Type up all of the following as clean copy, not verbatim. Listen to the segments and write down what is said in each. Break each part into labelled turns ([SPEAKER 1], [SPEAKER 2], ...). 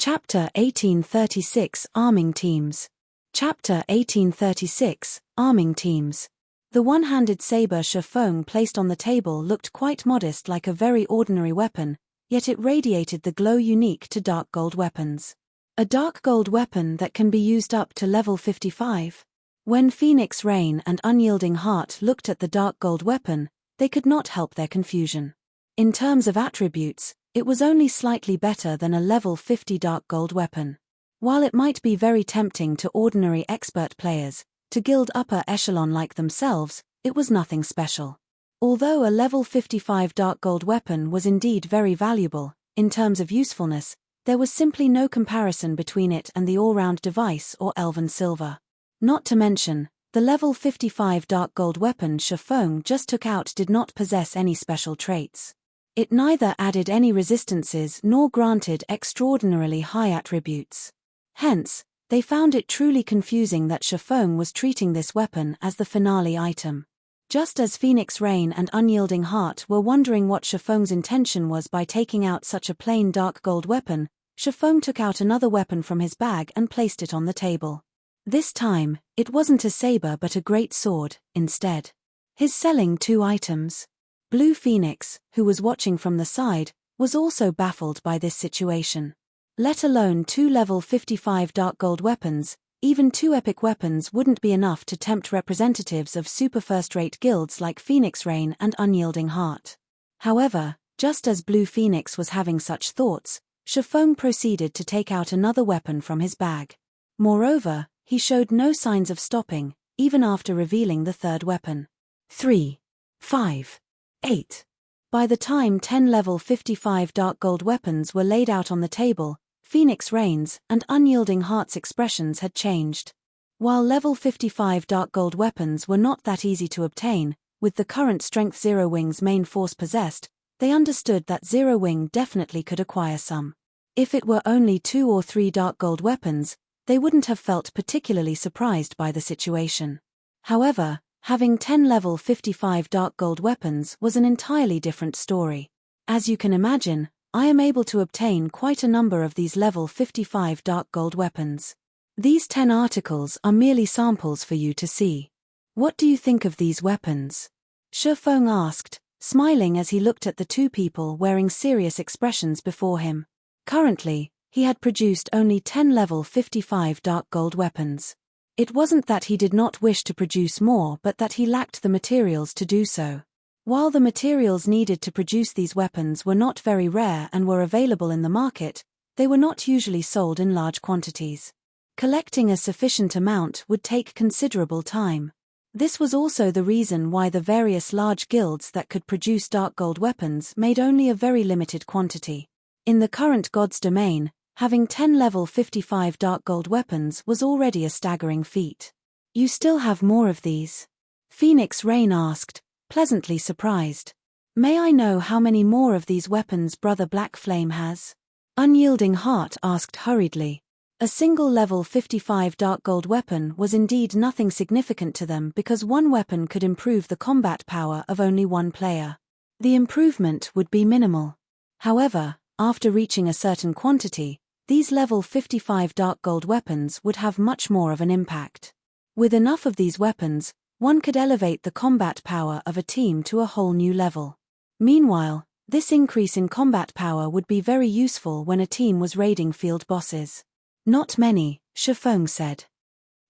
[SPEAKER 1] Chapter 1836 Arming Teams. Chapter 1836 Arming Teams. The one-handed saber Shifeng placed on the table looked quite modest, like a very ordinary weapon, yet it radiated the glow unique to dark gold weapons. A dark gold weapon that can be used up to level 55. When Phoenix Rain and Unyielding Heart looked at the dark gold weapon, they could not help their confusion. In terms of attributes, it was only slightly better than a level 50 dark gold weapon. While it might be very tempting to ordinary expert players to gild upper echelon like themselves, it was nothing special. Although a level 55 dark gold weapon was indeed very valuable, in terms of usefulness, there was simply no comparison between it and the all-round device or elven silver. Not to mention, the level 55 dark gold weapon Shifeng just took out did not possess any special traits. It neither added any resistances nor granted extraordinarily high attributes. Hence, they found it truly confusing that Shifeng was treating this weapon as the finale item. Just as Phoenix Rain and Unyielding Heart were wondering what Shifeng's intention was by taking out such a plain dark gold weapon, Shifeng took out another weapon from his bag and placed it on the table. This time, it wasn't a saber but a great sword, instead. His selling two items. Blue Phoenix, who was watching from the side, was also baffled by this situation. Let alone two level 55 dark gold weapons, even two epic weapons wouldn't be enough to tempt representatives of super first-rate guilds like Phoenix Rain and Unyielding Heart. However, just as Blue Phoenix was having such thoughts, Shifeng proceeded to take out another weapon from his bag. Moreover, he showed no signs of stopping, even after revealing the third weapon. 3, 5, 8. By the time 10 level 55 dark gold weapons were laid out on the table, Phoenix Rain's and Unyielding Heart's expressions had changed. While level 55 dark gold weapons were not that easy to obtain, with the current Strength Zero Wing's main force possessed, they understood that Zero Wing definitely could acquire some. If it were only 2 or 3 dark gold weapons, they wouldn't have felt particularly surprised by the situation. However, having 10 level 55 dark gold weapons was an entirely different story. As you can imagine, I am able to obtain quite a number of these level 55 dark gold weapons. These 10 articles are merely samples for you to see. What do you think of these weapons? Shifeng asked, smiling as he looked at the two people wearing serious expressions before him. Currently, he had produced only 10 level 55 dark gold weapons. It wasn't that he did not wish to produce more but that he lacked the materials to do so. While the materials needed to produce these weapons were not very rare and were available in the market, they were not usually sold in large quantities. Collecting a sufficient amount would take considerable time. This was also the reason why the various large guilds that could produce dark gold weapons made only a very limited quantity. In the current God's domain, having 10 level 55 dark gold weapons was already a staggering feat. You still have more of these? Phoenix Rain asked, pleasantly surprised. May I know how many more of these weapons Brother Black Flame has? Unyielding Heart asked hurriedly. A single level 55 dark gold weapon was indeed nothing significant to them because one weapon could improve the combat power of only one player. The improvement would be minimal. However, after reaching a certain quantity, these level 55 dark gold weapons would have much more of an impact. With enough of these weapons, one could elevate the combat power of a team to a whole new level. Meanwhile, this increase in combat power would be very useful when a team was raiding field bosses. Not many, Shifeng said.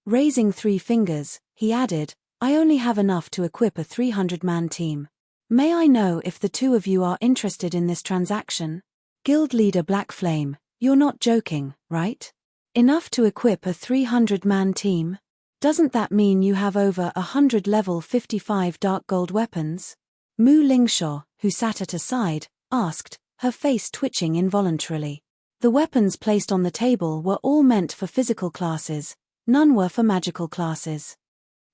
[SPEAKER 1] Raising 3 fingers, he added, I only have enough to equip a 300-man team. May I know if the two of you are interested in this transaction? Guild leader Black Flame, you're not joking, right? Enough to equip a 300-man team? Doesn't that mean you have over 100 level 55 dark gold weapons? Mu Lingshaw, who sat at a side, asked, her face twitching involuntarily. The weapons placed on the table were all meant for physical classes, none were for magical classes.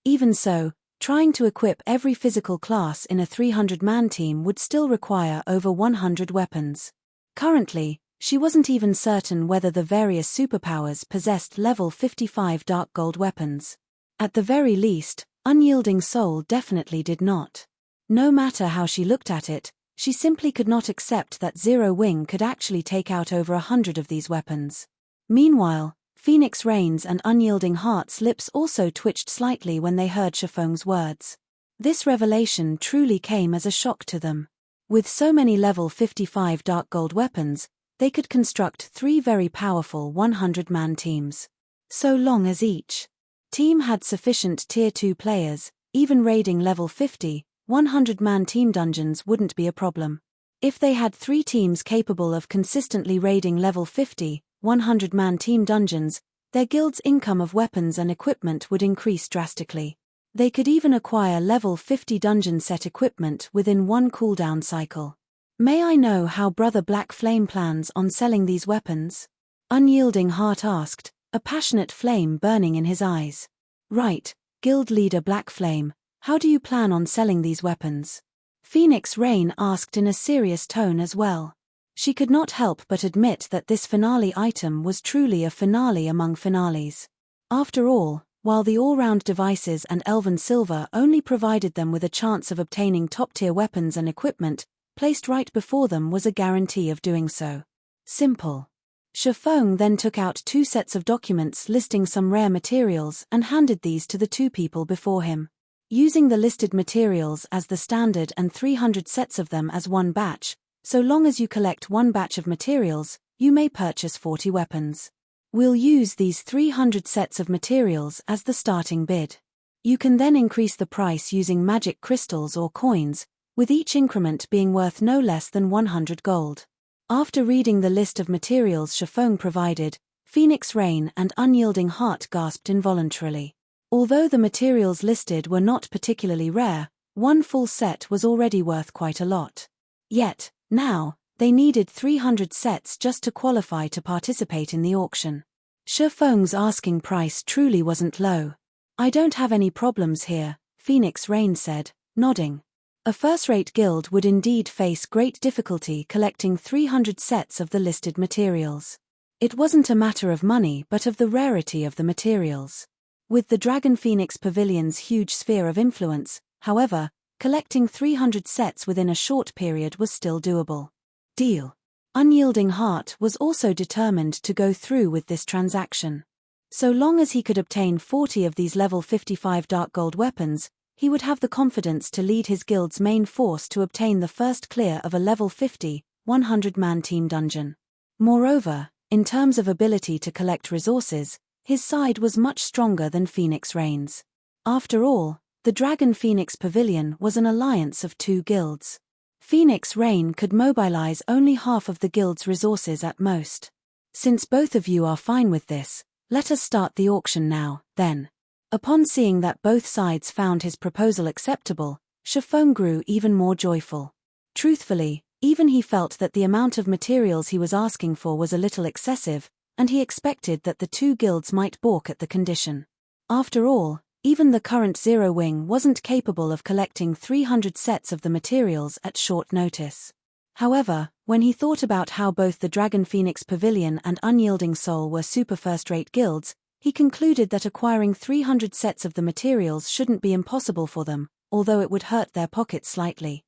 [SPEAKER 1] Even so, trying to equip every physical class in a 300-man team would still require over 100 weapons. Currently, she wasn't even certain whether the various superpowers possessed level 55 dark gold weapons. At the very least, Unyielding Soul definitely did not. No matter how she looked at it, She simply could not accept that Zero Wing could actually take out over 100 of these weapons. Meanwhile, Phoenix Rain's and Unyielding Heart's lips also twitched slightly when they heard Shifeng's words. This revelation truly came as a shock to them. With so many level 55 dark gold weapons, they could construct 3 very powerful 100-man teams. So long as each team had sufficient Tier 2 players, even raiding level 50, 100-man team dungeons wouldn't be a problem. If they had 3 teams capable of consistently raiding level 50, 100-man team dungeons, their guild's income of weapons and equipment would increase drastically. They could even acquire level 50 dungeon set equipment within one cooldown cycle. May I know how Brother Black Flame plans on selling these weapons? Unyielding Heart asked, a passionate flame burning in his eyes. Right, Guild Leader Black Flame, how do you plan on selling these weapons? Phoenix Rain asked in a serious tone as well. She could not help but admit that this finale item was truly a finale among finales. After all, while the all-round devices and Elven Silver only provided them with a chance of obtaining top-tier weapons and equipment, placed right before them was a guarantee of doing so. Simple. Shifeng then took out 2 sets of documents listing some rare materials and handed these to the 2 people before him. Using the listed materials as the standard and 300 sets of them as one batch, so long as you collect 1 batch of materials, you may purchase 40 weapons. We'll use these 300 sets of materials as the starting bid. You can then increase the price using magic crystals or coins, with each increment being worth no less than 100 gold. After reading the list of materials Shifeng provided, Phoenix Rain and Unyielding Heart gasped involuntarily. Although the materials listed were not particularly rare, 1 full set was already worth quite a lot. Yet, now, they needed 300 sets just to qualify to participate in the auction. Shifeng's asking price truly wasn't low. I don't have any problems here, Phoenix Rain said, nodding. A first-rate guild would indeed face great difficulty collecting 300 sets of the listed materials. It wasn't a matter of money but of the rarity of the materials. With the Dragon Phoenix Pavilion's huge sphere of influence, however, collecting 300 sets within a short period was still doable. Deal. Unyielding Heart was also determined to go through with this transaction. So long as he could obtain 40 of these level 55 dark gold weapons, he would have the confidence to lead his guild's main force to obtain the first clear of a level 50, 100-man team dungeon. Moreover, in terms of ability to collect resources, his side was much stronger than Phoenix Rain's. After all, the Dragon Phoenix Pavilion was an alliance of 2 guilds. Phoenix Rain could mobilize only half of the guild's resources at most. Since both of you are fine with this, let us start the auction now, then. Upon seeing that both sides found his proposal acceptable, Shifeng grew even more joyful. Truthfully, even he felt that the amount of materials he was asking for was a little excessive, and he expected that the 2 guilds might balk at the condition. After all, even the current Zero Wing wasn't capable of collecting 300 sets of the materials at short notice. However, when he thought about how both the Dragon Phoenix Pavilion and Unyielding Soul were super first-rate guilds, he concluded that acquiring 300 sets of the materials shouldn't be impossible for them, although it would hurt their pockets slightly.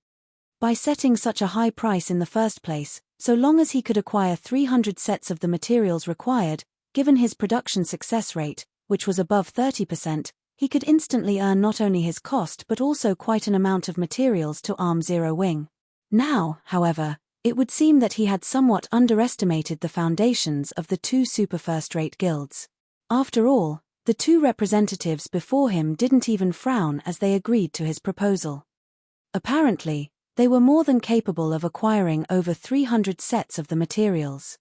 [SPEAKER 1] By setting such a high price in the first place, so long as he could acquire 300 sets of the materials required, given his production success rate, which was above 30%, he could instantly earn not only his cost but also quite an amount of materials to arm Zero Wing. Now, however, it would seem that he had somewhat underestimated the foundations of the 2 super first-rate guilds. After all, the 2 representatives before him didn't even frown as they agreed to his proposal. Apparently, they were more than capable of acquiring over 300 sets of the materials.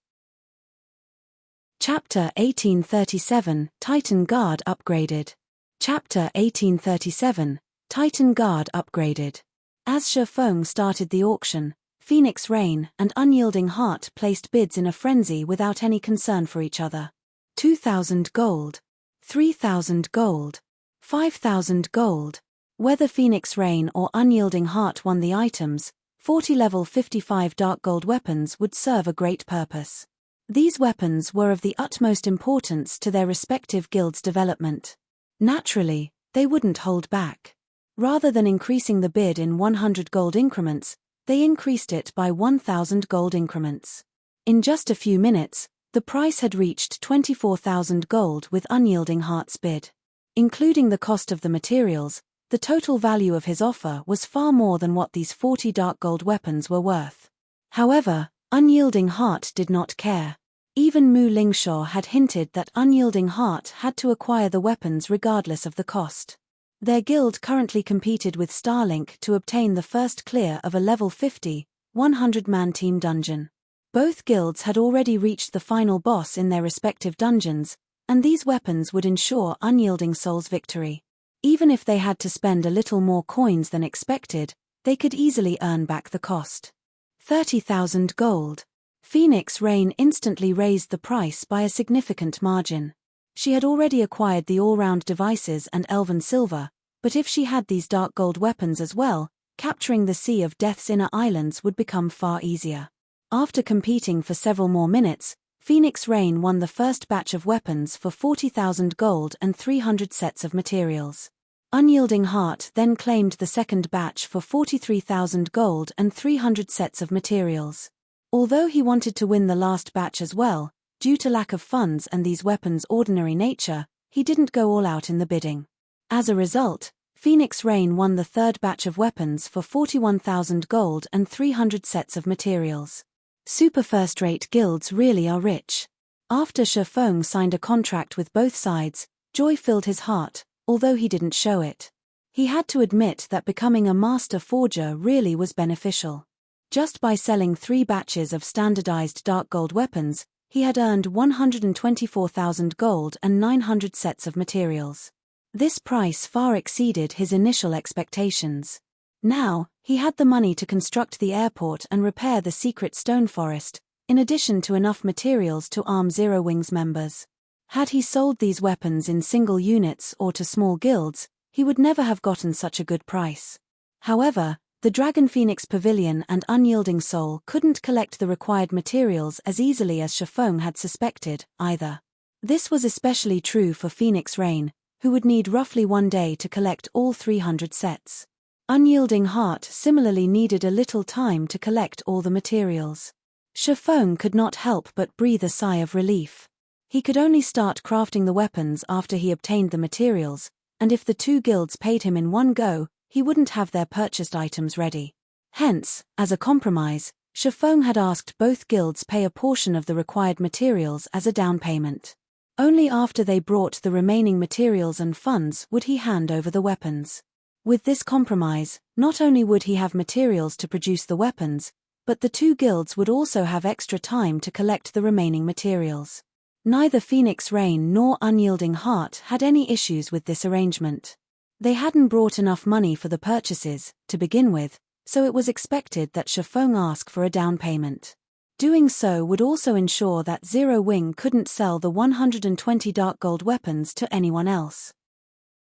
[SPEAKER 1] Chapter 1837, Titan Guard Upgraded. Chapter 1837, Titan Guard Upgraded. As Shifeng started the auction, Phoenix Rain and Unyielding Heart placed bids in a frenzy without any concern for each other. 2,000 gold. 3,000 gold. 5,000 gold. Whether Phoenix Rain or Unyielding Heart won the items, 40 level 55 dark gold weapons would serve a great purpose. These weapons were of the utmost importance to their respective guilds' development. Naturally, they wouldn't hold back. Rather than increasing the bid in 100 gold increments, They increased it by 1,000 gold increments. In just a few minutes, the price had reached 24,000 gold with Unyielding Heart's bid. Including the cost of the materials, the total value of his offer was far more than what these 40 dark gold weapons were worth. However, Unyielding Heart did not care. Even Mu Lingshaw had hinted that Unyielding Heart had to acquire the weapons regardless of the cost. Their guild currently competed with Starlink to obtain the first clear of a level 50, 100-man team dungeon. Both guilds had already reached the final boss in their respective dungeons, and these weapons would ensure Unyielding Soul's victory. Even if they had to spend a little more coins than expected, they could easily earn back the cost. 30,000 gold. Phoenix Rain instantly raised the price by a significant margin. She had already acquired the all-round devices and Elven Silver, but if she had these dark gold weapons as well, capturing the Sea of Death's inner islands would become far easier. After competing for several more minutes, Phoenix Rain won the first batch of weapons for 40,000 gold and 300 sets of materials. Unyielding Heart then claimed the second batch for 43,000 gold and 300 sets of materials. Although he wanted to win the last batch as well, due to lack of funds and these weapons' ordinary nature, he didn't go all out in the bidding. As a result, Phoenix Rain won the third batch of weapons for 41,000 gold and 300 sets of materials. Super first-rate guilds really are rich. After Shifeng signed a contract with both sides, joy filled his heart, although he didn't show it. He had to admit that becoming a master forger really was beneficial. Just by selling 3 batches of standardized dark gold weapons, he had earned 124,000 gold and 900 sets of materials. This price far exceeded his initial expectations. Now, he had the money to construct the airport and repair the secret stone forest, in addition to enough materials to arm Zero Wings members. Had he sold these weapons in single units or to small guilds, he would never have gotten such a good price. However, the Dragon Phoenix Pavilion and Unyielding Soul couldn't collect the required materials as easily as Shifeng had suspected, either. This was especially true for Phoenix Rain, who would need roughly 1 day to collect all 300 sets. Unyielding Heart similarly needed a little time to collect all the materials. Shifeng could not help but breathe a sigh of relief. He could only start crafting the weapons after he obtained the materials, and if the 2 guilds paid him in one go, he wouldn't have their purchased items ready. Hence, as a compromise, Shifeng had asked both guilds pay a portion of the required materials as a down payment. Only after they brought the remaining materials and funds would he hand over the weapons. With this compromise, not only would he have materials to produce the weapons, but the 2 guilds would also have extra time to collect the remaining materials. Neither Phoenix Rain nor Unyielding Heart had any issues with this arrangement. They hadn't brought enough money for the purchases, to begin with, so it was expected that Shifeng ask for a down payment. Doing so would also ensure that Zero Wing couldn't sell the 120 dark gold weapons to anyone else.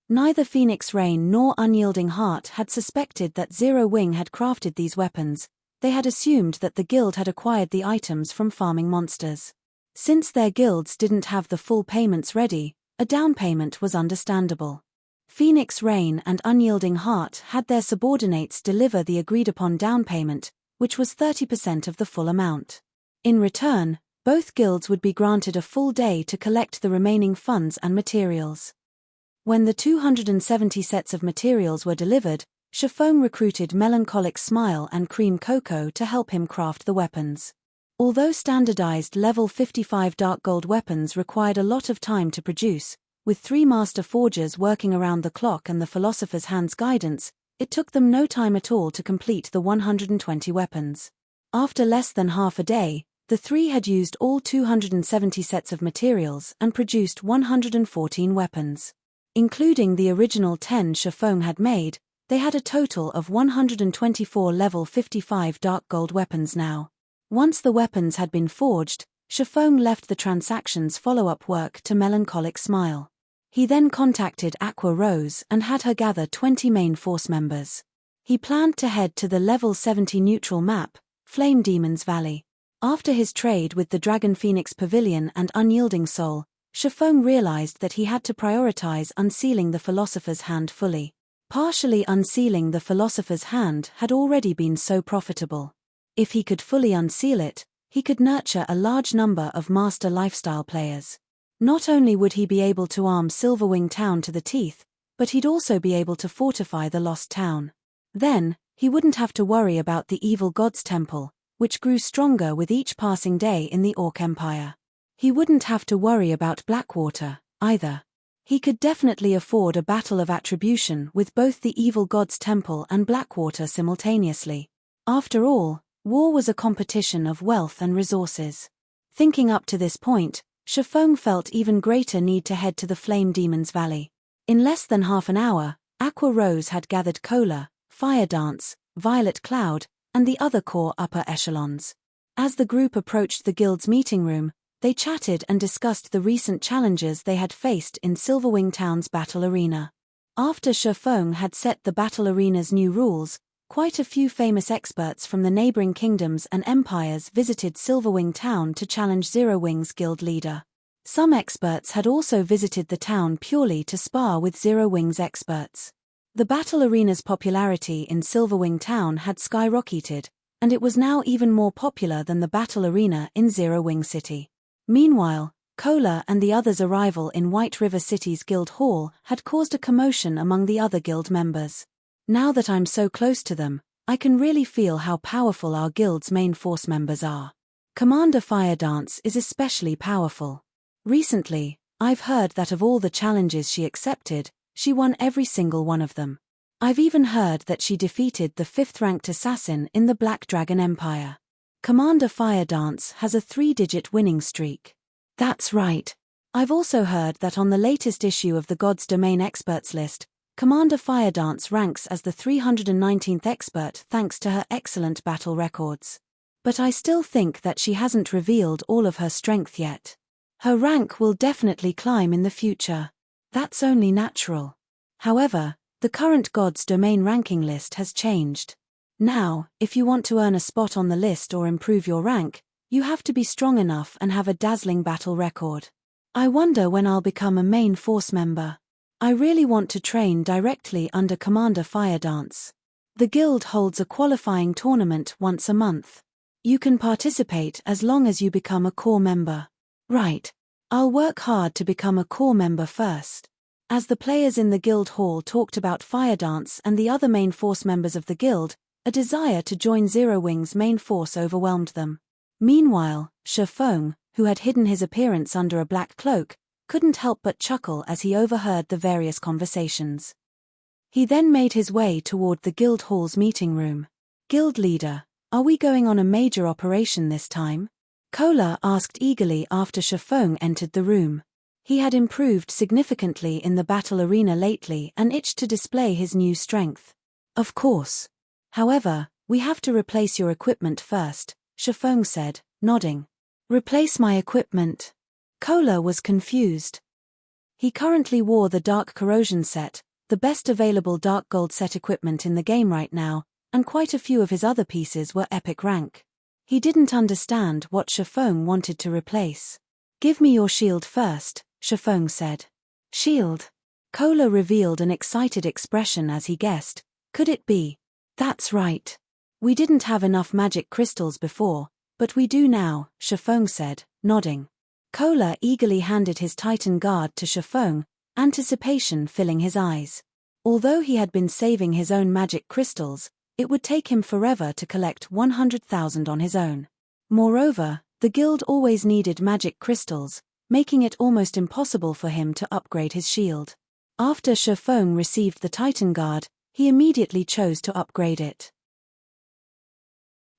[SPEAKER 1] Neither Phoenix Rain nor Unyielding Heart had suspected that Zero Wing had crafted these weapons. They had assumed that the guild had acquired the items from farming monsters. Since their guilds didn't have the full payments ready, a down payment was understandable. Phoenix Rain and Unyielding Heart had their subordinates deliver the agreed-upon down payment, which was 30% of the full amount. In return, both guilds would be granted a full day to collect the remaining funds and materials. When the 270 sets of materials were delivered, Shifeng recruited Melancholic Smile and Cream Cocoa to help him craft the weapons. Although standardized level 55 dark gold weapons required a lot of time to produce, with 3 master forgers working around the clock and the Philosopher's Hand's guidance, it took them no time at all to complete the 120 weapons. After less than half a day, the 3 had used all 270 sets of materials and produced 114 weapons. Including the original 10 Shifeng had made, they had a total of 124 level 55 dark gold weapons now. Once the weapons had been forged, Shifeng left the transaction's follow-up work to Melancholic Smile. He then contacted Aqua Rose and had her gather 20 main force members. He planned to head to the level 70 neutral map, Flame Demon's Valley. After his trade with the Dragon Phoenix Pavilion and Unyielding Soul, Shifeng realized that he had to prioritize unsealing the Philosopher's Hand fully. Partially unsealing the philosopher's hand had already been so profitable. If he could fully unseal it, he could nurture a large number of master lifestyle players. Not only would he be able to arm Silverwing Town to the teeth, but he'd also be able to fortify the lost town. Then, he wouldn't have to worry about the evil god's temple, which grew stronger with each passing day in the Orc Empire. He wouldn't have to worry about Blackwater, either. He could definitely afford a battle of attribution with both the evil god's temple and Blackwater simultaneously. After all, war was a competition of wealth and resources. Thinking up to this point, Shifeng felt even greater need to head to the Flame Demon's Valley. In less than half an hour, Aqua Rose had gathered Cola, Fire Dance, Violet Cloud, and the other core upper echelons. As the group approached the guild's meeting room, they chatted and discussed the recent challenges they had faced in Silverwing Town's battle arena. After Shifeng had set the battle arena's new rules, quite a few famous experts from the neighboring kingdoms and empires visited Silverwing Town to challenge Zero Wing's guild leader. Some experts had also visited the town purely to spar with Zero Wing's experts. The battle arena's popularity in Silverwing Town had skyrocketed, and it was now even more popular than the battle arena in Zero Wing City. Meanwhile, Cola and the others' arrival in White River City's guild hall had caused a commotion among the other guild members. Now that I'm so close to them, I can really feel how powerful our guild's main force members are. Commander Fire Dance is especially powerful. Recently, I've heard that of all the challenges she accepted, she won every single one of them. I've even heard that she defeated the 5th-ranked assassin in the Black Dragon Empire. Commander Fire Dance has a 3-digit winning streak. That's right. I've also heard that on the latest issue of the God's Domain Experts list, Commander Fire Dance ranks as the 319th expert thanks to her excellent battle records. But I still think that she hasn't revealed all of her strength yet. Her rank will definitely climb in the future. That's only natural. However, the current God's Domain ranking list has changed. Now, if you want to earn a spot on the list or improve your rank, you have to be strong enough and have a dazzling battle record. I wonder when I'll become a main force member. I really want to train directly under Commander Fire Dance. The guild holds a qualifying tournament once a month. You can participate as long as you become a core member. Right. I'll work hard to become a core member first. As the players in the guild hall talked about Fire Dance and the other main force members of the guild, a desire to join Zero Wing's main force overwhelmed them. Meanwhile, Shifeng, who had hidden his appearance under a black cloak, couldn't help but chuckle as he overheard the various conversations. He then made his way toward the guild hall's meeting room. "Guild leader, are we going on a major operation this time?" Cola asked eagerly after Shifeng entered the room. He had improved significantly in the battle arena lately and itched to display his new strength. "Of course. However, we have to replace your equipment first," Shifeng said, nodding. "Replace my equipment?" Cola was confused. He currently wore the Dark Corrosion set, the best available Dark Gold set equipment in the game right now, and quite a few of his other pieces were epic rank. He didn't understand what Shifeng wanted to replace. "Give me your shield first," Shifeng said. "Shield?" Cola revealed an excited expression as he guessed. Could it be? "That's right. We didn't have enough magic crystals before, but we do now," Shifeng said, nodding. Cola eagerly handed his Titan Guard to Shifeng, anticipation filling his eyes. Although he had been saving his own magic crystals, it would take him forever to collect 100,000 on his own. Moreover, the guild always needed magic crystals, making it almost impossible for him to upgrade his shield. After Shifeng received the Titan Guard, he immediately chose to upgrade it.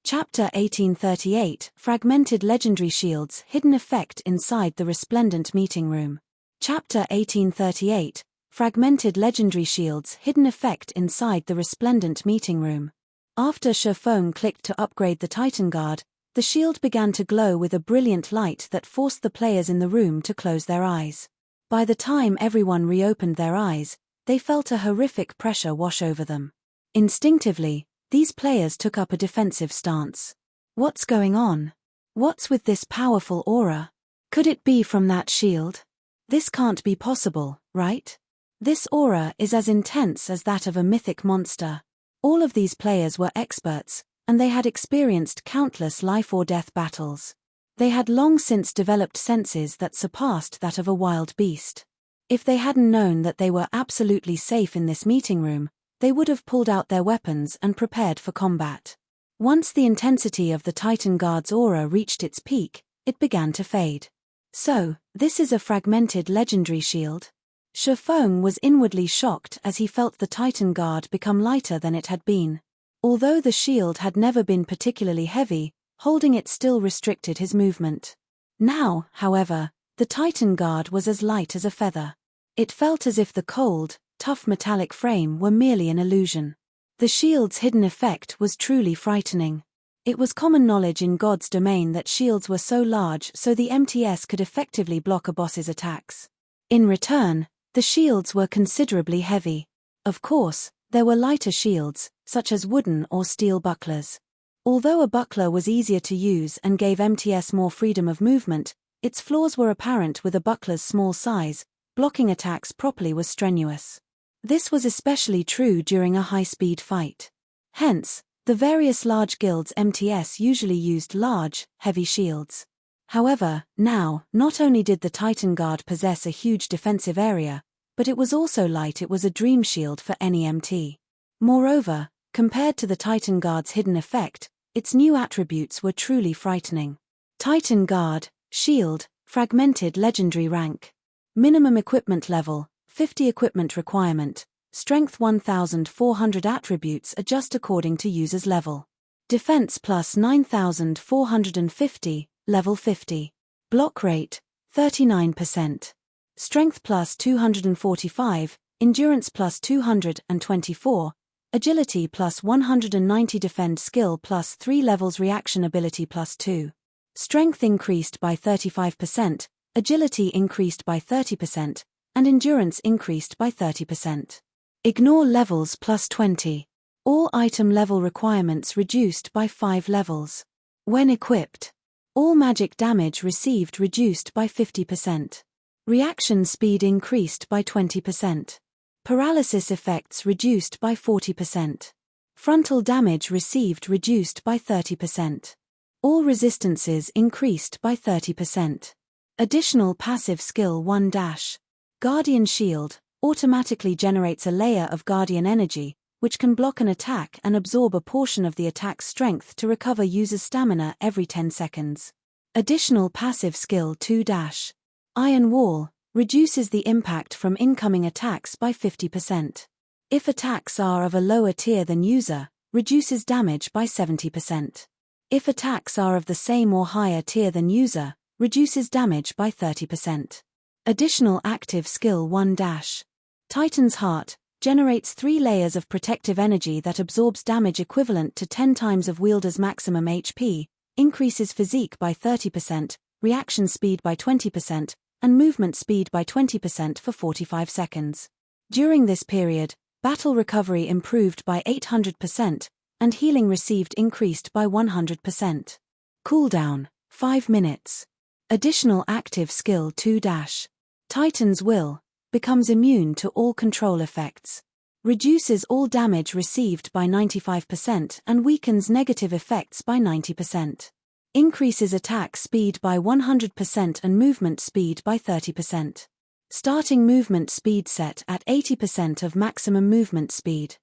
[SPEAKER 1] Chapter 1838, Fragmented Legendary Shields, Hidden Effect inside the Resplendent Meeting Room. Chapter 1838, Fragmented Legendary Shields, Hidden Effect inside the Resplendent Meeting Room. After Shifeng clicked to upgrade the Titan Guard, the shield began to glow with a brilliant light that forced the players in the room to close their eyes. By the time everyone reopened their eyes, they felt a horrific pressure wash over them. Instinctively, these players took up a defensive stance. What's going on? What's with this powerful aura? Could it be from that shield? This can't be possible, right? This aura is as intense as that of a mythic monster. All of these players were experts, and they had experienced countless life-or-death battles. They had long since developed senses that surpassed that of a wild beast. If they hadn't known that they were absolutely safe in this meeting room, they would have pulled out their weapons and prepared for combat. Once the intensity of the Titan Guard's aura reached its peak, it began to fade. So, this is a fragmented legendary shield? Shifeng was inwardly shocked as he felt the Titan Guard become lighter than it had been. Although the shield had never been particularly heavy, holding it still restricted his movement. Now, however, the Titan Guard was as light as a feather. It felt as if the cold, tough metallic frame were merely an illusion. The shield's hidden effect was truly frightening. It was common knowledge in God's domain that shields were so large so the MTS could effectively block a boss's attacks. In return, the shields were considerably heavy. Of course, there were lighter shields, such as wooden or steel bucklers. Although a buckler was easier to use and gave MTS more freedom of movement, its flaws were apparent with a buckler's small size. Blocking attacks properly was strenuous. This was especially true during a high-speed fight. Hence, the various large guilds MTS usually used large, heavy shields. However, now, not only did the Titan Guard possess a huge defensive area, but it was also light. It was a dream shield for any MT. Moreover, compared to the Titan Guard's hidden effect, its new attributes were truly frightening. Titan Guard, Shield, Fragmented Legendary Rank. Minimum Equipment Level, 50 Equipment Requirement, Strength 1400 Attributes adjust according to user's level. Defense plus 9450, Level 50. Block Rate, 39%. Strength plus 245, Endurance plus 224, Agility plus 190 Defend Skill plus 3 levels Reaction Ability plus 2. Strength increased by 35%, Agility increased by 30%, and Endurance increased by 30%. Ignore levels plus 20. All item level requirements reduced by 5 levels. When equipped, all magic damage received reduced by 50%. Reaction speed increased by 20%. Paralysis effects reduced by 40%. Frontal damage received reduced by 30%. All resistances increased by 30%. Additional passive skill 1 dash. Guardian Shield automatically generates a layer of Guardian Energy, which can block an attack and absorb a portion of the attack's strength to recover user's stamina every 10 seconds. Additional passive skill 2 dash. Iron Wall reduces the impact from incoming attacks by 50%. If attacks are of a lower tier than user, reduces damage by 70%. If attacks are of the same or higher tier than user, reduces damage by 30%. Additional active skill 1 dash. Titan's Heart generates 3 layers of protective energy that absorbs damage equivalent to 10 times of wielder's maximum HP, increases physique by 30%, reaction speed by 20%, and movement speed by 20% for 45 seconds. During this period, battle recovery improved by 800%, and healing received increased by 100%. Cooldown, 5 minutes. Additional active skill 2 dash. Titan's Will becomes immune to all control effects. Reduces all damage received by 95% and weakens negative effects by 90%. Increases attack speed by 100% and movement speed by 30%. Starting movement speed set at 80% of maximum movement speed.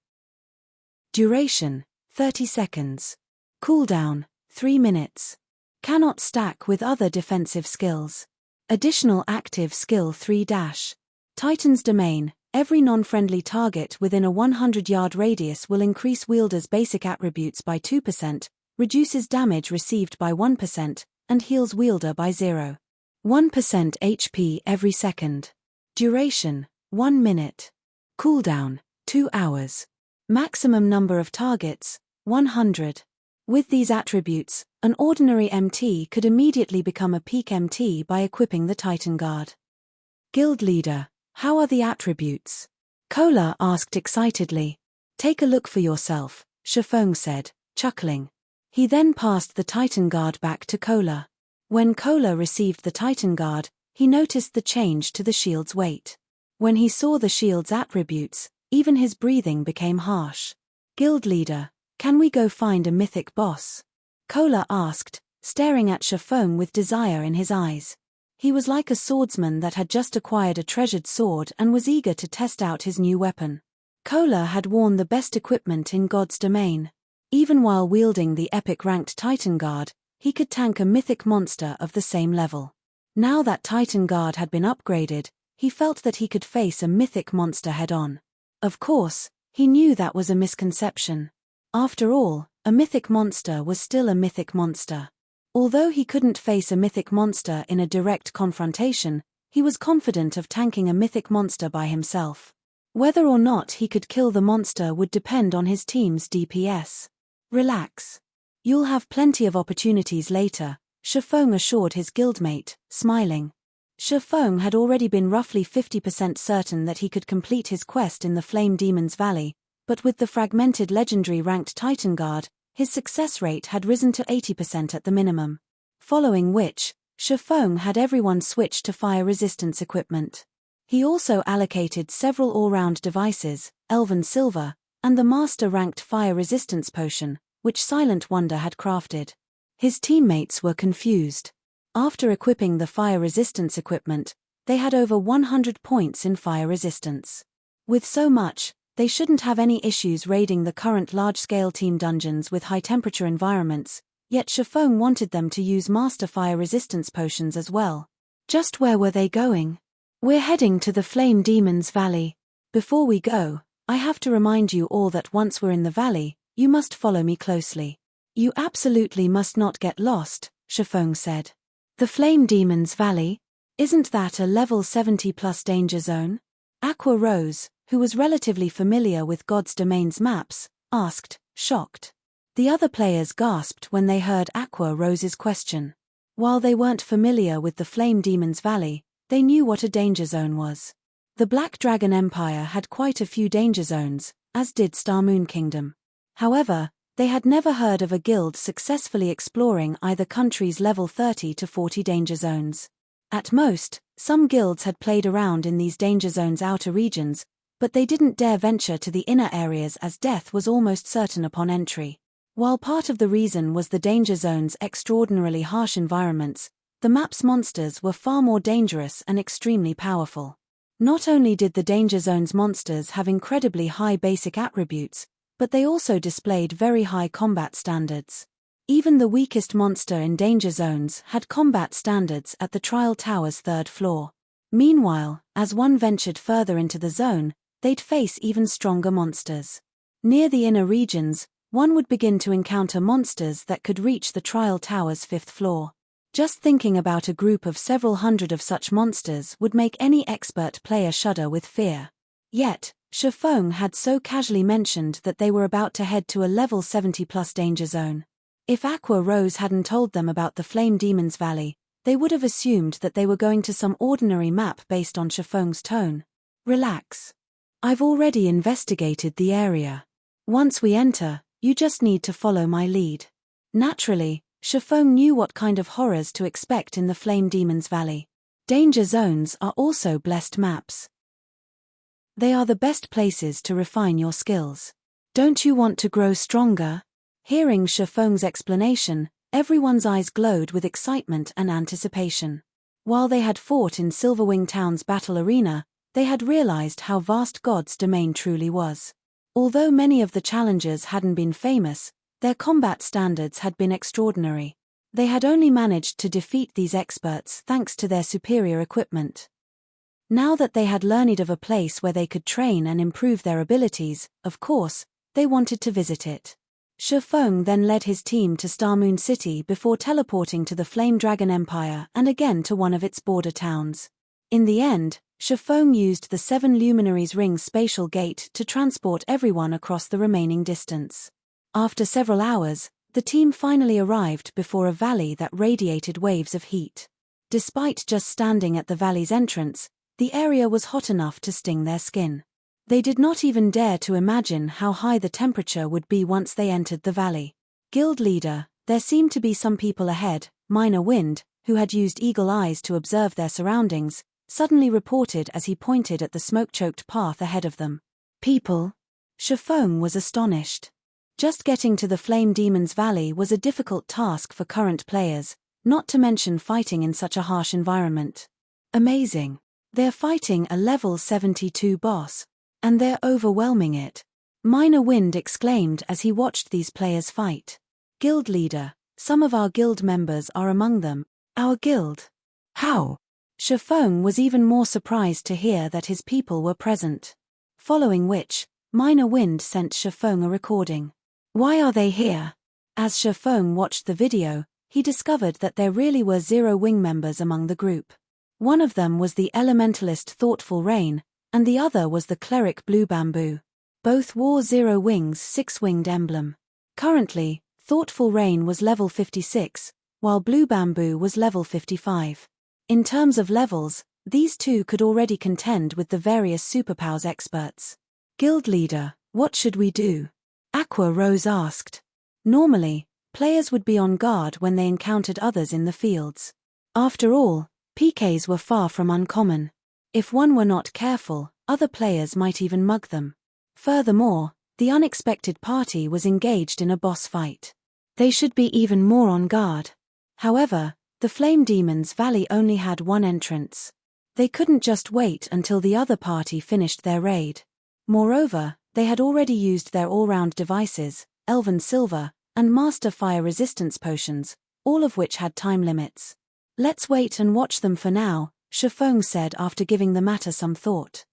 [SPEAKER 1] Duration, 30 seconds. Cooldown, 3 minutes. Cannot stack with other defensive skills. Additional active skill 3 dash. Titan's Domain. Every non-friendly target within a 100-yard radius will increase wielder's basic attributes by 2%, reduces damage received by 1%, and heals wielder by 0.1% HP every second. Duration, 1 minute. Cooldown, 2 hours. Maximum number of targets, 100. With these attributes, an ordinary MT could immediately become a peak MT by equipping the Titan Guard. Guild Leader. How are the attributes? Kola asked excitedly. Take a look for yourself, Shifeng said, chuckling. He then passed the Titan Guard back to Kola. When Kola received the Titan Guard, he noticed the change to the shield's weight. When he saw the shield's attributes, even his breathing became harsh. Guild leader, can we go find a mythic boss? Kola asked, staring at Shifeng with desire in his eyes. He was like a swordsman that had just acquired a treasured sword and was eager to test out his new weapon. Kola had worn the best equipment in God's domain. Even while wielding the epic-ranked Titan Guard, he could tank a mythic monster of the same level. Now that Titan Guard had been upgraded, he felt that he could face a mythic monster head-on. Of course, he knew that was a misconception. After all, a mythic monster was still a mythic monster. Although he couldn't face a mythic monster in a direct confrontation, he was confident of tanking a mythic monster by himself. Whether or not he could kill the monster would depend on his team's DPS. Relax. You'll have plenty of opportunities later, Shifeng assured his guildmate, smiling. Shifeng had already been roughly 50% certain that he could complete his quest in the Flame Demon's Valley, but with the fragmented legendary-ranked Titan Guard, his success rate had risen to 80% at the minimum. Following which, Shifeng had everyone switch to fire resistance equipment. He also allocated several all-round devices, Elven Silver, and the master-ranked fire resistance potion, which Silent Wonder had crafted. His teammates were confused. After equipping the fire resistance equipment, they had over 100 points in fire resistance. With so much, they shouldn't have any issues raiding the current large-scale team dungeons with high-temperature environments, yet Shifeng wanted them to use master fire resistance potions as well. Just where were they going? We're heading to the Flame Demon's Valley. Before we go, I have to remind you all that once we're in the valley, you must follow me closely. You absolutely must not get lost, Shifeng said. The Flame Demon's Valley? Isn't that a level 70+ danger zone? Aqua Rose, who was relatively familiar with God's Domain's maps, asked, shocked. The other players gasped when they heard Aqua Rose's question. While they weren't familiar with the Flame Demon's Valley, they knew what a danger zone was. The Black Dragon Empire had quite a few danger zones, as did Star Moon Kingdom. However, they had never heard of a guild successfully exploring either country's level 30 to 40 danger zones. At most, some guilds had played around in these danger zones' outer regions, but they didn't dare venture to the inner areas as death was almost certain upon entry. While part of the reason was the danger zone's extraordinarily harsh environments, the map's monsters were far more dangerous and extremely powerful. Not only did the danger zone's monsters have incredibly high basic attributes, but they also displayed very high combat standards. Even the weakest monster in danger zones had combat standards at the Trial Tower's 3rd floor. Meanwhile, as one ventured further into the zone, they'd face even stronger monsters. Near the inner regions, one would begin to encounter monsters that could reach the Trial Tower's 5th floor. Just thinking about a group of several hundred of such monsters would make any expert player shudder with fear. Yet, Shifeng had so casually mentioned that they were about to head to a level 70+ danger zone. If Aqua Rose hadn't told them about the Flame Demon's Valley, they would have assumed that they were going to some ordinary map based on Shifeng's tone. Relax. I've already investigated the area. Once we enter, you just need to follow my lead. Naturally, Shifeng knew what kind of horrors to expect in the Flame Demon's Valley. Danger zones are also blessed maps. They are the best places to refine your skills. Don't you want to grow stronger? Hearing Shifeng's explanation, everyone's eyes glowed with excitement and anticipation. While they had fought in Silverwing Town's battle arena, they had realized how vast God's domain truly was. Although many of the challengers hadn't been famous, their combat standards had been extraordinary. They had only managed to defeat these experts thanks to their superior equipment. Now that they had learned of a place where they could train and improve their abilities, of course, they wanted to visit it. Shifeng then led his team to Star Moon City before teleporting to the Flame Dragon Empire and again to one of its border towns. In the end, Shifeng used the 7 Luminaries Ring spatial gate to transport everyone across the remaining distance. After several hours, the team finally arrived before a valley that radiated waves of heat. Despite just standing at the valley's entrance, the area was hot enough to sting their skin. They did not even dare to imagine how high the temperature would be once they entered the valley. Guild leader, there seemed to be some people ahead, Minor Wind, who had used eagle eyes to observe their surroundings, suddenly reported as he pointed at the smoke-choked path ahead of them. People? Shifeng was astonished. Just getting to the Flame Demon's Valley was a difficult task for current players, not to mention fighting in such a harsh environment. Amazing. They're fighting a level 72 boss. And they're overwhelming it. Minor Wind exclaimed as he watched these players fight. Guild leader, some of our guild members are among them. Our guild? How? Shifeng was even more surprised to hear that his people were present. Following which, Minor Wind sent Shifeng a recording. Why are they here? As Shifeng watched the video, he discovered that there really were 0 wing members among the group. One of them was the elementalist Thoughtful Rain, and the other was the cleric Blue Bamboo. Both wore 0 wings 6-winged emblem. Currently, Thoughtful Rain was level 56, while Blue Bamboo was level 55. In terms of levels, these two could already contend with the various superpowers experts. Guild leader, what should we do? Aqua Rose asked. Normally, players would be on guard when they encountered others in the fields. After all, PKs were far from uncommon. If one were not careful, other players might even mug them. Furthermore, the unexpected party was engaged in a boss fight. They should be even more on guard. However, the Flame Demon's Valley only had one entrance. They couldn't just wait until the other party finished their raid. Moreover, they had already used their all-round devices, Elven Silver, and Master Fire Resistance potions, all of which had time limits. Let's wait and watch them for now, Shifeng said after giving the matter some thought.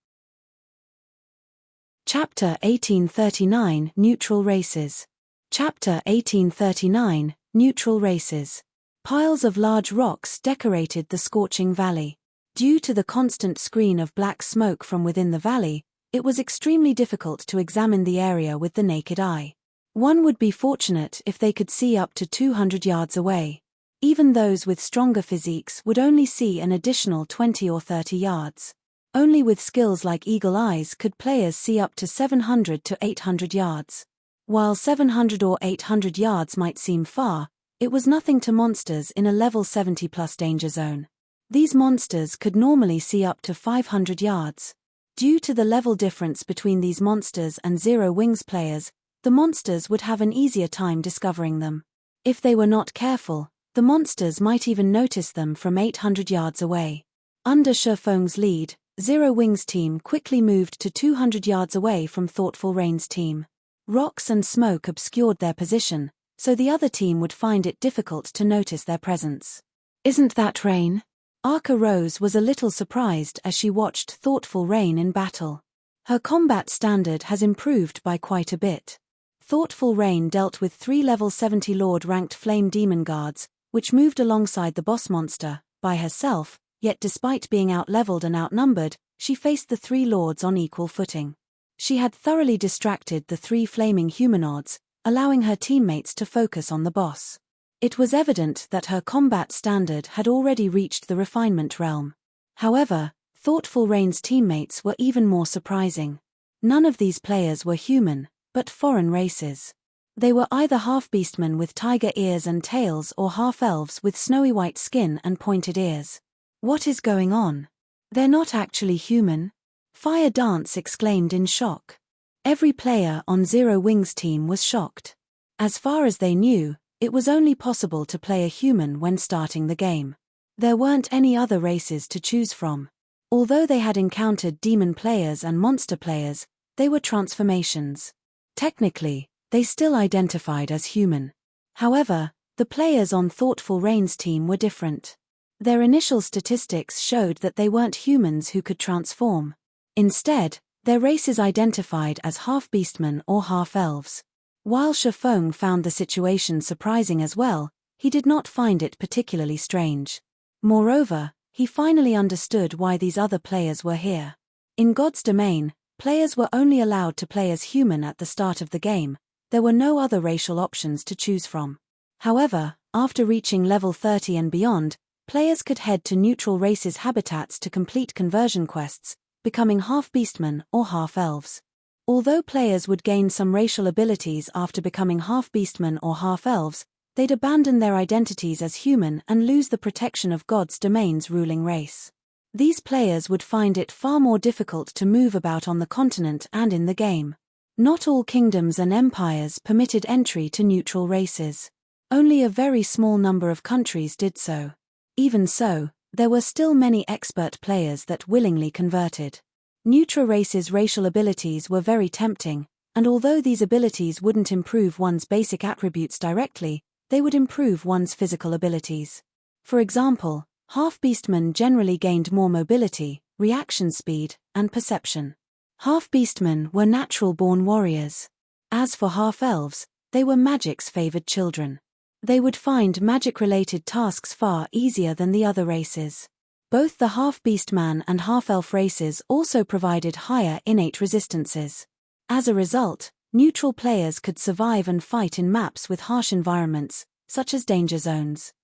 [SPEAKER 1] Chapter 1839 Neutral Races. Chapter 1839 Neutral Races. Piles of large rocks decorated the scorching valley. Due to the constant screen of black smoke from within the valley, it was extremely difficult to examine the area with the naked eye. One would be fortunate if they could see up to 200 yards away. Even those with stronger physiques would only see an additional 20 or 30 yards. Only with skills like Eagle Eyes could players see up to 700 to 800 yards. While 700 or 800 yards might seem far, it was nothing to monsters in a level 70+ danger zone. These monsters could normally see up to 500 yards. Due to the level difference between these monsters and 0 wings players, the monsters would have an easier time discovering them. If they were not careful, the monsters might even notice them from 800 yards away. Under Shifeng's lead, 0 Wings team quickly moved to 200 yards away from Thoughtful Rain's team. Rocks and smoke obscured their position, so the other team would find it difficult to notice their presence. Isn't that Rain? Arca Rose was a little surprised as she watched Thoughtful Rain in battle. Her combat standard has improved by quite a bit. Thoughtful Rain dealt with 3 level 70 Lord-ranked Flame Demon Guards, which moved alongside the boss monster, by herself, yet despite being out-leveled and outnumbered, she faced the 3 lords on equal footing. She had thoroughly distracted the 3 flaming humanoids, allowing her teammates to focus on the boss. It was evident that her combat standard had already reached the refinement realm. However, Thoughtful Rain's teammates were even more surprising. None of these players were human, but foreign races. They were either half-beastmen with tiger ears and tails or half-elves with snowy white skin and pointed ears. What is going on? They're not actually human? Fire Dance exclaimed in shock. Every player on 0 Wings team was shocked. As far as they knew, it was only possible to play a human when starting the game. There weren't any other races to choose from. Although they had encountered demon players and monster players, they were transformations. Technically, they still identified as human. However, the players on Thoughtful Rain's team were different. Their initial statistics showed that they weren't humans who could transform. Instead, their races identified as half-beastmen or half-elves. While Shifeng found the situation surprising as well, he did not find it particularly strange. Moreover, he finally understood why these other players were here. In God's domain, players were only allowed to play as human at the start of the game. There were no other racial options to choose from. However, after reaching level 30 and beyond, players could head to neutral races' habitats to complete conversion quests, becoming half-beastmen or half-elves. Although players would gain some racial abilities after becoming half-beastmen or half-elves, they'd abandon their identities as human and lose the protection of God's domain's ruling race. These players would find it far more difficult to move about on the continent and in the game. Not all kingdoms and empires permitted entry to neutral races. Only a very small number of countries did so. Even so, there were still many expert players that willingly converted. Neutral races' racial abilities were very tempting, and although these abilities wouldn't improve one's basic attributes directly, they would improve one's physical abilities. For example, half-beastmen generally gained more mobility, reaction speed, and perception. Half-beastmen were natural-born warriors. As for half-elves, they were magic's favored children. They would find magic-related tasks far easier than the other races. Both the half-beastman and half-elf races also provided higher innate resistances. As a result, neutral players could survive and fight in maps with harsh environments, such as danger zones.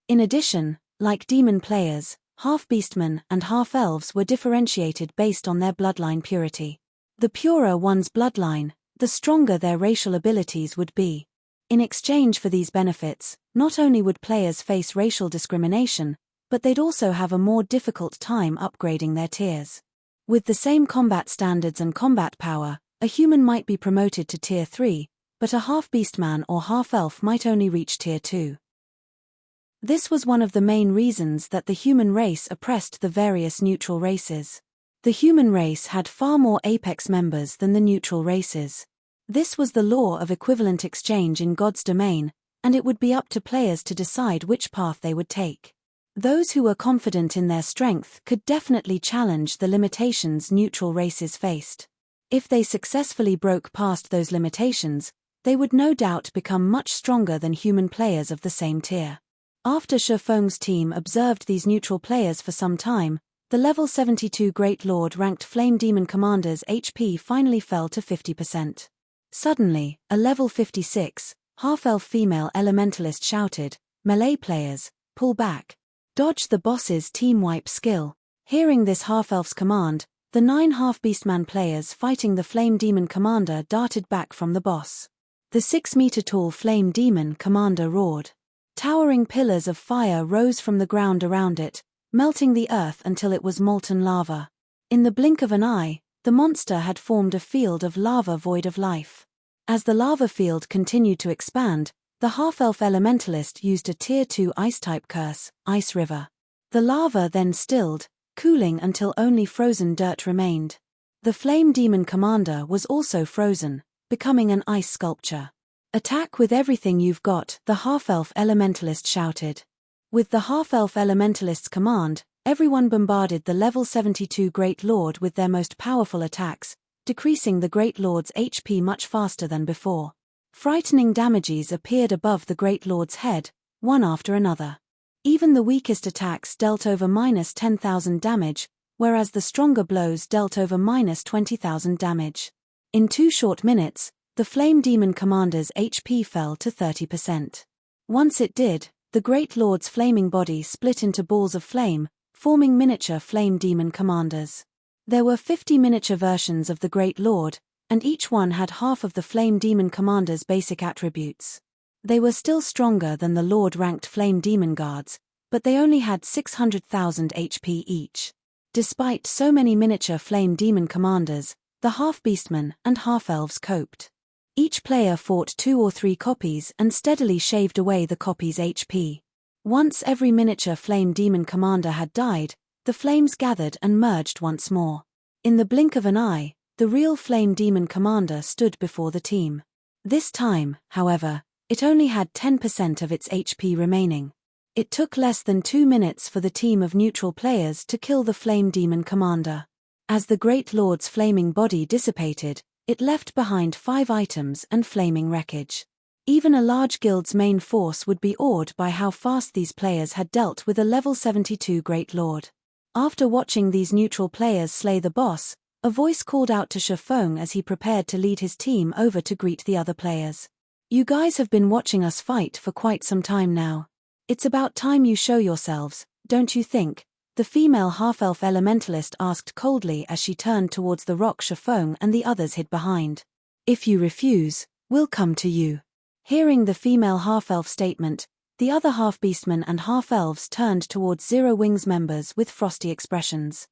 [SPEAKER 1] In addition, like demon players, half-beastmen and half-elves were differentiated based on their bloodline purity. The purer one's bloodline, the stronger their racial abilities would be. In exchange for these benefits, not only would players face racial discrimination, but they'd also have a more difficult time upgrading their tiers. With the same combat standards and combat power, a human might be promoted to Tier 3, but a half-beastman or half-elf might only reach Tier 2. This was one of the main reasons that the human race oppressed the various neutral races. The human race had far more apex members than the neutral races. This was the law of equivalent exchange in God's domain, and it would be up to players to decide which path they would take. Those who were confident in their strength could definitely challenge the limitations neutral races faced. If they successfully broke past those limitations, they would no doubt become much stronger than human players of the same tier. After Shifeng's team observed these neutral players for some time, the level 72 Great Lord ranked Flame Demon Commander's HP finally fell to 50%. Suddenly, a level 56, half-elf female elementalist shouted, "Melee players, pull back. Dodge the boss's team wipe skill." Hearing this half-elf's command, the 9 half-beastman players fighting the Flame Demon Commander darted back from the boss. The 6-meter-tall Flame Demon Commander roared. Towering pillars of fire rose from the ground around it, melting the earth until it was molten lava. In the blink of an eye, the monster had formed a field of lava void of life. As the lava field continued to expand, the half-elf elementalist used a Tier 2 ice-type curse, Ice River. The lava then stilled, cooling until only frozen dirt remained. The Flame Demon Commander was also frozen, becoming an ice sculpture. "Attack with everything you've got," the half-elf elementalist shouted. With the half-elf elementalist's command, everyone bombarded the level 72 Great Lord with their most powerful attacks, decreasing the Great Lord's HP much faster than before. Frightening damages appeared above the Great Lord's head, one after another. Even the weakest attacks dealt over -10,000 damage, whereas the stronger blows dealt over -20,000 damage. In 2 short minutes, the Flame Demon Commander's HP fell to 30%. Once it did, the Great Lord's flaming body split into balls of flame, forming miniature Flame Demon Commanders. There were 50 miniature versions of the Great Lord, and each one had half of the Flame Demon Commander's basic attributes. They were still stronger than the Lord-ranked Flame Demon Guards, but they only had 600,000 HP each. Despite so many miniature Flame Demon Commanders, the half-beastmen and half-elves coped. Each player fought 2 or 3 copies and steadily shaved away the copy's HP. Once every miniature Flame Demon Commander had died, the flames gathered and merged once more. In the blink of an eye, the real Flame Demon Commander stood before the team. This time, however, it only had 10% of its HP remaining. It took less than 2 minutes for the team of neutral players to kill the Flame Demon Commander. As the Great Lord's flaming body dissipated, it left behind 5 items and flaming wreckage. Even a large guild's main force would be awed by how fast these players had dealt with a level 72 Great Lord. After watching these neutral players slay the boss, a voice called out to Shifeng as he prepared to lead his team over to greet the other players. "You guys have been watching us fight for quite some time now. It's about time you show yourselves, don't you think?" the female half-elf elementalist asked coldly as she turned towards the rock Shifeng and the others hid behind. "If you refuse, we'll come to you." Hearing the female half-elf statement, The other half-beastmen and half-elves turned towards Zero Wings members with frosty expressions.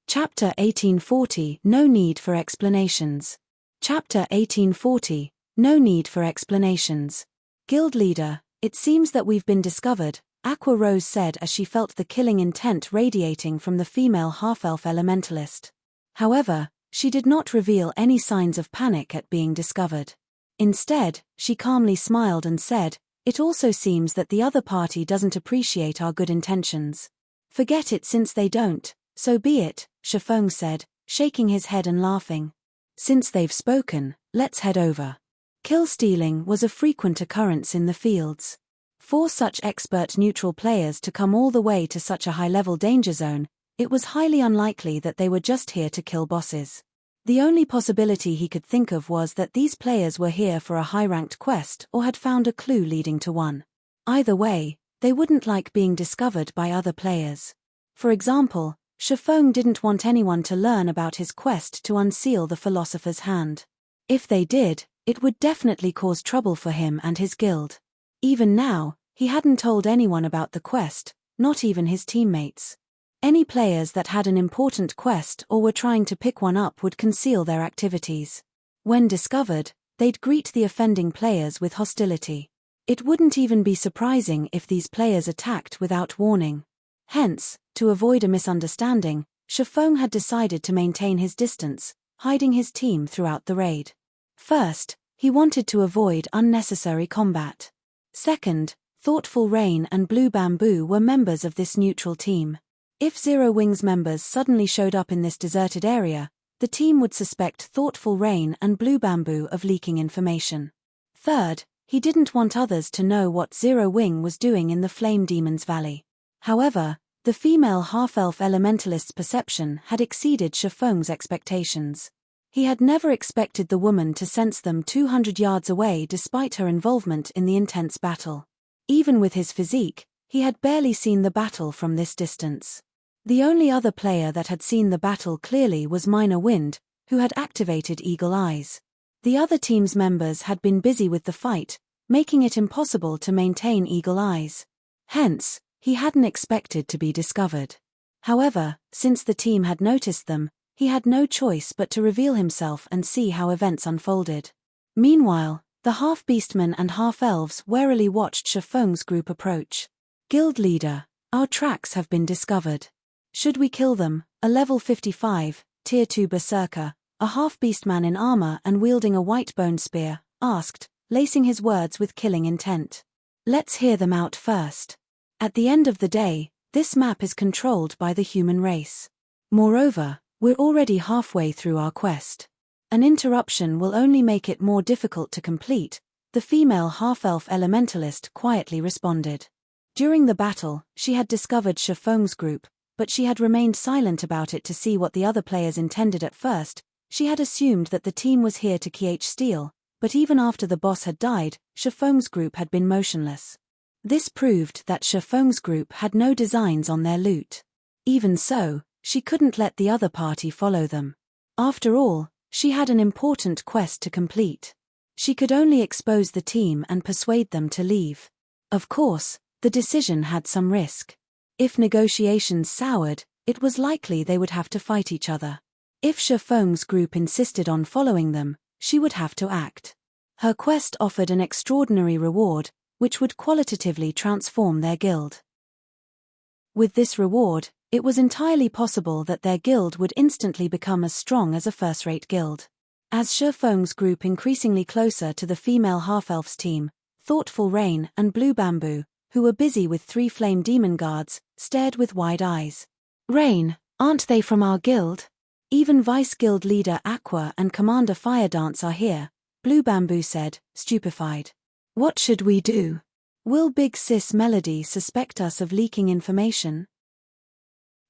[SPEAKER 1] Chapter 1840 No Need for Explanations. Chapter 1840 No Need for Explanations. Guild leader, it seems that we've been discovered, Aqua Rose said as she felt the killing intent radiating from the female half-elf elementalist. However, she did not reveal any signs of panic at being discovered. Instead, she calmly smiled and said, "It also seems that the other party doesn't appreciate our good intentions." "Forget it since they don't, so be it," Shifeng said, shaking his head and laughing. "Since they've spoken, let's head over." Kill-stealing was a frequent occurrence in the fields. For such expert neutral players to come all the way to such a high-level danger zone, it was highly unlikely that they were just here to kill bosses. The only possibility he could think of was that these players were here for a high-ranked quest or had found a clue leading to one. Either way, they wouldn't like being discovered by other players. For example, Shifeng didn't want anyone to learn about his quest to unseal the Philosopher's Hand. If they did, it would definitely cause trouble for him and his guild. Even now, he hadn't told anyone about the quest, not even his teammates. Any players that had an important quest or were trying to pick one up would conceal their activities. When discovered, they'd greet the offending players with hostility. It wouldn't even be surprising if these players attacked without warning. Hence, to avoid a misunderstanding, Shifeng had decided to maintain his distance, hiding his team throughout the raid. First, he wanted to avoid unnecessary combat. Second, Thoughtful Rain and Blue Bamboo were members of this neutral team. If Zero Wings members suddenly showed up in this deserted area, the team would suspect Thoughtful Rain and Blue Bamboo of leaking information. Third, he didn't want others to know what Zero Wing was doing in the Flame Demon's Valley. However, the female half-elf elementalist's perception had exceeded Shifeng's expectations. He had never expected the woman to sense them 200 yards away despite her involvement in the intense battle. Even with his physique, he had barely seen the battle from this distance. The only other player that had seen the battle clearly was Minor Wind, who had activated Eagle Eyes. The other team's members had been busy with the fight, making it impossible to maintain Eagle Eyes. Hence, he hadn't expected to be discovered. However, since the team had noticed them, he had no choice but to reveal himself and see how events unfolded. Meanwhile, the half-beastmen and half-elves warily watched Shifeng's group approach. "Guild leader, our tracks have been discovered. Should we kill them?" A level 55, tier 2 berserker, a half-beast man in armor and wielding a white bone spear, asked, lacing his words with killing intent. "Let's hear them out first. At the end of the day, this map is controlled by the human race. Moreover, we're already halfway through our quest. An interruption will only make it more difficult to complete," the female half-elf elementalist quietly responded. During the battle, she had discovered Shifeng's group, but she had remained silent about it to see what the other players intended at first. She had assumed that the team was here to steal, but even after the boss had died, Shifeng's group had been motionless. This proved that Shifeng's group had no designs on their loot. Even so, she couldn't let the other party follow them. After all, she had an important quest to complete. She could only expose the team and persuade them to leave. Of course, the decision had some risk. If negotiations soured, it was likely they would have to fight each other. If Shifeng's group insisted on following them, she would have to act. Her quest offered an extraordinary reward, which would qualitatively transform their guild. With this reward, it was entirely possible that their guild would instantly become as strong as a first-rate guild. As Shifeng's group increasingly closer to the female half-elf's team, Thoughtful Rain and Blue Bamboo, who were busy with 3 flame demon guards, stared with wide eyes. "Rain, aren't they from our guild? Even Vice-Guild leader Aqua and Commander Firedance are here," Blue Bamboo said, stupefied. "What should we do? Will Big Sis Melody suspect us of leaking information?"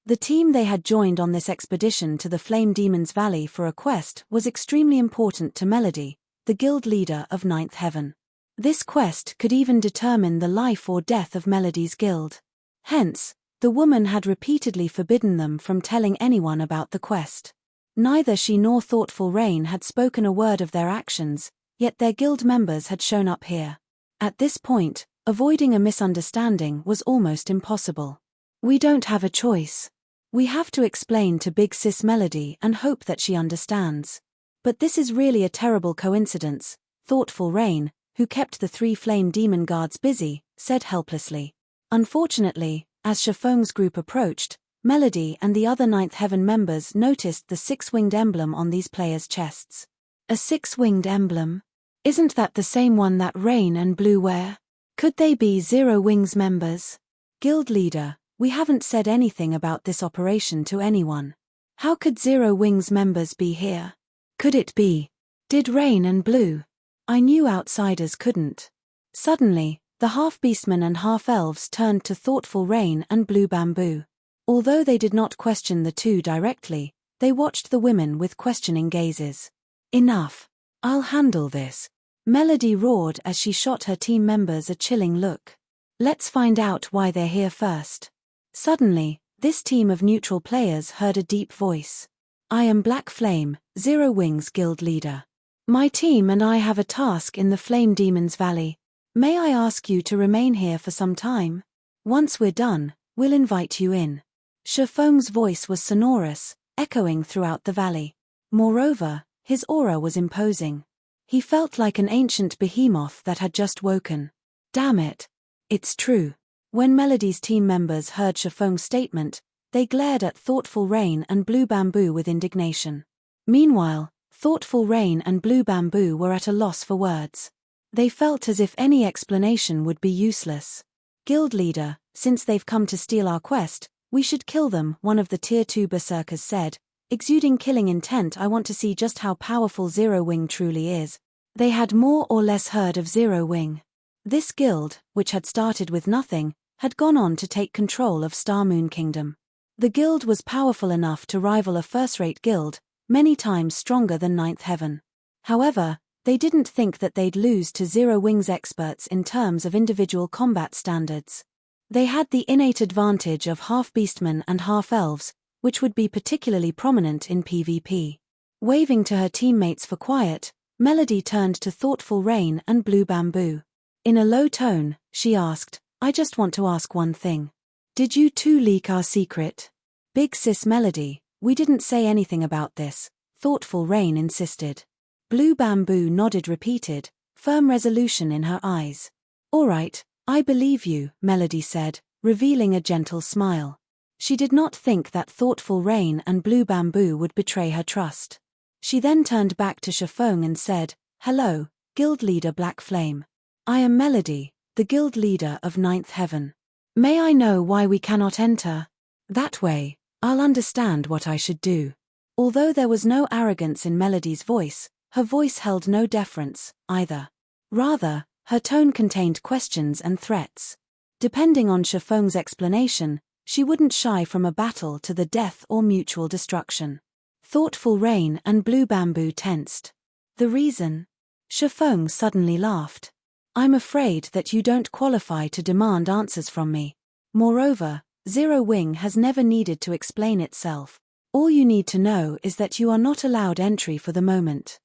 [SPEAKER 1] The team they had joined on this expedition to the Flame Demon's Valley for a quest was extremely important to Melody, the guild leader of Ninth Heaven. This quest could even determine the life or death of Melody's guild. Hence, the woman had repeatedly forbidden them from telling anyone about the quest. Neither she nor Thoughtful Rain had spoken a word of their actions, yet their guild members had shown up here. At this point, avoiding a misunderstanding was almost impossible. We don't have a choice. We have to explain to Big Sis Melody and hope that she understands. But this is really a terrible coincidence, thoughtful Rain, who kept the 3 flame demon guards busy, said helplessly. Unfortunately, as Shifeng's group approached, Melody and the other Ninth Heaven members noticed the 6-winged emblem on these players' chests. A 6-winged emblem? Isn't that the same one that Rain and Blue wear? Could they be Zero Wings members? Guild leader, we haven't said anything about this operation to anyone. How could Zero Wings members be here? Could it be? Did Rain and Blue? I knew outsiders couldn't. Suddenly, the half-beastmen and half-elves turned to thoughtful Rain and Blue Bamboo. Although they did not question the two directly, they watched the women with questioning gazes. Enough. I'll handle this. Melody roared as she shot her team members a chilling look. Let's find out why they're here first. Suddenly, this team of neutral players heard a deep voice. I am Black Flame, Zero Wings Guild leader. My team and I have a task in the Flame Demon's Valley. May I ask you to remain here for some time? Once we're done, we'll invite you in. Shifeng's voice was sonorous, echoing throughout the valley. Moreover, his aura was imposing. He felt like an ancient behemoth that had just woken. Damn it. It's true. When Melody's team members heard Shifeng's statement, they glared at Thoughtful Rain and Blue Bamboo with indignation. Meanwhile, Thoughtful Rain and Blue Bamboo were at a loss for words. They felt as if any explanation would be useless. Guild leader, since they've come to steal our quest, we should kill them, one of the Tier 2 berserkers said. Exuding killing intent, I want to see just how powerful Zero Wing truly is. They had more or less heard of Zero Wing. This guild, which had started with nothing, had gone on to take control of Star Moon Kingdom. The guild was powerful enough to rival a first-rate guild, many times stronger than Ninth Heaven. However, they didn't think that they'd lose to Zero Wing's experts in terms of individual combat standards. They had the innate advantage of half-beastmen and half-elves, which would be particularly prominent in PvP. Waving to her teammates for quiet, Melody turned to Thoughtful Rain and Blue Bamboo. In a low tone, she asked, I just want to ask one thing. Did you two leak our secret? Big Sis Melody, we didn't say anything about this, Thoughtful Rain insisted. Blue Bamboo nodded, repeated, firm resolution in her eyes. All right, I believe you, Melody said, revealing a gentle smile. She did not think that Thoughtful Rain and Blue Bamboo would betray her trust. She then turned back to Shifeng and said, Hello, Guild Leader Black Flame. I am Melody, the Guild Leader of Ninth Heaven. May I know why we cannot enter? That way, I'll understand what I should do. Although there was no arrogance in Melody's voice, her voice held no deference, either. Rather, her tone contained questions and threats. Depending on Shifeng's explanation, she wouldn't shy from a battle to the death or mutual destruction. Thoughtful Rain and Blue Bamboo tensed. The reason? Shifeng suddenly laughed. I'm afraid that you don't qualify to demand answers from me. Moreover, Zero Wing has never needed to explain itself. All you need to know is that you are not allowed entry for the moment.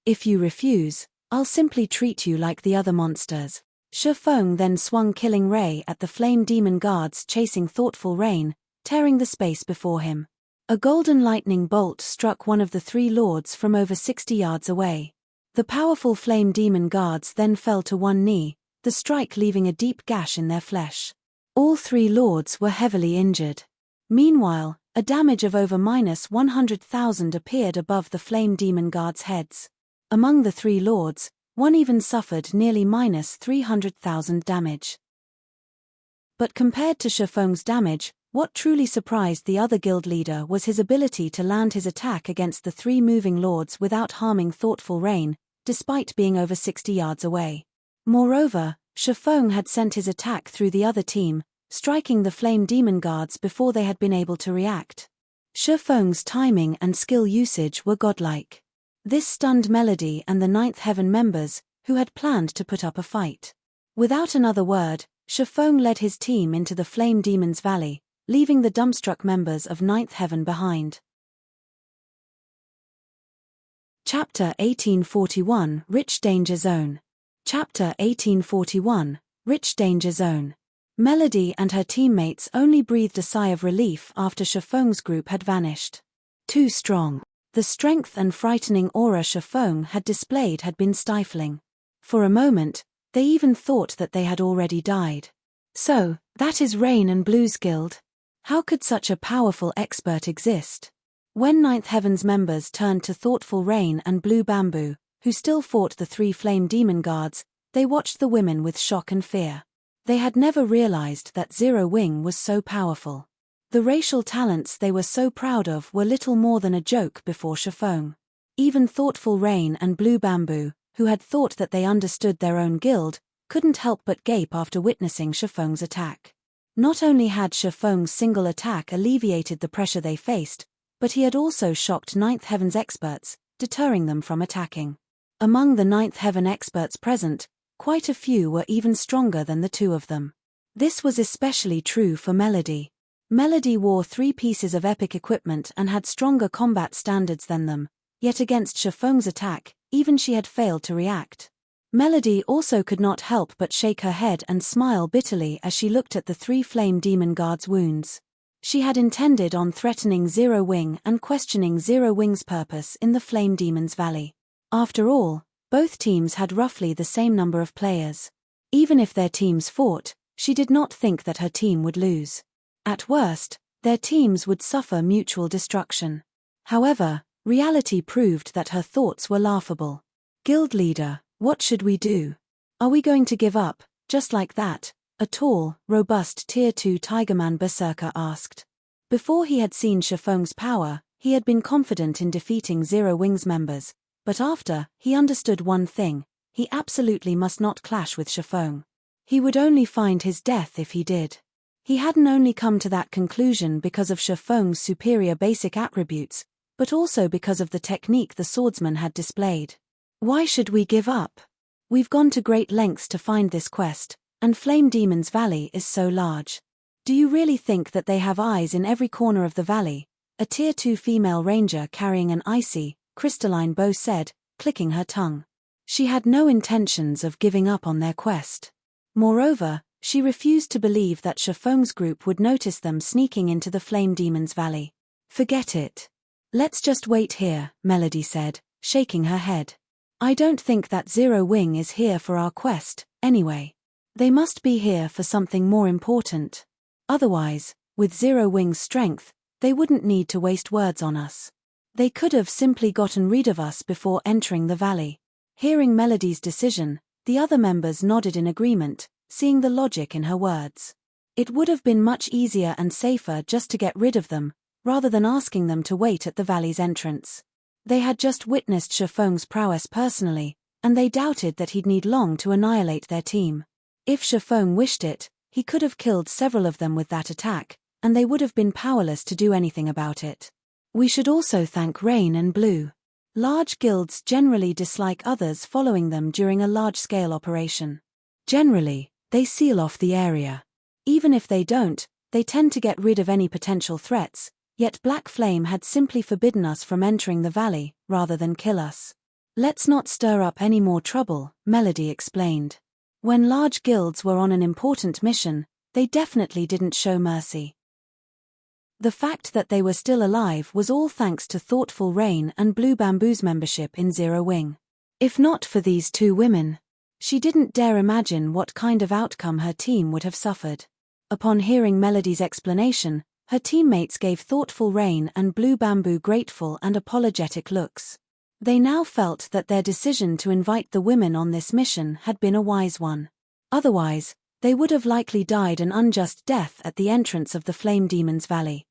[SPEAKER 1] If you refuse, I'll simply treat you like the other monsters. Shifeng then swung Killing Ray at the flame demon guards chasing Thoughtful Rain, tearing the space before him. A golden lightning bolt struck one of the 3 lords from over 60 yards away. The powerful flame demon guards then fell to one knee, the strike leaving a deep gash in their flesh. All 3 lords were heavily injured. Meanwhile, a damage of over -100,000 appeared above the flame demon guards' heads. Among the 3 lords, one even suffered nearly -300,000 damage. But compared to Shifeng's damage, what truly surprised the other guild leader was his ability to land his attack against the 3 moving lords without harming Thoughtful Rain, despite being over 60 yards away. Moreover, Shifeng had sent his attack through the other team, striking the flame demon guards before they had been able to react. Shifeng's timing and skill usage were godlike. This stunned Melody and the Ninth Heaven members, who had planned to put up a fight. Without another word, Shifeng led his team into the Flame Demon's Valley, leaving the dumbstruck members of Ninth Heaven behind. Chapter 1841 Rich Danger Zone. Chapter 1841, Rich Danger Zone. Melody and her teammates only breathed a sigh of relief after Chiffon's group had vanished. Too strong. The strength and frightening aura Chiffon had displayed had been stifling. For a moment, they even thought that they had already died. So, that is Rain and Blue's guild? How could such a powerful expert exist? When Ninth Heaven's members turned to thoughtful Rain and Blue Bamboo, who still fought the 3 flame demon guards, they watched the women with shock and fear. They had never realized that Zero Wing was so powerful. The racial talents they were so proud of were little more than a joke before Chiffon. Even thoughtful Rain and Blue Bamboo, who had thought that they understood their own guild, couldn't help but gape after witnessing Chiffon's attack. Not only had Chiffon's single attack alleviated the pressure they faced, but he had also shocked Ninth Heaven's experts, deterring them from attacking. Among the Ninth Heaven experts present, quite a few were even stronger than the 2 of them. This was especially true for Melody. Melody wore 3 pieces of epic equipment and had stronger combat standards than them, yet against Chiffon's attack, even she had failed to react. Melody also could not help but shake her head and smile bitterly as she looked at the 3 flame demon guards' wounds. She had intended on threatening Zero Wing and questioning Zero Wing's purpose in the Flame Demon's Valley. After all, both teams had roughly the same number of players. Even if their teams fought, she did not think that her team would lose. At worst, their teams would suffer mutual destruction. However, reality proved that her thoughts were laughable. Guild leader, what should we do? Are we going to give up, just like that? A tall, robust Tier 2 Tigerman Berserker asked. Before he had seen Chiffon's power, he had been confident in defeating Zero Wing's members, but after, he understood one thing: he absolutely must not clash with Chiffon. He would only find his death if he did. He hadn't only come to that conclusion because of Chiffon's superior basic attributes, but also because of the technique the swordsman had displayed. Why should we give up? We've gone to great lengths to find this quest, and Flame Demon's Valley is so large. Do you really think that they have eyes in every corner of the valley? A Tier 2 female ranger carrying an icy, crystalline bow said, clicking her tongue. She had no intentions of giving up on their quest. Moreover, she refused to believe that Chiffon's group would notice them sneaking into the Flame Demon's Valley. Forget it. Let's just wait here, Melody said, shaking her head. I don't think that Zero Wing is here for our quest, anyway. They must be here for something more important. Otherwise, with Zero Wing's strength, they wouldn't need to waste words on us. They could have simply gotten rid of us before entering the valley. Hearing Melody's decision, the other members nodded in agreement, seeing the logic in her words. It would have been much easier and safer just to get rid of them, rather than asking them to wait at the valley's entrance. They had just witnessed Chiffon's prowess personally, and they doubted that he'd need long to annihilate their team. If Chiffon wished it, he could have killed several of them with that attack, and they would have been powerless to do anything about it. We should also thank Rain and Blue. Large guilds generally dislike others following them during a large-scale operation. Generally, they seal off the area. Even if they don't, they tend to get rid of any potential threats, yet Black Flame had simply forbidden us from entering the valley, rather than kill us. Let's not stir up any more trouble, Melody explained. When large guilds were on an important mission, they definitely didn't show mercy. The fact that they were still alive was all thanks to thoughtful Rain and Blue Bamboo's membership in Zero Wing. If not for these 2 women, she didn't dare imagine what kind of outcome her team would have suffered. Upon hearing Melody's explanation, her teammates gave thoughtful Rain and Blue Bamboo grateful and apologetic looks. They now felt that their decision to invite the women on this mission had been a wise one. Otherwise, they would have likely died an unjust death at the entrance of the Flame Demon's Valley.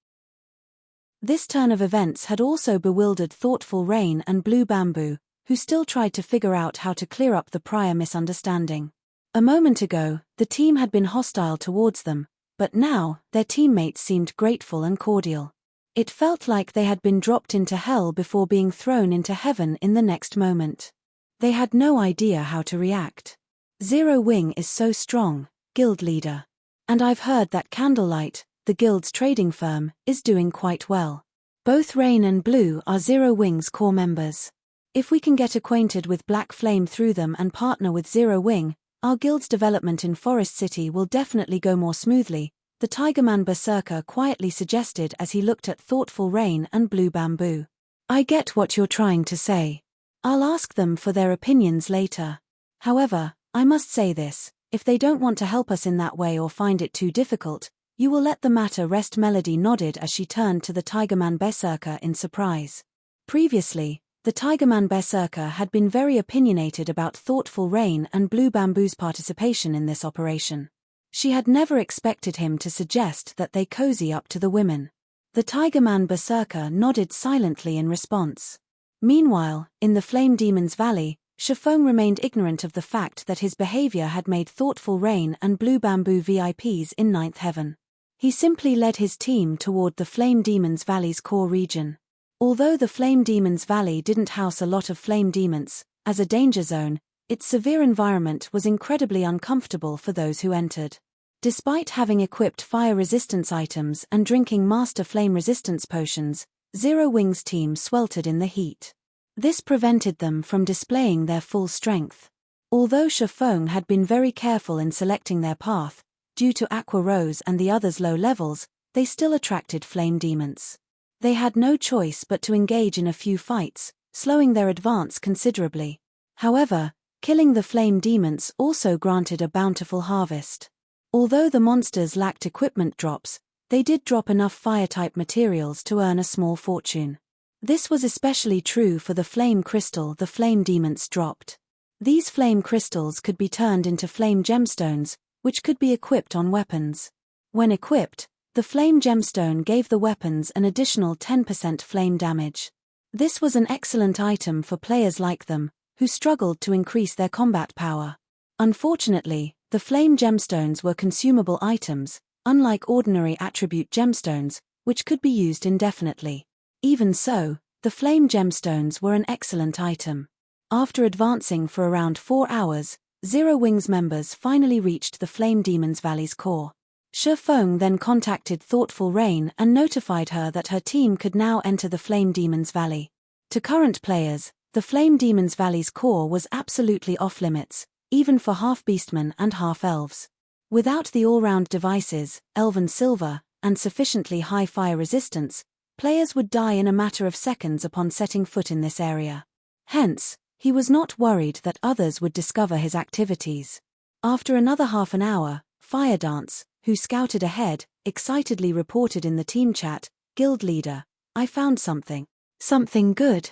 [SPEAKER 1] This turn of events had also bewildered thoughtful Rain and Blue Bamboo, who still tried to figure out how to clear up the prior misunderstanding. A moment ago, the team had been hostile towards them, but now, their teammates seemed grateful and cordial. It felt like they had been dropped into hell before being thrown into heaven in the next moment. They had no idea how to react. Zero Wing is so strong, guild leader. And I've heard that Candlelight, the guild's trading firm, is doing quite well. Both Rain and Blue are Zero Wing's core members. If we can get acquainted with Black Flame through them and partner with Zero Wing, our guild's development in Forest City will definitely go more smoothly, the Tigerman Berserker quietly suggested as he looked at Thoughtful Rain and Blue Bamboo. I get what you're trying to say. I'll ask them for their opinions later. However, I must say this, if they don't want to help us in that way or find it too difficult, you will let the matter rest. Melody nodded as she turned to the Tigerman Berserker in surprise. Previously, the Tigerman Berserker had been very opinionated about Thoughtful Rain and Blue Bamboo's participation in this operation. She had never expected him to suggest that they cozy up to the women. The Tigerman Berserker nodded silently in response. Meanwhile, in the Flame Demon's Valley, Shifeng remained ignorant of the fact that his behavior had made Thoughtful Rain and Blue Bamboo VIPs in Ninth Heaven. He simply led his team toward the Flame Demon's Valley's core region. Although the Flame Demon's Valley didn't house a lot of flame demons, as a danger zone, its severe environment was incredibly uncomfortable for those who entered. Despite having equipped fire resistance items and drinking master flame resistance potions, Zero Wing's team sweltered in the heat. This prevented them from displaying their full strength. Although Shifeng had been very careful in selecting their path, due to Aqua Rose and the others' low levels, they still attracted flame demons. They had no choice but to engage in a few fights, slowing their advance considerably. However, killing the flame demons also granted a bountiful harvest. Although the monsters lacked equipment drops, they did drop enough fire-type materials to earn a small fortune. This was especially true for the flame crystal the flame demons dropped. These flame crystals could be turned into flame gemstones, which could be equipped on weapons. When equipped, the flame gemstone gave the weapons an additional 10% flame damage. This was an excellent item for players like them, who struggled to increase their combat power. Unfortunately, the flame gemstones were consumable items, unlike ordinary attribute gemstones, which could be used indefinitely. Even so, the flame gemstones were an excellent item. After advancing for around 4 hours, Zero Wing's members finally reached the Flame Demon's Valley's core. Shifeng then contacted Thoughtful Rain and notified her that her team could now enter the Flame Demon's Valley. To current players, the Flame Demon's Valley's core was absolutely off-limits, even for half-beastmen and half-elves. Without the all-round devices, Elven Silver, and sufficiently high fire resistance, players would die in a matter of seconds upon setting foot in this area. Hence, he was not worried that others would discover his activities. After another half an hour, Fire Dance, who scouted ahead, excitedly reported in the team chat, "Guild leader, I found something." "Something good?"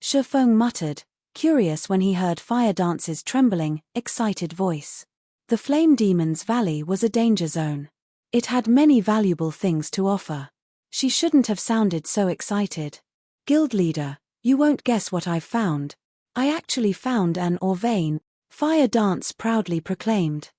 [SPEAKER 1] Shifeng muttered, curious when he heard Fire Dance's trembling, excited voice. The Flame Demon's Valley was a danger zone. It had many valuable things to offer. She shouldn't have sounded so excited. "Guild leader, you won't guess what I've found. I actually found an vein," Fire Dance proudly proclaimed.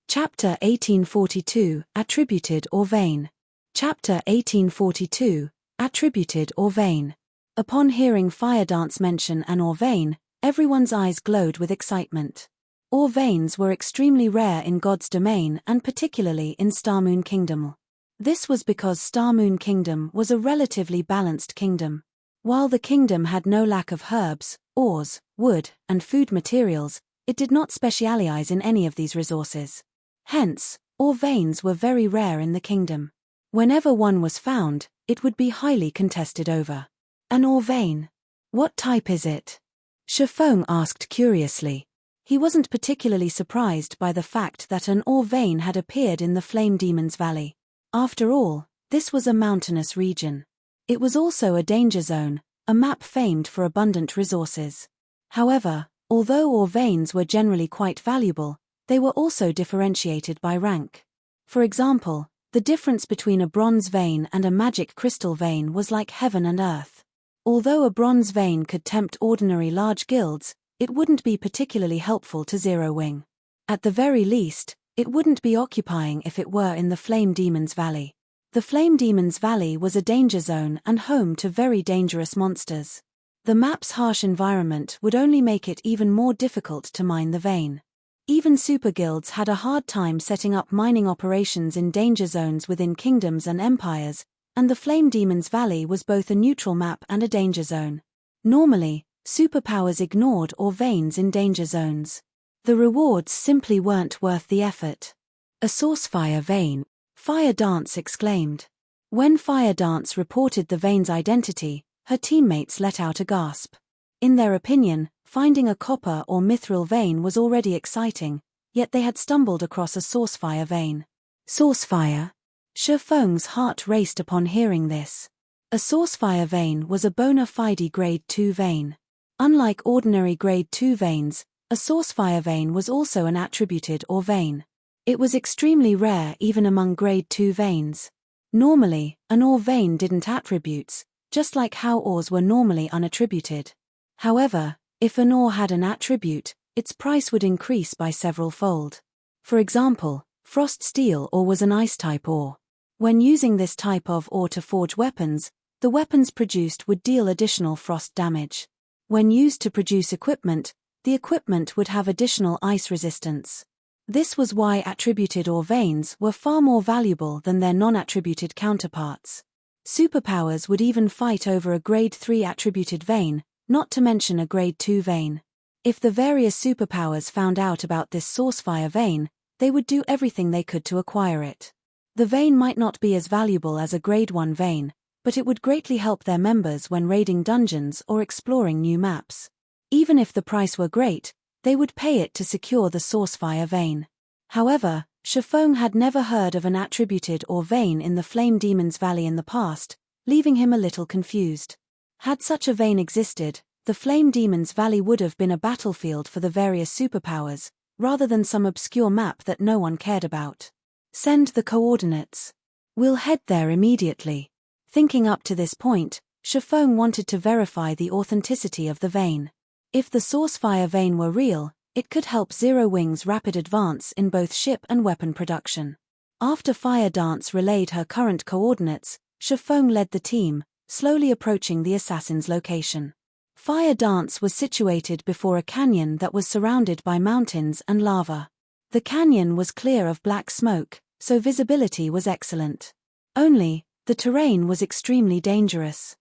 [SPEAKER 1] Chapter 1842, Attributed or Vain. Chapter 1842, Attributed or Vain. Upon hearing Fire Dance mention an vein, everyone's eyes glowed with excitement. Veins were extremely rare in God's domain and particularly in Starmoon Kingdom. This was because Starmoon Kingdom was a relatively balanced kingdom. While the kingdom had no lack of herbs, ores, wood, and food materials, it did not specialize in any of these resources. Hence, veins were very rare in the kingdom. Whenever one was found, it would be highly contested over. An vein? What type is it? Shifeng asked curiously. He wasn't particularly surprised by the fact that an vein had appeared in the Flame Demon's Valley. After all, this was a mountainous region. It was also a danger zone, a map famed for abundant resources. However, although veins were generally quite valuable, they were also differentiated by rank. For example, the difference between a bronze vein and a magic crystal vein was like heaven and earth. Although a bronze vein could tempt ordinary large guilds, it wouldn't be particularly helpful to Zero Wing. At the very least, it wouldn't be occupying if it were in the Flame Demon's Valley. The Flame Demon's Valley was a danger zone and home to very dangerous monsters. The map's harsh environment would only make it even more difficult to mine the vein. Even super guilds had a hard time setting up mining operations in danger zones within kingdoms and empires, and the Flame Demon's Valley was both a neutral map and a danger zone. Normally, superpowers ignored or veins in danger zones. The rewards simply weren't worth the effort. A Sourcefire vein, Fire Dance exclaimed. When Fire Dance reported the vein's identity, her teammates let out a gasp. In their opinion, finding a copper or mithril vein was already exciting, yet they had stumbled across a Sourcefire vein. Sourcefire? Shifeng's heart raced upon hearing this. A Sourcefire vein was a bona fide Grade 2 vein. Unlike ordinary Grade 2 veins, a Sourcefire vein was also an attributed ore vein. It was extremely rare even among Grade 2 veins. Normally, an ore vein didn't attributes, just like how ores were normally unattributed. However, if an ore had an attribute, its price would increase by several fold. For example, frost steel ore was an ice-type ore. When using this type of ore to forge weapons, the weapons produced would deal additional frost damage. When used to produce equipment, the equipment would have additional ice resistance. This was why attributed ore veins were far more valuable than their non-attributed counterparts. Superpowers would even fight over a Grade 3 attributed vein, not to mention a Grade 2 vein. If the various superpowers found out about this Sourcefire vein, they would do everything they could to acquire it. The vein might not be as valuable as a Grade 1 vein, but it would greatly help their members when raiding dungeons or exploring new maps. Even if the price were great, they would pay it to secure the Sourcefire vein. However, Shifeng had never heard of an attributed ore vein in the Flame Demon's Valley in the past, leaving him a little confused. Had such a vein existed, the Flame Demon's Valley would have been a battlefield for the various superpowers, rather than some obscure map that no one cared about. Send the coordinates. We'll head there immediately. Thinking up to this point, Shifeng wanted to verify the authenticity of the vein. If the Sourcefire vein were real, it could help Zero Wing's rapid advance in both ship and weapon production. After Fire Dance relayed her current coordinates, Shifeng led the team, slowly approaching the assassin's location. Fire Dance was situated before a canyon that was surrounded by mountains and lava. The canyon was clear of black smoke, so visibility was excellent. Only, the terrain was extremely dangerous.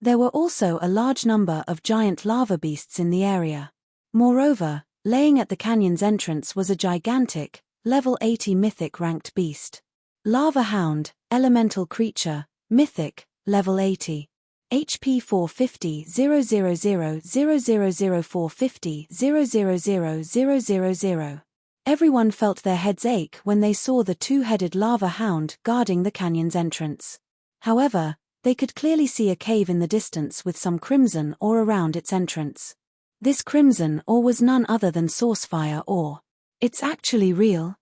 [SPEAKER 1] There were also a large number of giant lava beasts in the area. Moreover, laying at the canyon's entrance was a gigantic, level 80 mythic ranked beast. Lava Hound, elemental creature, mythic, level 80. HP 450 000 000 450 000 000. Everyone felt their heads ache when they saw the two-headed lava hound guarding the canyon's entrance. However, they could clearly see a cave in the distance with some crimson ore around its entrance. This crimson ore was none other than Sourcefire ore. It's actually real.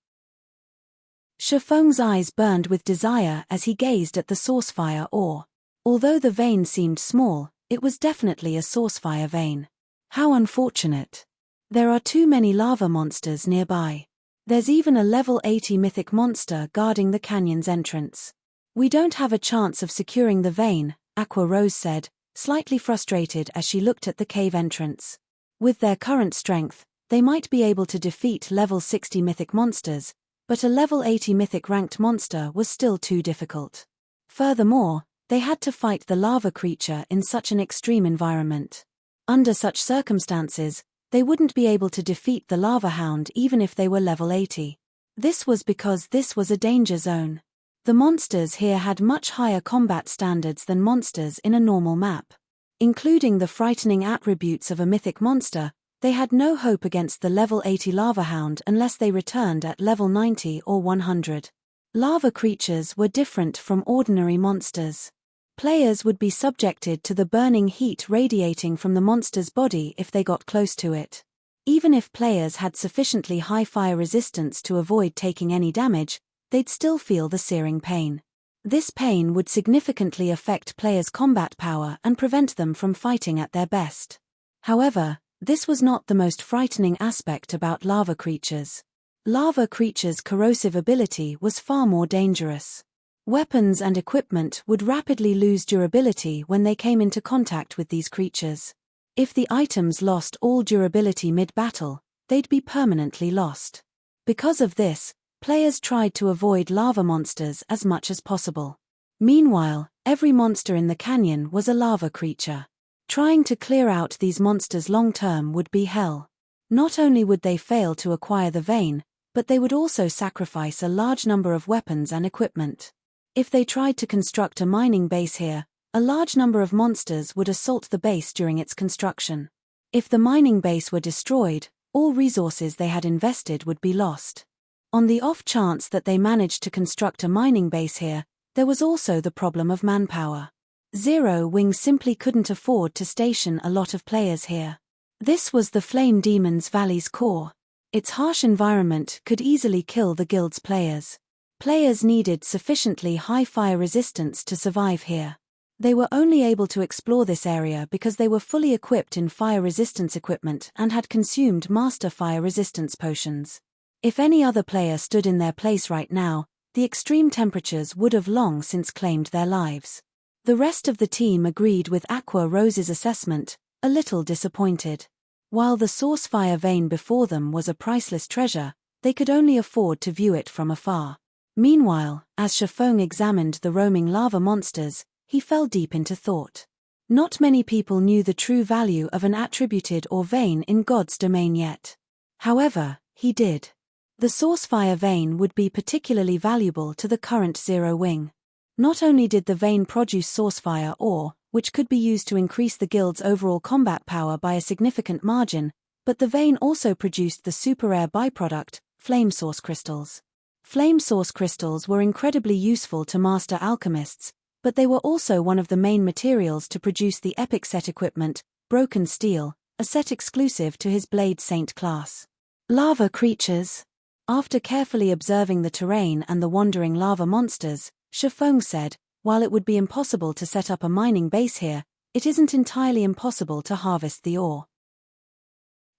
[SPEAKER 1] Shifeng's eyes burned with desire as he gazed at the Sourcefire ore. Although the vein seemed small, it was definitely a Sourcefire vein. How unfortunate. There are too many lava monsters nearby. There's even a level 80 mythic monster guarding the canyon's entrance. We don't have a chance of securing the vein, Aqua Rose said, slightly frustrated as she looked at the cave entrance. With their current strength, they might be able to defeat level 60 mythic monsters, but a level 80 mythic ranked monster was still too difficult. Furthermore, they had to fight the lava creature in such an extreme environment. Under such circumstances, they wouldn't be able to defeat the lava hound even if they were level 80. This was because this was a danger zone. The monsters here had much higher combat standards than monsters in a normal map. Including the frightening attributes of a mythic monster, they had no hope against the level 80 lava hound unless they returned at level 90 or 100. Lava creatures were different from ordinary monsters. Players would be subjected to the burning heat radiating from the monster's body if they got close to it. Even if players had sufficiently high fire resistance to avoid taking any damage, they'd still feel the searing pain. This pain would significantly affect players' combat power and prevent them from fighting at their best. However, this was not the most frightening aspect about lava creatures. Lava creatures' corrosive ability was far more dangerous. Weapons and equipment would rapidly lose durability when they came into contact with these creatures. If the items lost all durability mid-battle, they'd be permanently lost. Because of this, players tried to avoid lava monsters as much as possible. Meanwhile, every monster in the canyon was a lava creature. Trying to clear out these monsters long-term would be hell. Not only would they fail to acquire the vein, but they would also sacrifice a large number of weapons and equipment. If they tried to construct a mining base here, a large number of monsters would assault the base during its construction. If the mining base were destroyed, all resources they had invested would be lost. On the off chance that they managed to construct a mining base here, there was also the problem of manpower. Zero Wing simply couldn't afford to station a lot of players here. This was the Flame Demon's Valley's core. Its harsh environment could easily kill the guild's players. Players needed sufficiently high fire resistance to survive here. They were only able to explore this area because they were fully equipped in fire resistance equipment and had consumed master fire resistance potions. If any other player stood in their place right now, the extreme temperatures would have long since claimed their lives. The rest of the team agreed with Aqua Rose's assessment, a little disappointed. While the source fire vein before them was a priceless treasure, they could only afford to view it from afar. Meanwhile, as Shifeng examined the roaming lava monsters, he fell deep into thought. Not many people knew the true value of an attributed or vein in God's domain yet. However, he did. The source fire vein would be particularly valuable to the current Zero Wing. Not only did the vein produce source fire ore, which could be used to increase the guild's overall combat power by a significant margin, but the vein also produced the super rare byproduct, flame source crystals. Flame source crystals were incredibly useful to master alchemists, but they were also one of the main materials to produce the epic set equipment, Broken Steel, a set exclusive to his Blade Saint class. Lava creatures. After carefully observing the terrain and the wandering lava monsters, Shifeng said, while it would be impossible to set up a mining base here, it isn't entirely impossible to harvest the ore.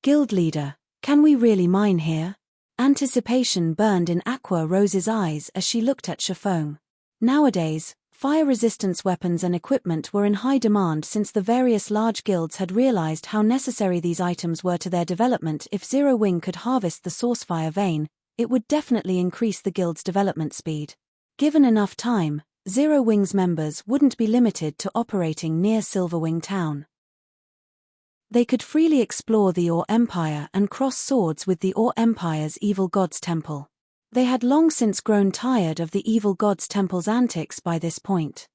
[SPEAKER 1] Guild leader, can we really mine here? Anticipation burned in Aqua Rose's eyes as she looked at Shifeng. Nowadays, fire resistance weapons and equipment were in high demand since the various large guilds had realized how necessary these items were to their development. If Zero Wing could harvest the source fire vein, it would definitely increase the guild's development speed. Given enough time, Zero Wing's members wouldn't be limited to operating near Silverwing Town. They could freely explore the Ore Empire and cross swords with the Ore Empire's Evil God's Temple. They had long since grown tired of the Evil God's Temple's antics by this point.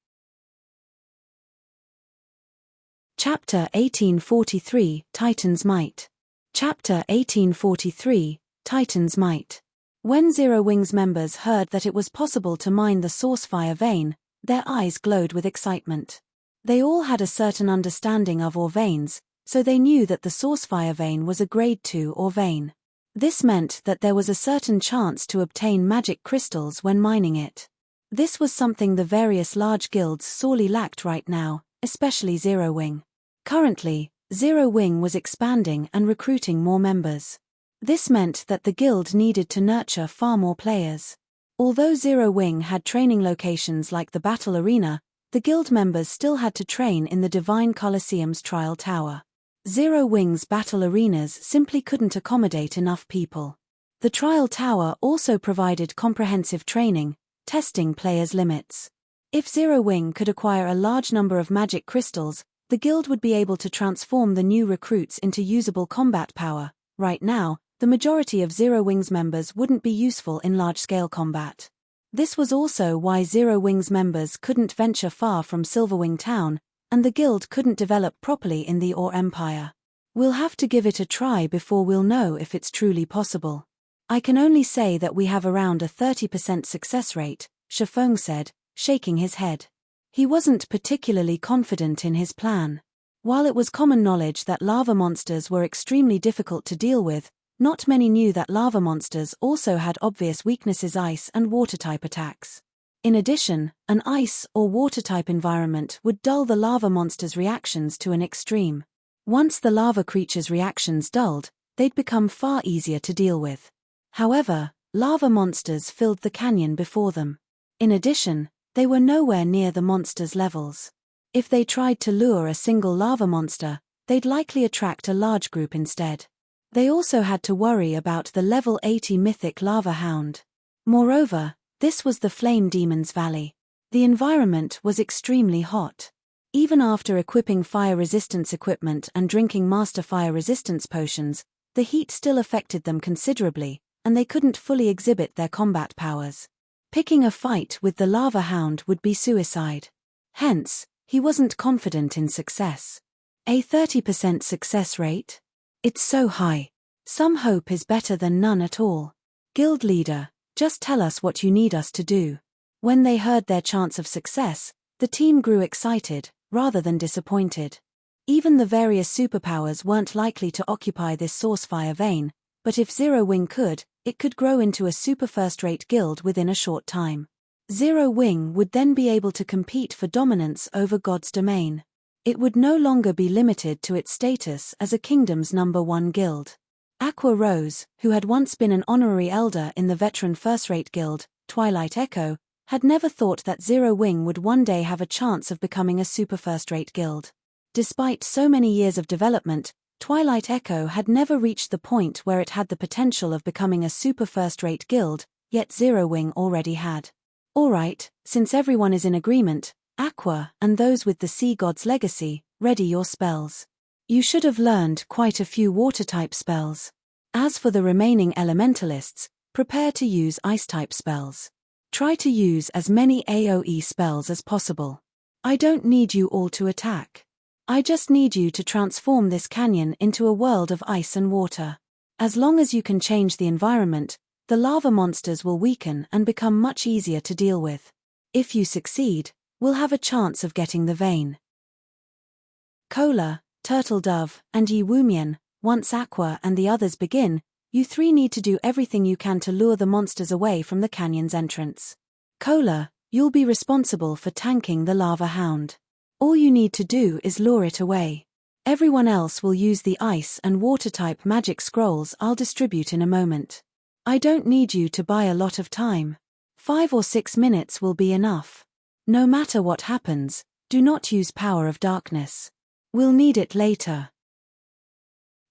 [SPEAKER 1] Chapter 1843, Titan's Might. Chapter 1843, Titan's Might. When Zero Wing's members heard that it was possible to mine the source fire vein, their eyes glowed with excitement. They all had a certain understanding of ore veins, so they knew that the source fire vein was a grade 2 ore vein. This meant that there was a certain chance to obtain magic crystals when mining it. This was something the various large guilds sorely lacked right now, especially Zero Wing. Currently, Zero Wing was expanding and recruiting more members. This meant that the guild needed to nurture far more players. Although Zero Wing had training locations like the Battle Arena, the guild members still had to train in the Divine Colosseum's Trial Tower. Zero Wing's battle arenas simply couldn't accommodate enough people. The Trial Tower also provided comprehensive training, testing players' limits. If Zero Wing could acquire a large number of magic crystals, the guild would be able to transform the new recruits into usable combat power. Right now, the majority of Zero Wing's members wouldn't be useful in large-scale combat. This was also why Zero Wing's members couldn't venture far from Silverwing Town, and the guild couldn't develop properly in the Ore Empire. We'll have to give it a try before we'll know if it's truly possible. I can only say that we have around a 30% success rate, Shifeng said, shaking his head. He wasn't particularly confident in his plan. While it was common knowledge that lava monsters were extremely difficult to deal with, not many knew that lava monsters also had obvious weaknesses: ice and water-type attacks. In addition, an ice or water-type environment would dull the lava monster's reactions to an extreme. Once the lava creature's reactions dulled, they'd become far easier to deal with. However, lava monsters filled the canyon before them. In addition, they were nowhere near the monster's levels. If they tried to lure a single lava monster, they'd likely attract a large group instead. They also had to worry about the level 80 mythic lava hound. Moreover, this was the Flame Demon's Valley. The environment was extremely hot. Even after equipping fire resistance equipment and drinking master fire resistance potions, the heat still affected them considerably, and they couldn't fully exhibit their combat powers. Picking a fight with the lava hound would be suicide. Hence, he wasn't confident in success. A 30% success rate? It's so high. Some hope is better than none at all. Guild leader, just tell us what you need us to do. When they heard their chance of success, the team grew excited, rather than disappointed. Even the various superpowers weren't likely to occupy this source fire vein, but if Zero Wing could, it could grow into a super first-rate guild within a short time. Zero Wing would then be able to compete for dominance over God's domain. It would no longer be limited to its status as a kingdom's #1 guild. Aqua Rose, who had once been an honorary elder in the veteran first-rate guild, Twilight Echo, had never thought that Zero Wing would one day have a chance of becoming a super first-rate guild. Despite so many years of development, Twilight Echo had never reached the point where it had the potential of becoming a super first-rate guild, yet Zero Wing already had. Alright, since everyone is in agreement, Aqua and those with the Sea God's legacy, ready your spells. You should have learned quite a few water-type spells. As for the remaining elementalists, prepare to use ice-type spells. Try to use as many AoE spells as possible. I don't need you all to attack. I just need you to transform this canyon into a world of ice and water. As long as you can change the environment, the lava monsters will weaken and become much easier to deal with. If you succeed, we'll have a chance of getting the vein. Cola, Turtle Dove, and Yi Wumian, once Aqua and the others begin, you three need to do everything you can to lure the monsters away from the canyon's entrance. Cola, you'll be responsible for tanking the lava hound. All you need to do is lure it away. Everyone else will use the ice and water-type magic scrolls I'll distribute in a moment. I don't need you to buy a lot of time. 5 or 6 minutes will be enough. No matter what happens, do not use Power of Darkness. We'll need it later.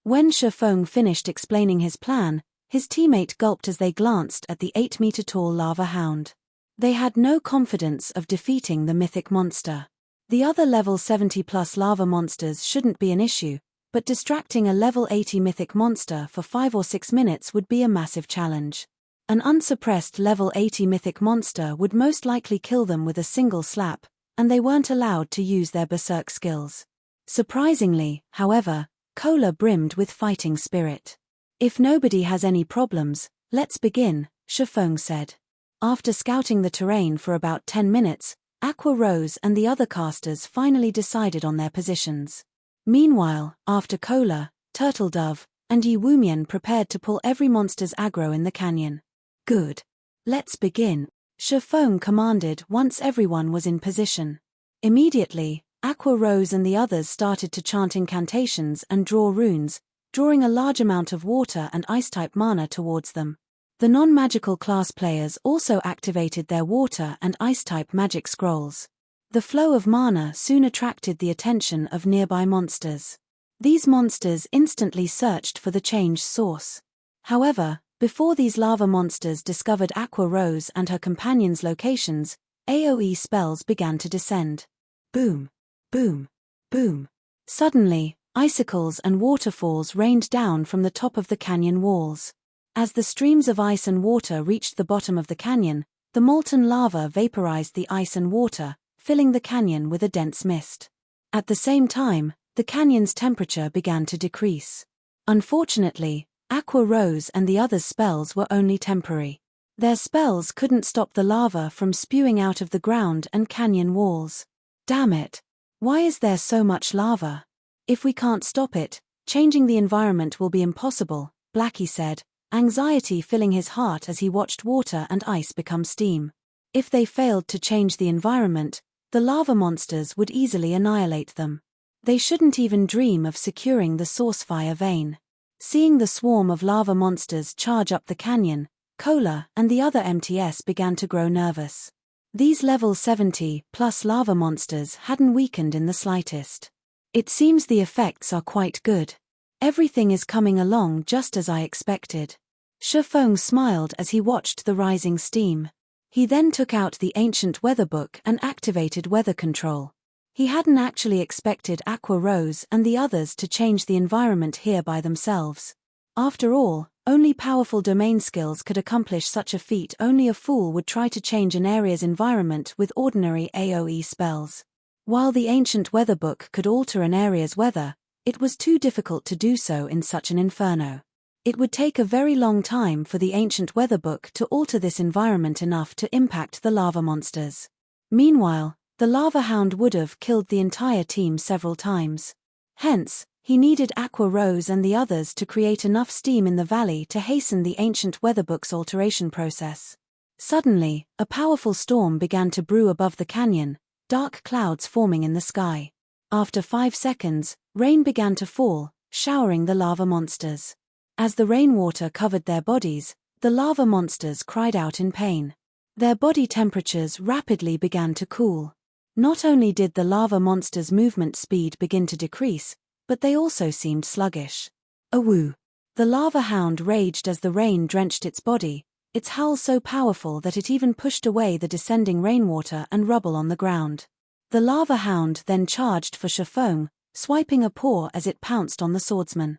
[SPEAKER 1] When Shifeng finished explaining his plan, his teammate gulped as they glanced at the 8-meter-tall lava hound. They had no confidence of defeating the mythic monster. The other level 70+ lava monsters shouldn't be an issue, but distracting a level 80 mythic monster for 5 or 6 minutes would be a massive challenge. An unsuppressed level 80 mythic monster would most likely kill them with a single slap, and they weren't allowed to use their berserk skills. Surprisingly, however, Cola brimmed with fighting spirit. If nobody has any problems, let's begin, Shifeng said. After scouting the terrain for about 10 minutes, Aqua Rose and the other casters finally decided on their positions. Meanwhile, after Cola, Turtle Dove, and Yi Wumian prepared to pull every monster's aggro in the canyon. Good. Let's begin, Shifeng commanded once everyone was in position. Immediately, Aqua Rose and the others started to chant incantations and draw runes, drawing a large amount of water and ice-type mana towards them. The non-magical class players also activated their water and ice-type magic scrolls. The flow of mana soon attracted the attention of nearby monsters. These monsters instantly searched for the change source. However, before these lava monsters discovered Aqua Rose and her companions' locations, AoE spells began to descend. Boom, boom, boom. Suddenly, icicles and waterfalls rained down from the top of the canyon walls. As the streams of ice and water reached the bottom of the canyon, the molten lava vaporized the ice and water, filling the canyon with a dense mist. At the same time, the canyon's temperature began to decrease. Unfortunately, Aqua Rose and the others' spells were only temporary. Their spells couldn't stop the lava from spewing out of the ground and canyon walls. Damn it! Why is there so much lava? If we can't stop it, changing the environment will be impossible, Blackie said, anxiety filling his heart as he watched water and ice become steam. If they failed to change the environment, the lava monsters would easily annihilate them. They shouldn't even dream of securing the source fire vein. Seeing the swarm of lava monsters charge up the canyon, Cola and the other MTS began to grow nervous. These level 70+ lava monsters hadn't weakened in the slightest. It seems the effects are quite good. Everything is coming along just as I expected. Shifeng smiled as he watched the rising steam. He then took out the ancient weather book and activated weather control. He hadn't actually expected Aqua Rose and the others to change the environment here by themselves. After all, only powerful domain skills could accomplish such a feat. Only a fool would try to change an area's environment with ordinary AoE spells. While the ancient weather book could alter an area's weather, it was too difficult to do so in such an inferno. It would take a very long time for the ancient weather book to alter this environment enough to impact the lava monsters. Meanwhile, the lava hound would have killed the entire team several times. Hence, he needed Aqua Rose and the others to create enough steam in the valley to hasten the ancient weather book's alteration process. Suddenly, a powerful storm began to brew above the canyon, dark clouds forming in the sky. After 5 seconds, rain began to fall, showering the lava monsters. As the rainwater covered their bodies, the lava monsters cried out in pain. Their body temperatures rapidly began to cool. Not only did the lava monsters' movement speed begin to decrease, but they also seemed sluggish. Awoo! The lava hound raged as the rain drenched its body, its howl so powerful that it even pushed away the descending rainwater and rubble on the ground. The lava hound then charged for Shifeng, swiping a paw as it pounced on the swordsman.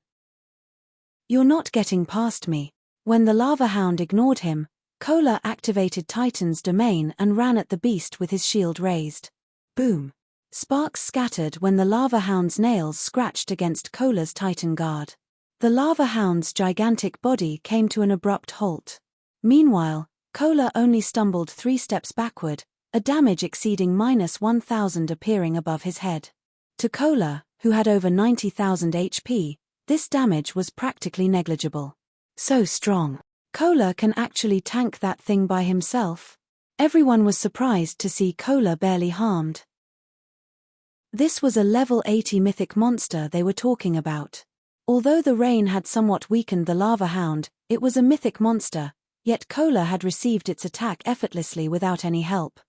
[SPEAKER 1] "You're not getting past me." When the lava hound ignored him, Kola activated Titan's domain and ran at the beast with his shield raised. Boom! Sparks scattered when the lava hound's nails scratched against Kola's Titan guard. The lava hound's gigantic body came to an abrupt halt. Meanwhile, Kola only stumbled 3 steps backward, a damage exceeding -1,000 appearing above his head. To Kola, who had over 90,000 HP, this damage was practically negligible. So strong. Kola can actually tank that thing by himself? Everyone was surprised to see Kola barely harmed. This was a level 80 mythic monster they were talking about. Although the rain had somewhat weakened the lava hound, it was a mythic monster, yet Kola had received its attack effortlessly without any help.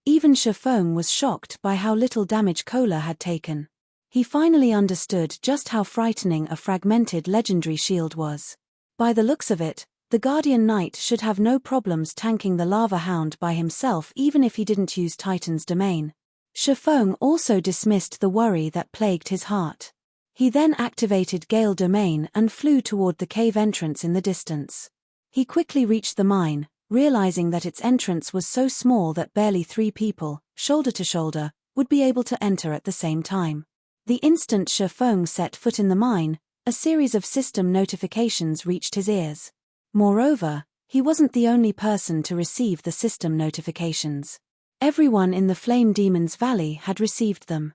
[SPEAKER 1] Even Shifeng was shocked by how little damage Kola had taken. He finally understood just how frightening a fragmented legendary shield was. By the looks of it, the Guardian Knight should have no problems tanking the lava hound by himself even if he didn't use Titan's domain. Shifeng also dismissed the worry that plagued his heart. He then activated Gale domain and flew toward the cave entrance in the distance. He quickly reached the mine, realizing that its entrance was so small that barely 3 people, shoulder to shoulder, would be able to enter at the same time. The instant Shifeng set foot in the mine, a series of system notifications reached his ears. Moreover, he wasn't the only person to receive the system notifications. Everyone in the Flame Demon's Valley had received them.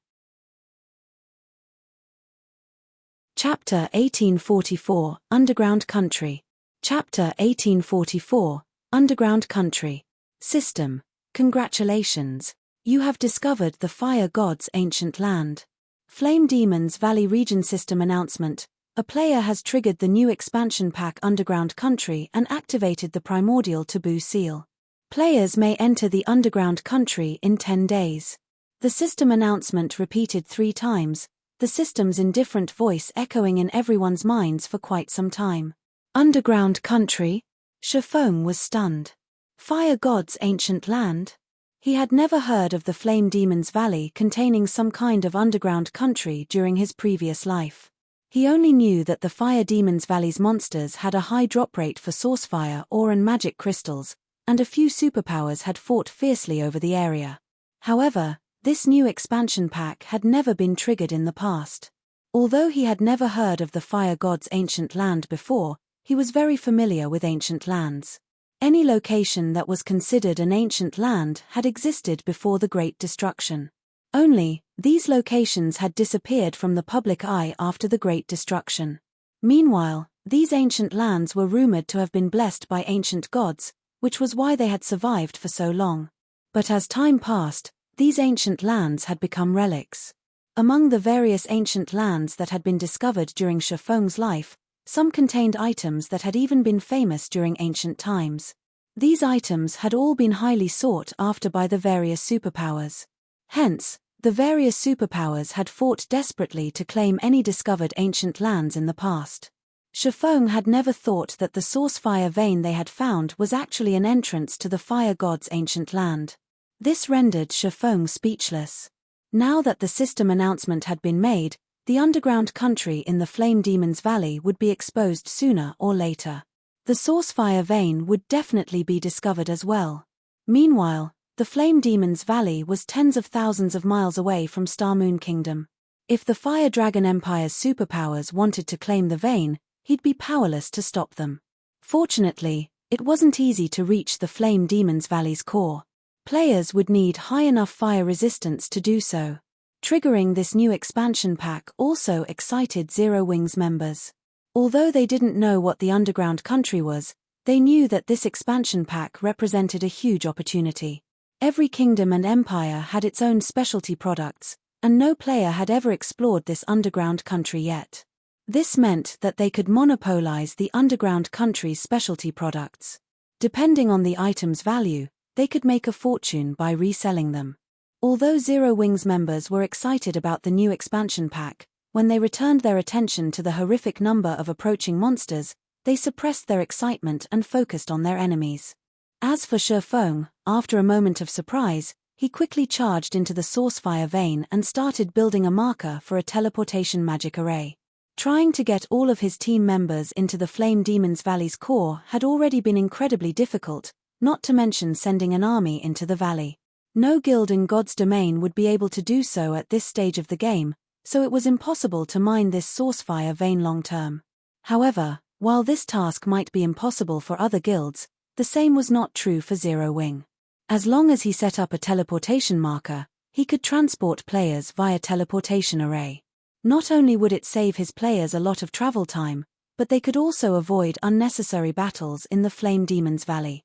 [SPEAKER 1] Chapter 1844, Underground Country. Chapter 1844, Underground Country. System. Congratulations. You have discovered the Fire God's ancient land. Flame Demon's Valley Region System announcement. A player has triggered the new expansion pack Underground Country and activated the primordial taboo seal. Players may enter the Underground Country in 10 days. The system announcement repeated 3 times, the system's indifferent voice echoing in everyone's minds for quite some time. Underground Country? Shifeng was stunned. Fire God's ancient land? He had never heard of the Flame Demon's Valley containing some kind of underground country during his previous life. He only knew that the Fire Demon's Valley's monsters had a high drop rate for source fire, ore and magic crystals, and a few superpowers had fought fiercely over the area. However, this new expansion pack had never been triggered in the past. Although he had never heard of the Fire God's ancient land before, he was very familiar with ancient lands. Any location that was considered an ancient land had existed before the Great Destruction. Only, these locations had disappeared from the public eye after the Great Destruction. Meanwhile, these ancient lands were rumored to have been blessed by ancient gods, which was why they had survived for so long. But as time passed, these ancient lands had become relics. Among the various ancient lands that had been discovered during Shifeng's life, some contained items that had even been famous during ancient times. These items had all been highly sought after by the various superpowers. Hence, the various superpowers had fought desperately to claim any discovered ancient lands in the past. Shifeng had never thought that the source fire vein they had found was actually an entrance to the fire god's ancient land. This rendered Shifeng speechless. Now that the system announcement had been made, the underground country in the Flame Demon's Valley would be exposed sooner or later. The source fire vein would definitely be discovered as well. Meanwhile, the Flame Demon's Valley was tens of thousands of miles away from Star Moon Kingdom. If the Fire Dragon Empire's superpowers wanted to claim the vein, he'd be powerless to stop them. Fortunately, it wasn't easy to reach the Flame Demon's Valley's core. Players would need high enough fire resistance to do so. Triggering this new expansion pack also excited Zero Wings members. Although they didn't know what the underground country was, they knew that this expansion pack represented a huge opportunity. Every kingdom and empire had its own specialty products, and no player had ever explored this underground country yet. This meant that they could monopolize the underground country's specialty products. Depending on the item's value, they could make a fortune by reselling them. Although Zero Wings members were excited about the new expansion pack, when they returned their attention to the horrific number of approaching monsters, they suppressed their excitement and focused on their enemies. As for Shifeng, after a moment of surprise, he quickly charged into the source fire vein and started building a marker for a teleportation magic array. Trying to get all of his team members into the Flame Demon's Valley's core had already been incredibly difficult, not to mention sending an army into the valley. No guild in God's domain would be able to do so at this stage of the game, so it was impossible to mine this source fire vein long term. However, while this task might be impossible for other guilds, the same was not true for Zero Wing. As long as he set up a teleportation marker, he could transport players via teleportation array. Not only would it save his players a lot of travel time, but they could also avoid unnecessary battles in the Flame Demon's Valley.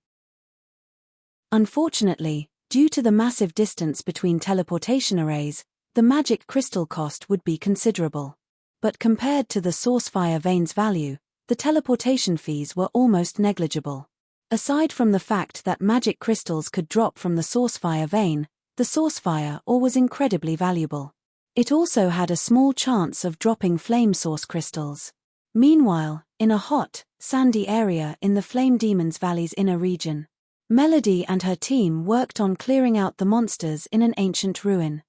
[SPEAKER 1] Unfortunately, due to the massive distance between teleportation arrays, the magic crystal cost would be considerable. But compared to the source fire vein's value, the teleportation fees were almost negligible. Aside from the fact that magic crystals could drop from the source fire vein, the source fire ore was incredibly valuable. It also had a small chance of dropping flame source crystals. Meanwhile, in a hot, sandy area in the Flame Demon's Valley's inner region, Melody and her team worked on clearing out the monsters in an ancient ruin.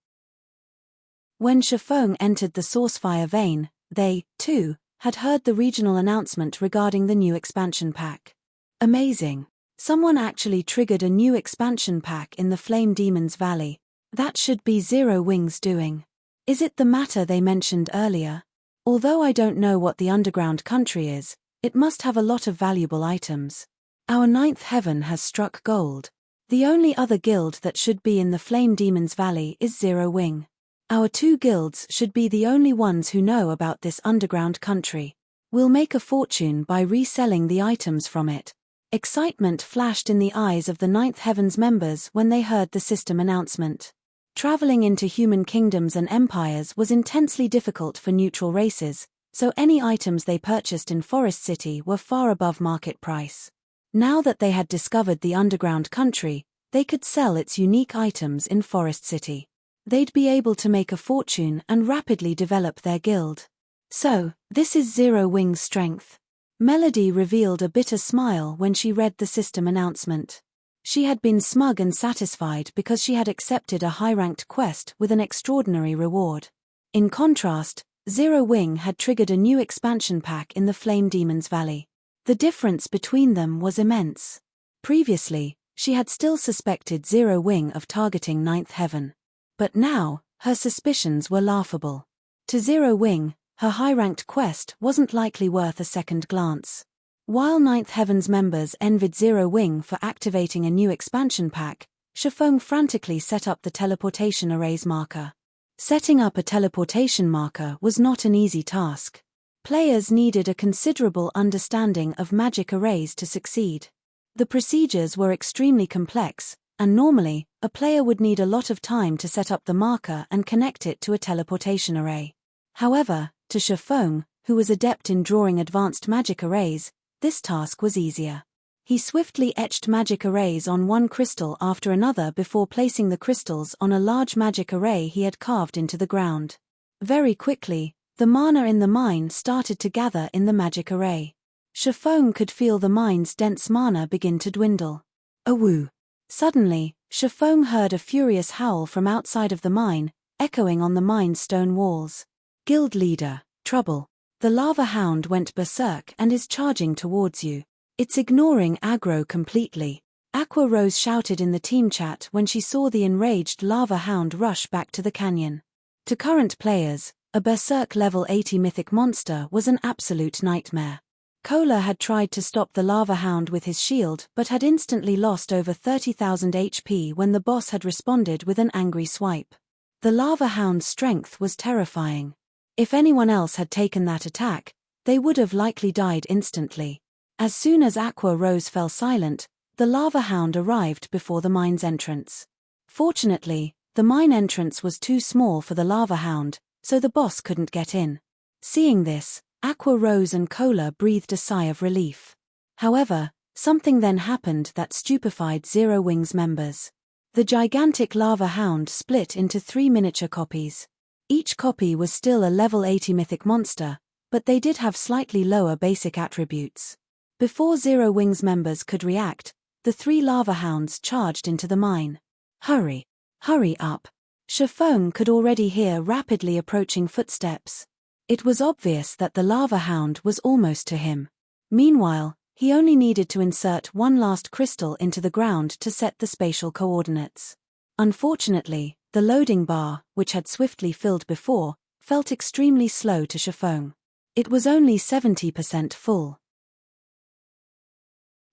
[SPEAKER 1] When Shifeng entered the source fire vein, they, too, had heard the regional announcement regarding the new expansion pack. Amazing! Someone actually triggered a new expansion pack in the Flame Demon's Valley. That should be Zero Wings doing. Is it the matter they mentioned earlier? Although I don't know what the underground country is, it must have a lot of valuable items. Our ninth heaven has struck gold. The only other guild that should be in the Flame Demon's Valley is Zero Wing. Our two guilds should be the only ones who know about this underground country. We'll make a fortune by reselling the items from it. Excitement flashed in the eyes of the ninth heaven's members when they heard the system announcement. Traveling into human kingdoms and empires was intensely difficult for neutral races, so any items they purchased in Forest City were far above market price. Now that they had discovered the underground country, they could sell its unique items in Forest City. They'd be able to make a fortune and rapidly develop their guild. So, this is Zero Wing's strength. Melody revealed a bitter smile when she read the system announcement. She had been smug and satisfied because she had accepted a high-ranked quest with an extraordinary reward. In contrast, Zero Wing had triggered a new expansion pack in the Flame Demon's Valley. The difference between them was immense. Previously, she had still suspected Zero Wing of targeting Ninth Heaven. But now, her suspicions were laughable. To Zero Wing, her high-ranked quest wasn't likely worth a second glance. While Ninth Heaven's members envied Zero Wing for activating a new expansion pack, Shifeng frantically set up the teleportation array's marker. Setting up a teleportation marker was not an easy task. Players needed a considerable understanding of magic arrays to succeed. The procedures were extremely complex, and normally, a player would need a lot of time to set up the marker and connect it to a teleportation array. However, to Shifeng, who was adept in drawing advanced magic arrays, this task was easier. He swiftly etched magic arrays on one crystal after another before placing the crystals on a large magic array he had carved into the ground. Very quickly, The mana in the mine started to gather in the magic array. Shifeng could feel the mine's dense mana begin to dwindle. Awoo! Suddenly, Shifeng heard a furious howl from outside of the mine, echoing on the mine's stone walls. Guild leader, trouble. The lava hound went berserk and is charging towards you. It's ignoring aggro completely. Aqua Rose shouted in the team chat when she saw the enraged lava hound rush back to the canyon. To current players, a berserk level 80 mythic monster was an absolute nightmare. Kola had tried to stop the lava hound with his shield but had instantly lost over 30,000 HP when the boss had responded with an angry swipe. The lava hound's strength was terrifying. If anyone else had taken that attack, they would have likely died instantly. As soon as Aqua Rose fell silent, the lava hound arrived before the mine's entrance. Fortunately, the mine entrance was too small for the lava hound, so the boss couldn't get in. Seeing this, Aqua Rose and Kola breathed a sigh of relief. However, something then happened that stupefied Zero Wings members. The gigantic lava hound split into 3 miniature copies. Each copy was still a level 80 mythic monster, but they did have slightly lower basic attributes. Before Zero Wings members could react, the 3 lava hounds charged into the mine. Hurry! Hurry up! Shifeng could already hear rapidly approaching footsteps. It was obvious that the lava hound was almost to him. Meanwhile, he only needed to insert one last crystal into the ground to set the spatial coordinates. Unfortunately, the loading bar, which had swiftly filled before, felt extremely slow to Shifeng. It was only 70% full.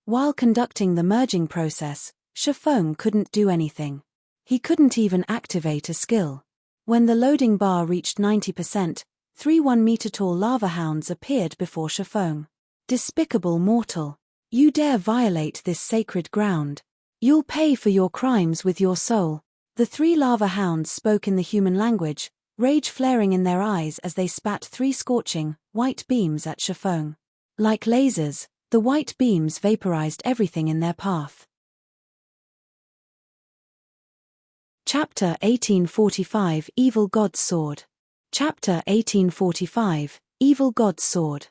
[SPEAKER 1] While conducting the merging process, Shifeng couldn't do anything. He couldn't even activate a skill. When the loading bar reached 90%, 3 1-meter-tall lava hounds appeared before Shifeng. Despicable mortal! You dare violate this sacred ground. You'll pay for your crimes with your soul. The 3 lava hounds spoke in the human language, rage flaring in their eyes as they spat 3 scorching, white beams at Shifeng. Like lasers, the white beams vaporized everything in their path. Chapter 1845 Evil God's Sword. Chapter 1845 Evil God's Sword.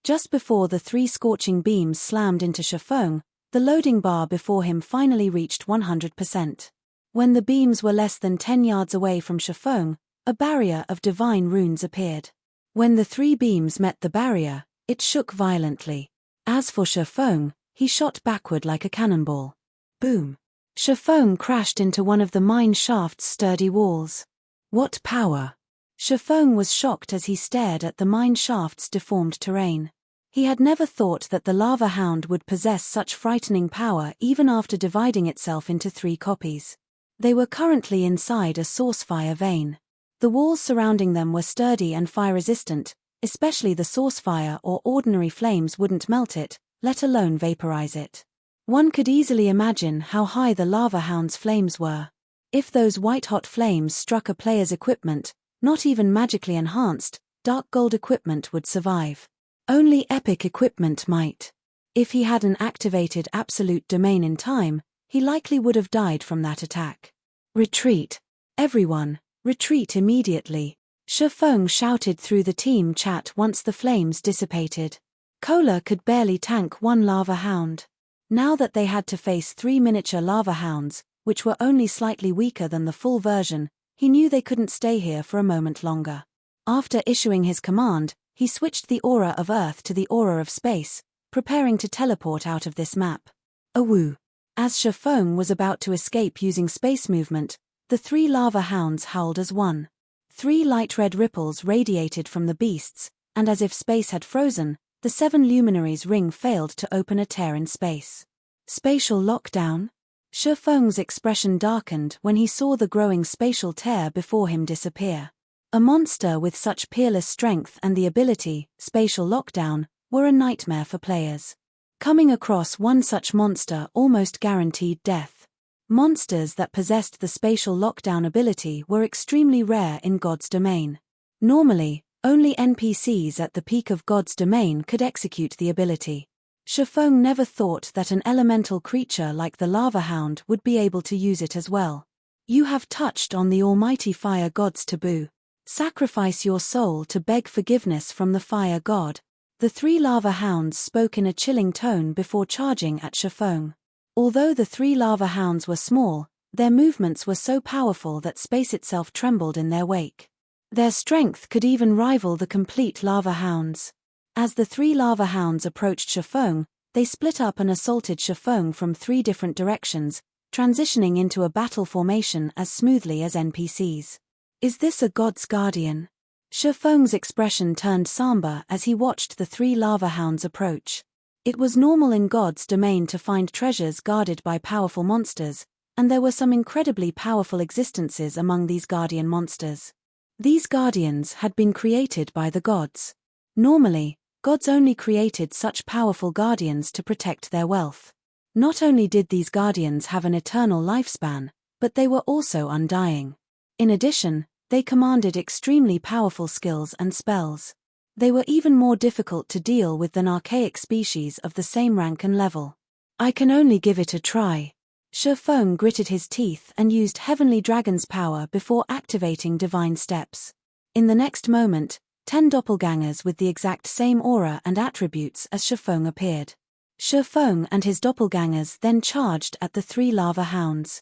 [SPEAKER 1] Just before the 3 scorching beams slammed into Shifeng, the loading bar before him finally reached 100%. When the beams were less than 10 yards away from Shifeng, a barrier of divine runes appeared. When the 3 beams met the barrier, it shook violently. As for Shifeng, he shot backward like a cannonball. Boom! Shifeng crashed into one of the mine shaft's sturdy walls. What power! Shifeng was shocked as he stared at the mine shaft's deformed terrain. He had never thought that the lava hound would possess such frightening power even after dividing itself into 3 copies. They were currently inside a source fire vein. The walls surrounding them were sturdy and fire-resistant, especially the source fire or ordinary flames wouldn't melt it, let alone vaporize it. One could easily imagine how high the lava hound's flames were. If those white-hot flames struck a player's equipment, not even magically enhanced, dark gold equipment would survive. Only epic equipment might. If he hadn't activated absolute domain in time, he likely would have died from that attack. Retreat! Everyone, retreat immediately! Shifeng shouted through the team chat once the flames dissipated. Kola could barely tank 1 lava hound. Now that they had to face 3 miniature lava hounds, which were only slightly weaker than the full version, he knew they couldn't stay here for a moment longer. After issuing his command, he switched the aura of Earth to the aura of space, preparing to teleport out of this map. Awoo! As Shifeng was about to escape using space movement, the 3 lava hounds howled as one. 3 light red ripples radiated from the beasts, and as if space had frozen, the 7 luminaries' ring failed to open a tear in space. Spatial lockdown? Shifeng's expression darkened when he saw the growing spatial tear before him disappear. A monster with such peerless strength and the ability, spatial lockdown, were a nightmare for players. Coming across one such monster almost guaranteed death. Monsters that possessed the spatial lockdown ability were extremely rare in God's domain. Normally, only NPCs at the peak of God's domain could execute the ability. Shifeng never thought that an elemental creature like the lava hound would be able to use it as well. You have touched on the almighty fire god's taboo. Sacrifice your soul to beg forgiveness from the fire god. The three lava hounds spoke in a chilling tone before charging at Shifeng. Although the three lava hounds were small, their movements were so powerful that space itself trembled in their wake. Their strength could even rival the complete lava hounds. As the three lava hounds approached Shifeng, they split up and assaulted Shifeng from three different directions, transitioning into a battle formation as smoothly as NPCs. Is this a god's guardian? Shifeng's expression turned somber as he watched the three lava hounds approach. It was normal in God's domain to find treasures guarded by powerful monsters, and there were some incredibly powerful existences among these guardian monsters. These guardians had been created by the gods. Normally, gods only created such powerful guardians to protect their wealth. Not only did these guardians have an eternal lifespan, but they were also undying. In addition, they commanded extremely powerful skills and spells. They were even more difficult to deal with than archaic species of the same rank and level. I can only give it a try. Shifeng gritted his teeth and used Heavenly Dragon's power before activating Divine Steps. In the next moment, 10 doppelgangers with the exact same aura and attributes as Shifeng appeared. Shifeng and his doppelgangers then charged at the three lava hounds.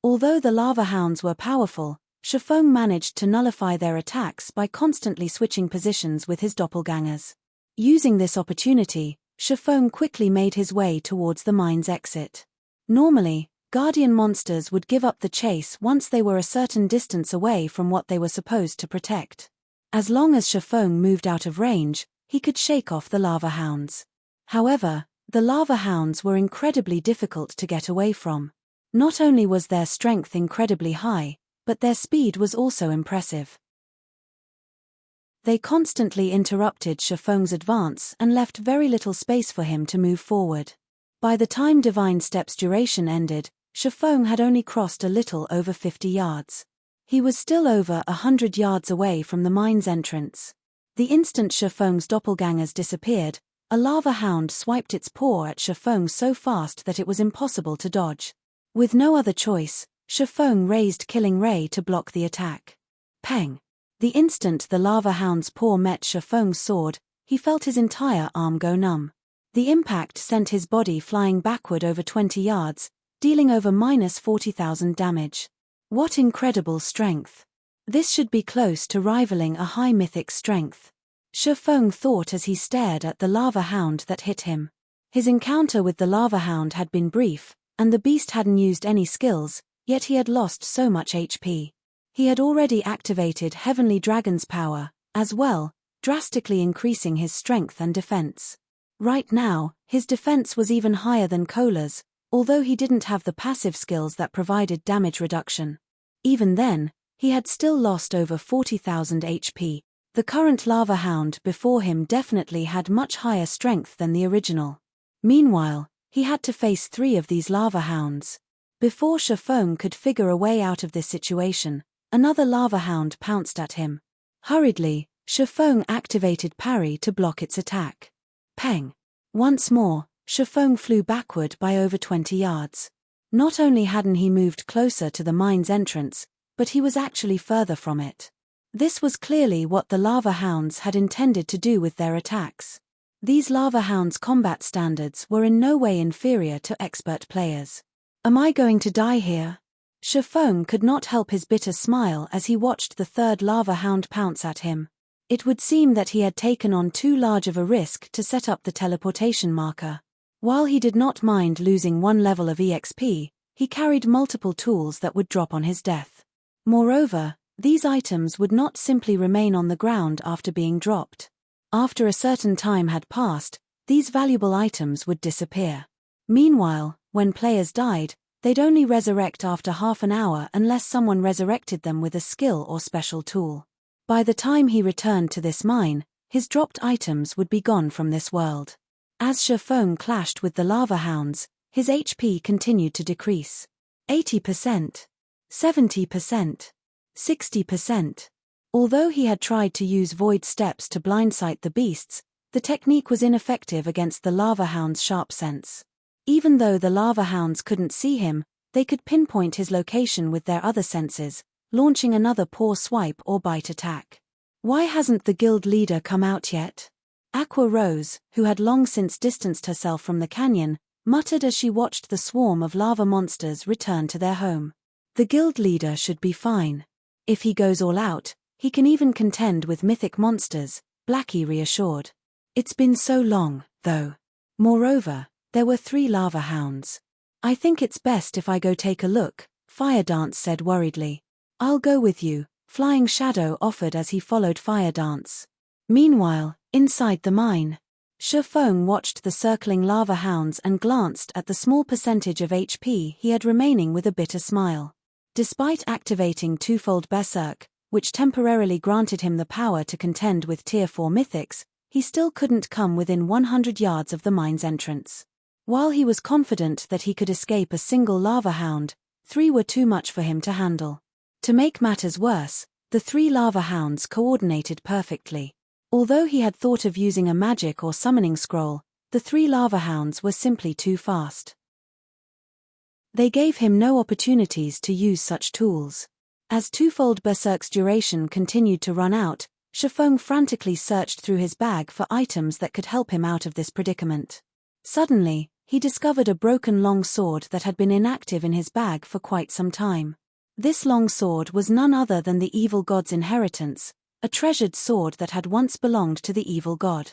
[SPEAKER 1] Although the lava hounds were powerful, Shifeng managed to nullify their attacks by constantly switching positions with his doppelgangers. Using this opportunity, Shifeng quickly made his way towards the mine's exit. Normally, guardian monsters would give up the chase once they were a certain distance away from what they were supposed to protect. As long as Shifeng moved out of range, he could shake off the lava hounds. However, the lava hounds were incredibly difficult to get away from. Not only was their strength incredibly high, but their speed was also impressive. They constantly interrupted Shifeng's advance and left very little space for him to move forward. By the time Divine Step's duration ended, Shifeng had only crossed a little over 50 yards. He was still over 100 yards away from the mine's entrance. The instant Shifeng's doppelgangers disappeared, a lava hound swiped its paw at Shifeng so fast that it was impossible to dodge. With no other choice, Shifeng raised Killing Ray to block the attack. Peng! The instant the lava hound's paw met Shifeng's sword, he felt his entire arm go numb. The impact sent his body flying backward over 20 yards, dealing over -40,000 damage. What incredible strength! This should be close to rivaling a high mythic strength. Shifeng thought as he stared at the lava hound that hit him. His encounter with the lava hound had been brief, and the beast hadn't used any skills, yet he had lost so much HP. He had already activated Heavenly Dragon's power, as well, drastically increasing his strength and defense. Right now, his defense was even higher than Kola's, although he didn't have the passive skills that provided damage reduction. Even then, he had still lost over 40,000 HP. The current lava hound before him definitely had much higher strength than the original. Meanwhile, he had to face 3 of these lava hounds. Before Shifeng could figure a way out of this situation, another lava hound pounced at him. Hurriedly, Shifeng activated parry to block its attack. Peng! Once more, Shifeng flew backward by over 20 yards. Not only hadn't he moved closer to the mine's entrance, but he was actually further from it. This was clearly what the lava hounds had intended to do with their attacks. These lava hounds' combat standards were in no way inferior to expert players. Am I going to die here? Shifeng could not help his bitter smile as he watched the third lava hound pounce at him. It would seem that he had taken on too large of a risk to set up the teleportation marker. While he did not mind losing 1 level of EXP, he carried multiple tools that would drop on his death. Moreover, these items would not simply remain on the ground after being dropped. After a certain time had passed, these valuable items would disappear. Meanwhile, when players died, they'd only resurrect after half an hour unless someone resurrected them with a skill or special tool. By the time he returned to this mine, his dropped items would be gone from this world. As Shifeng clashed with the lava hounds, his HP continued to decrease. 80%, 70%, 60%. Although he had tried to use void steps to blindsight the beasts, the technique was ineffective against the lava hound's sharp sense. Even though the lava hounds couldn't see him, they could pinpoint his location with their other senses, launching another paw swipe or bite attack. Why hasn't the guild leader come out yet? Aqua Rose, who had long since distanced herself from the canyon, muttered as she watched the swarm of lava monsters return to their home. The guild leader should be fine. If he goes all out, he can even contend with mythic monsters, Blackie reassured. It's been so long, though. Moreover, there were 3 lava hounds. I think it's best if I go take a look, Fire Dance said worriedly. I'll go with you, Flying Shadow offered as he followed Fire Dance. Meanwhile, inside the mine, Shifeng watched the circling lava hounds and glanced at the small percentage of HP he had remaining with a bitter smile. Despite activating twofold Berserk, which temporarily granted him the power to contend with Tier 4 mythics, he still couldn't come within 100 yards of the mine's entrance. While he was confident that he could escape a single lava hound, 3 were too much for him to handle. To make matters worse, the 3 lava hounds coordinated perfectly. Although he had thought of using a magic or summoning scroll, the 3 lava hounds were simply too fast. They gave him no opportunities to use such tools. As twofold Berserk's duration continued to run out, Shifeng frantically searched through his bag for items that could help him out of this predicament. Suddenly, he discovered a broken long sword that had been inactive in his bag for quite some time. This long sword was none other than the evil god's inheritance, a treasured sword that had once belonged to the evil god.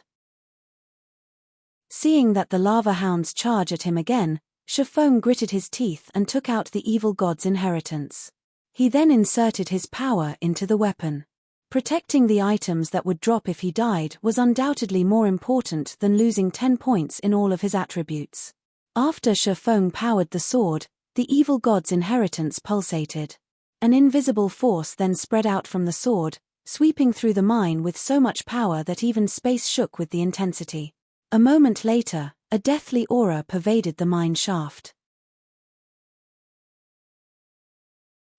[SPEAKER 1] Seeing that the lava hounds charge at him again, Shifeng gritted his teeth and took out the evil god's inheritance. He then inserted his power into the weapon. Protecting the items that would drop if he died was undoubtedly more important than losing 10 points in all of his attributes. After Shifeng powered the sword, the evil god's inheritance pulsated. An invisible force then spread out from the sword, sweeping through the mine with so much power that even space shook with the intensity. A moment later, a deathly aura pervaded the mine shaft.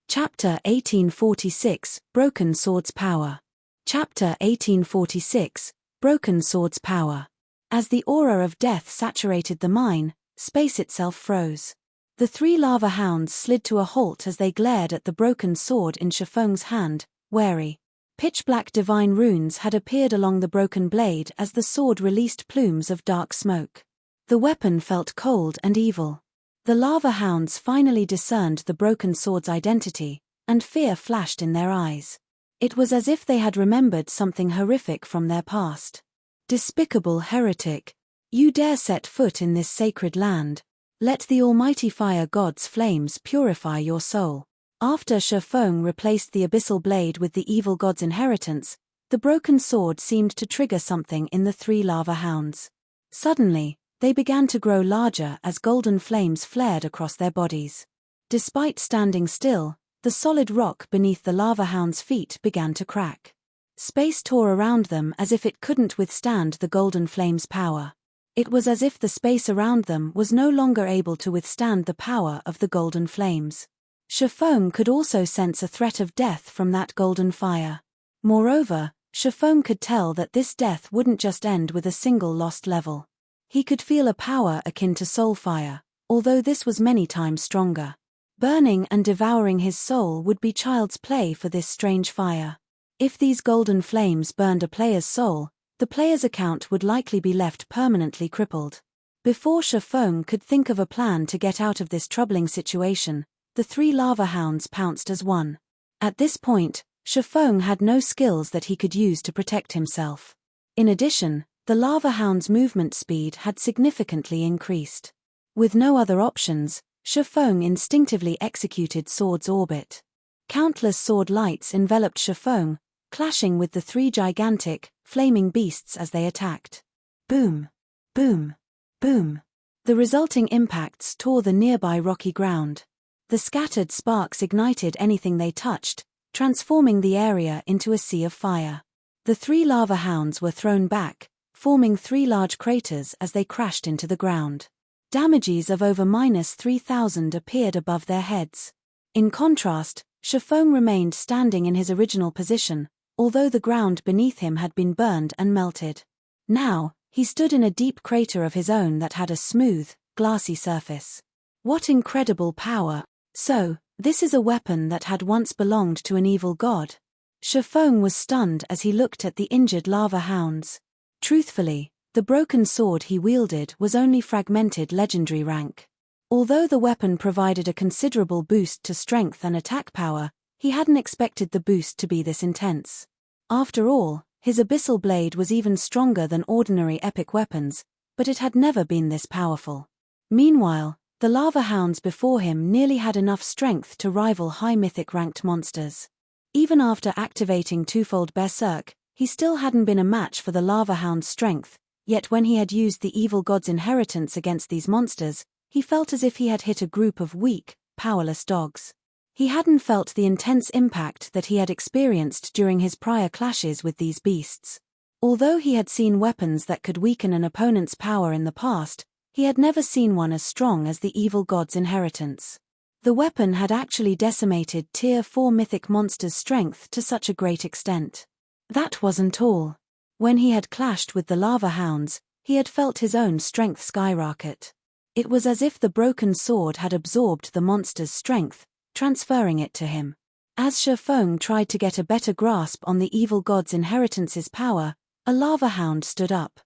[SPEAKER 1] Chapter 1846, Broken Sword's Power. Chapter 1846, Broken Sword's Power. As the aura of death saturated the mine, space itself froze. The 3 lava hounds slid to a halt as they glared at the broken sword in Shifeng's hand, wary. Pitch-black divine runes had appeared along the broken blade as the sword released plumes of dark smoke. The weapon felt cold and evil. The lava hounds finally discerned the broken sword's identity, and fear flashed in their eyes. It was as if they had remembered something horrific from their past. Despicable heretic! You dare set foot in this sacred land. Let the almighty fire god's flames purify your soul. After Shifeng replaced the abyssal blade with the evil god's inheritance, the broken sword seemed to trigger something in the 3 lava hounds. Suddenly, they began to grow larger as golden flames flared across their bodies. Despite standing still, the solid rock beneath the lava hound's feet began to crack. Space tore around them as if it couldn't withstand the golden flame's power. It was as if the space around them was no longer able to withstand the power of the golden flames. Shifeng could also sense a threat of death from that golden fire. Moreover, Shifeng could tell that this death wouldn't just end with a single lost level. He could feel a power akin to soul fire, although this was many times stronger. Burning and devouring his soul would be child's play for this strange fire. If these golden flames burned a player's soul, the player's account would likely be left permanently crippled. Before Shifeng could think of a plan to get out of this troubling situation, the 3 lava hounds pounced as one. At this point, Shifeng had no skills that he could use to protect himself. In addition, the lava hound's movement speed had significantly increased. With no other options, Shifeng instinctively executed Sword's Orbit. Countless sword lights enveloped Shifeng, clashing with the 3 gigantic, flaming beasts as they attacked. Boom! Boom! Boom! The resulting impacts tore the nearby rocky ground. The scattered sparks ignited anything they touched, transforming the area into a sea of fire. The 3 lava hounds were thrown back, forming 3 large craters as they crashed into the ground. Damages of over -3,000 appeared above their heads. In contrast, Shifeng remained standing in his original position, although the ground beneath him had been burned and melted. Now, he stood in a deep crater of his own that had a smooth, glassy surface. What incredible power! So, This is a weapon that had once belonged to an evil god. Shifeng was stunned as he looked at the injured lava hounds. Truthfully, the broken sword he wielded was only fragmented legendary rank. Although the weapon provided a considerable boost to strength and attack power, he hadn't expected the boost to be this intense. After all, his abyssal blade was even stronger than ordinary epic weapons, but it had never been this powerful. Meanwhile, the lava hounds before him nearly had enough strength to rival high mythic ranked monsters. Even after activating twofold berserk, he still hadn't been a match for the lava hound's strength, yet when he had used the evil god's inheritance against these monsters, he felt as if he had hit a group of weak, powerless dogs. He hadn't felt the intense impact that he had experienced during his prior clashes with these beasts. Although he had seen weapons that could weaken an opponent's power in the past, he had never seen one as strong as the evil god's inheritance. The weapon had actually decimated Tier 4 mythic monsters' strength to such a great extent. That wasn't all. When he had clashed with the lava hounds, he had felt his own strength skyrocket. It was as if the broken sword had absorbed the monster's strength, transferring it to him. As Shifeng tried to get a better grasp on the evil god's inheritance's power, a lava hound stood up.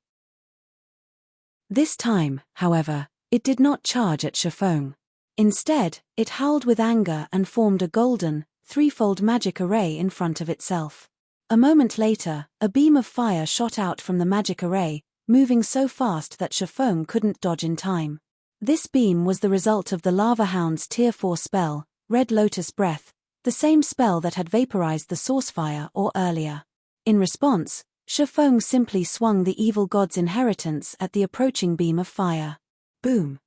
[SPEAKER 1] This time, however, it did not charge at Shifeng. Instead, it howled with anger and formed a golden, threefold magic array in front of itself. A moment later, a beam of fire shot out from the magic array, moving so fast that Shifeng couldn't dodge in time. This beam was the result of the lava hound's Tier 4 spell, Red Lotus Breath, the same spell that had vaporized the source fire or earlier. In response, Shifeng simply swung the evil god's inheritance at the approaching beam of fire. Boom!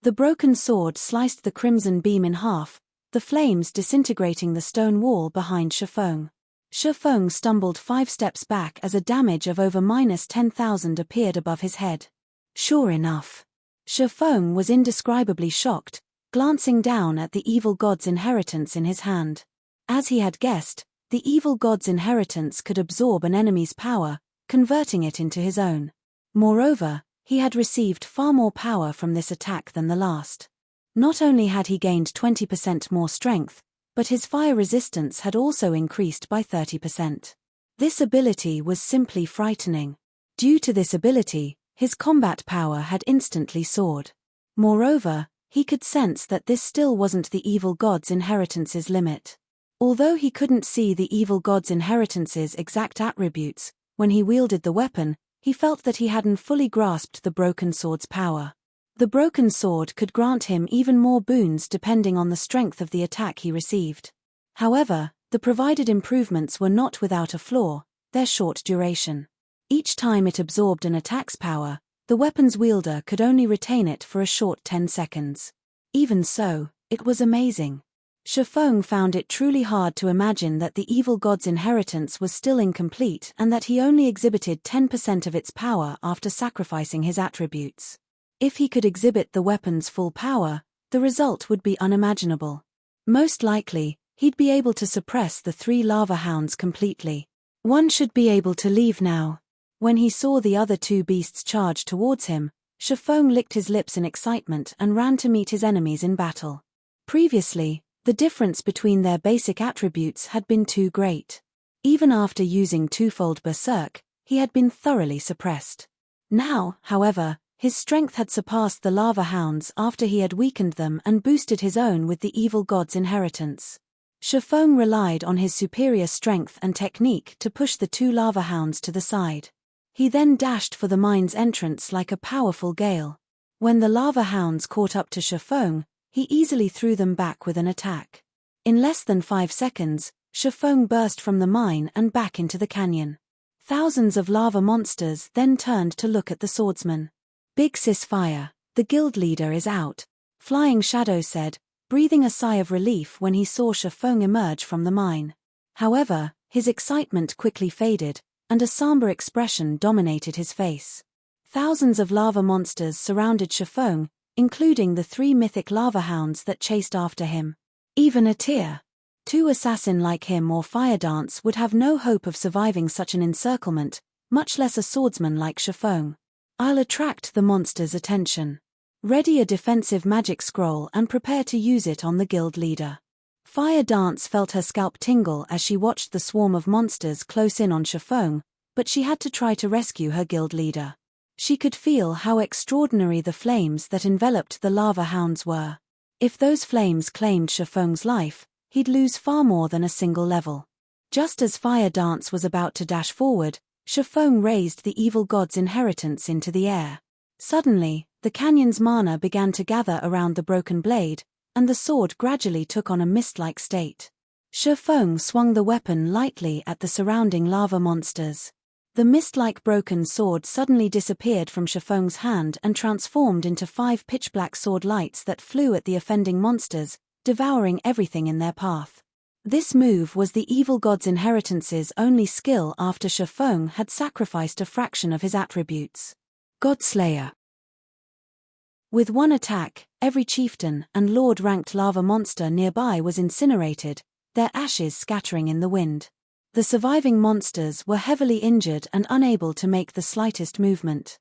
[SPEAKER 1] The broken sword sliced the crimson beam in half, the flames disintegrating the stone wall behind Shifeng. Shifeng stumbled 5 steps back as a damage of over -10,000 appeared above his head. Sure enough. Shifeng was indescribably shocked, glancing down at the evil god's inheritance in his hand. As he had guessed, the evil god's inheritance could absorb an enemy's power, converting it into his own. Moreover, he had received far more power from this attack than the last. Not only had he gained 20% more strength, but his fire resistance had also increased by 30%. This ability was simply frightening. Due to this ability, his combat power had instantly soared. Moreover, he could sense that this still wasn't the evil god's inheritance's limit. Although he couldn't see the evil god's inheritance's exact attributes, when he wielded the weapon, he felt that he hadn't fully grasped the broken sword's power. The broken sword could grant him even more boons depending on the strength of the attack he received. However, the provided improvements were not without a flaw, their short duration. Each time it absorbed an attack's power, the weapon's wielder could only retain it for a short 10 seconds. Even so, it was amazing. Shifeng found it truly hard to imagine that the evil god's inheritance was still incomplete and that he only exhibited 10% of its power after sacrificing his attributes. If he could exhibit the weapon's full power, the result would be unimaginable. Most likely, he'd be able to suppress the 3 lava hounds completely. One should be able to leave now. When he saw the other 2 beasts charge towards him, Shifeng licked his lips in excitement and ran to meet his enemies in battle. Previously, the difference between their basic attributes had been too great. Even after using twofold berserk, he had been thoroughly suppressed. Now, however, his strength had surpassed the lava hounds after he had weakened them and boosted his own with the evil god's inheritance. Shifeng relied on his superior strength and technique to push the 2 lava hounds to the side. He then dashed for the mine's entrance like a powerful gale. When the lava hounds caught up to Shifeng, he easily threw them back with an attack. In less than 5 seconds, Shifeng burst from the mine and back into the canyon. Thousands of lava monsters then turned to look at the swordsman. "Big sis fire, the guild leader is out," Flying Shadow said, breathing a sigh of relief when he saw Shifeng emerge from the mine. However, his excitement quickly faded, and a somber expression dominated his face. Thousands of lava monsters surrounded Shifeng, including the 3 mythic lava hounds that chased after him. Even a Tier 2 assassin like him or Fire Dance would have no hope of surviving such an encirclement, much less a swordsman like Shifeng. "I'll attract the monster's attention." Ready a defensive magic scroll and prepare to use it on the guild leader. Fire Dance felt her scalp tingle as she watched the swarm of monsters close in on Shifeng, but she had to try to rescue her guild leader. She could feel how extraordinary the flames that enveloped the lava hounds were. If those flames claimed Shifeng's life, he'd lose far more than a single level. Just as Fire Dance was about to dash forward, Shifeng raised the evil god's inheritance into the air. Suddenly, the canyon's mana began to gather around the broken blade, and the sword gradually took on a mist-like state. Shifeng swung the weapon lightly at the surrounding lava monsters. The mist-like broken sword suddenly disappeared from Shifeng's hand and transformed into 5 pitch-black sword lights that flew at the offending monsters, devouring everything in their path. This move was the evil god's inheritance's only skill after Shifeng had sacrificed a fraction of his attributes. Godslayer. With one attack, every chieftain and lord-ranked lava monster nearby was incinerated, their ashes scattering in the wind. The surviving monsters were heavily injured and unable to make the slightest movement.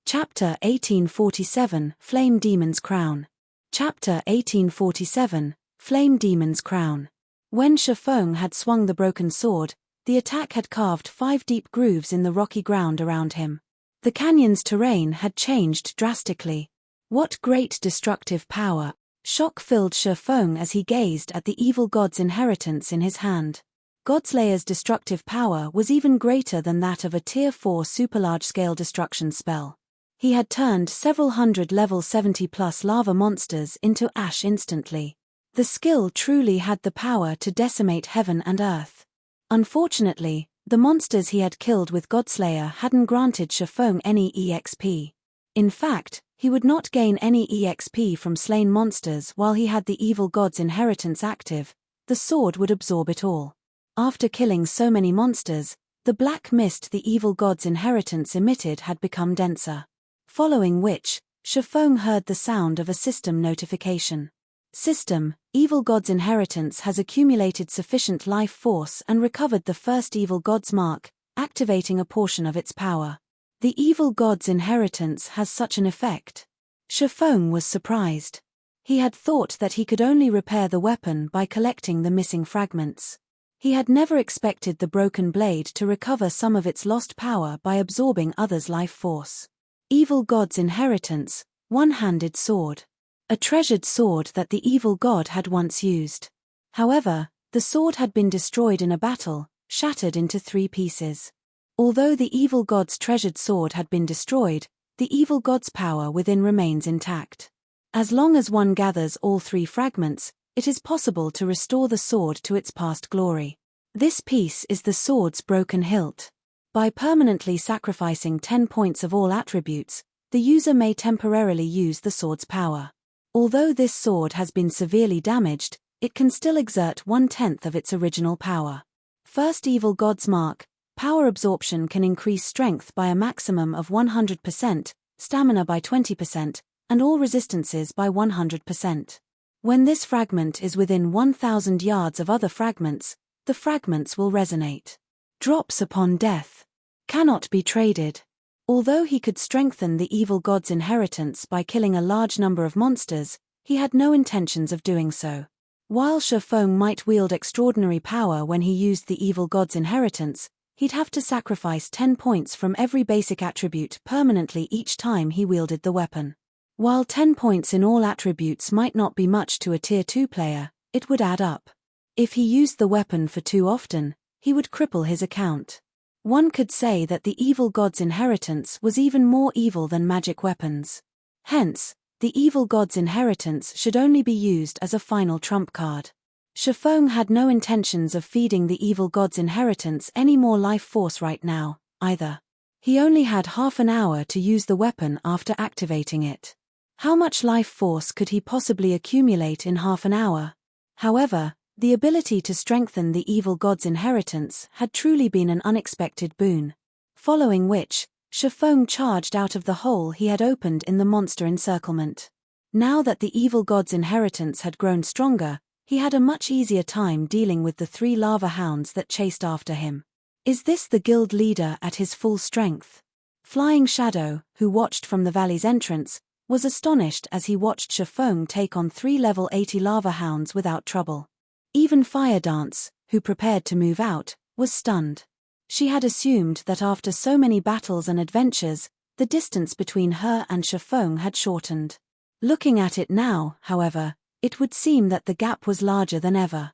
[SPEAKER 1] Chapter 1847, Flame Demon's Crown. Chapter 1847, Flame Demon's Crown. When Shifeng had swung the broken sword, the attack had carved 5 deep grooves in the rocky ground around him. The canyon's terrain had changed drastically. What great destructive power! Shock filled Shifeng as he gazed at the evil god's inheritance in his hand. Godslayer's destructive power was even greater than that of a Tier 4 super large-scale destruction spell. He had turned several hundred level 70+ lava monsters into ash instantly. The skill truly had the power to decimate heaven and earth. Unfortunately, the monsters he had killed with Godslayer hadn't granted Shifeng any EXP. In fact, he would not gain any EXP from slain monsters while he had the evil god's inheritance active. The sword would absorb it all. After killing so many monsters, the black mist the evil god's inheritance emitted had become denser. Following which, Shifeng heard the sound of a system notification. System, evil god's inheritance has accumulated sufficient life force and recovered the first evil god's mark, activating a portion of its power. The evil god's inheritance has such an effect. Shifeng was surprised. He had thought that he could only repair the weapon by collecting the missing fragments. He had never expected the broken blade to recover some of its lost power by absorbing others' life force. Evil god's inheritance, one-handed sword. A treasured sword that the evil god had once used. However, the sword had been destroyed in a battle, shattered into 3 pieces. Although the evil god's treasured sword had been destroyed, the evil god's power within remains intact. As long as one gathers all 3 fragments, it is possible to restore the sword to its past glory. This piece is the sword's broken hilt. By permanently sacrificing 10 points of all attributes, the user may temporarily use the sword's power. Although this sword has been severely damaged, it can still exert 1/10 of its original power. First evil god's mark, power absorption can increase strength by a maximum of 100%, stamina by 20%, and all resistances by 100%. When this fragment is within 1,000 yards of other fragments, the fragments will resonate. Drops upon death. Cannot be traded. Although he could strengthen the evil god's inheritance by killing a large number of monsters, he had no intentions of doing so. While Shifeng might wield extraordinary power when he used the evil god's inheritance, he'd have to sacrifice 10 points from every basic attribute permanently each time he wielded the weapon. While 10 points in all attributes might not be much to a Tier 2 player, it would add up. If he used the weapon for too often, he would cripple his account. One could say that the evil god's inheritance was even more evil than magic weapons. Hence, the evil god's inheritance should only be used as a final trump card. Shifeng had no intentions of feeding the evil god's inheritance any more life force right now, either. He only had half an hour to use the weapon after activating it. How much life force could he possibly accumulate in half an hour? However, the ability to strengthen the evil god's inheritance had truly been an unexpected boon. Following which, Shifeng charged out of the hole he had opened in the monster encirclement. Now that the evil god's inheritance had grown stronger, he had a much easier time dealing with the 3 lava hounds that chased after him. Is this the guild leader at his full strength? Flying Shadow, who watched from the valley's entrance, was astonished as he watched Shifeng take on 3 level 80 lava hounds without trouble. Even Fire Dance, who prepared to move out, was stunned. She had assumed that after so many battles and adventures, the distance between her and Shifeng had shortened. Looking at it now, however, it would seem that the gap was larger than ever.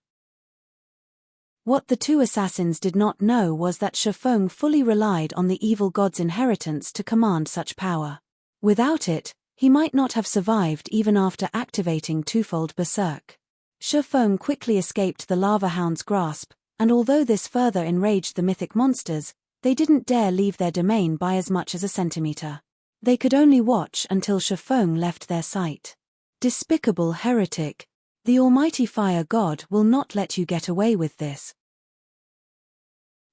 [SPEAKER 1] What the two assassins did not know was that Shifeng fully relied on the evil god's inheritance to command such power. Without it, he might not have survived even after activating twofold Berserk. Shifeng quickly escaped the lava hound's grasp, and although this further enraged the mythic monsters, they didn't dare leave their domain by as much as a centimeter. They could only watch until Shifeng left their sight. Despicable heretic! The almighty fire god will not let you get away with this.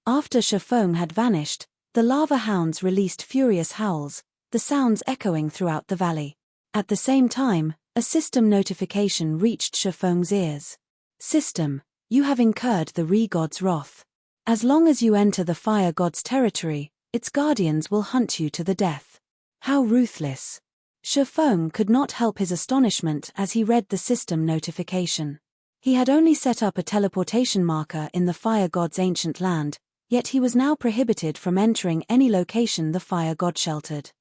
[SPEAKER 1] After Shifeng had vanished, the lava hounds released furious howls, the sounds echoing throughout the valley. At the same time, a system notification reached Shifeng's ears. System, you have incurred the Re-God's wrath. As long as you enter the fire god's territory, its guardians will hunt you to the death. How ruthless! Shifeng could not help his astonishment as he read the system notification. He had only set up a teleportation marker in the fire god's ancient land, yet he was now prohibited from entering any location the fire god sheltered.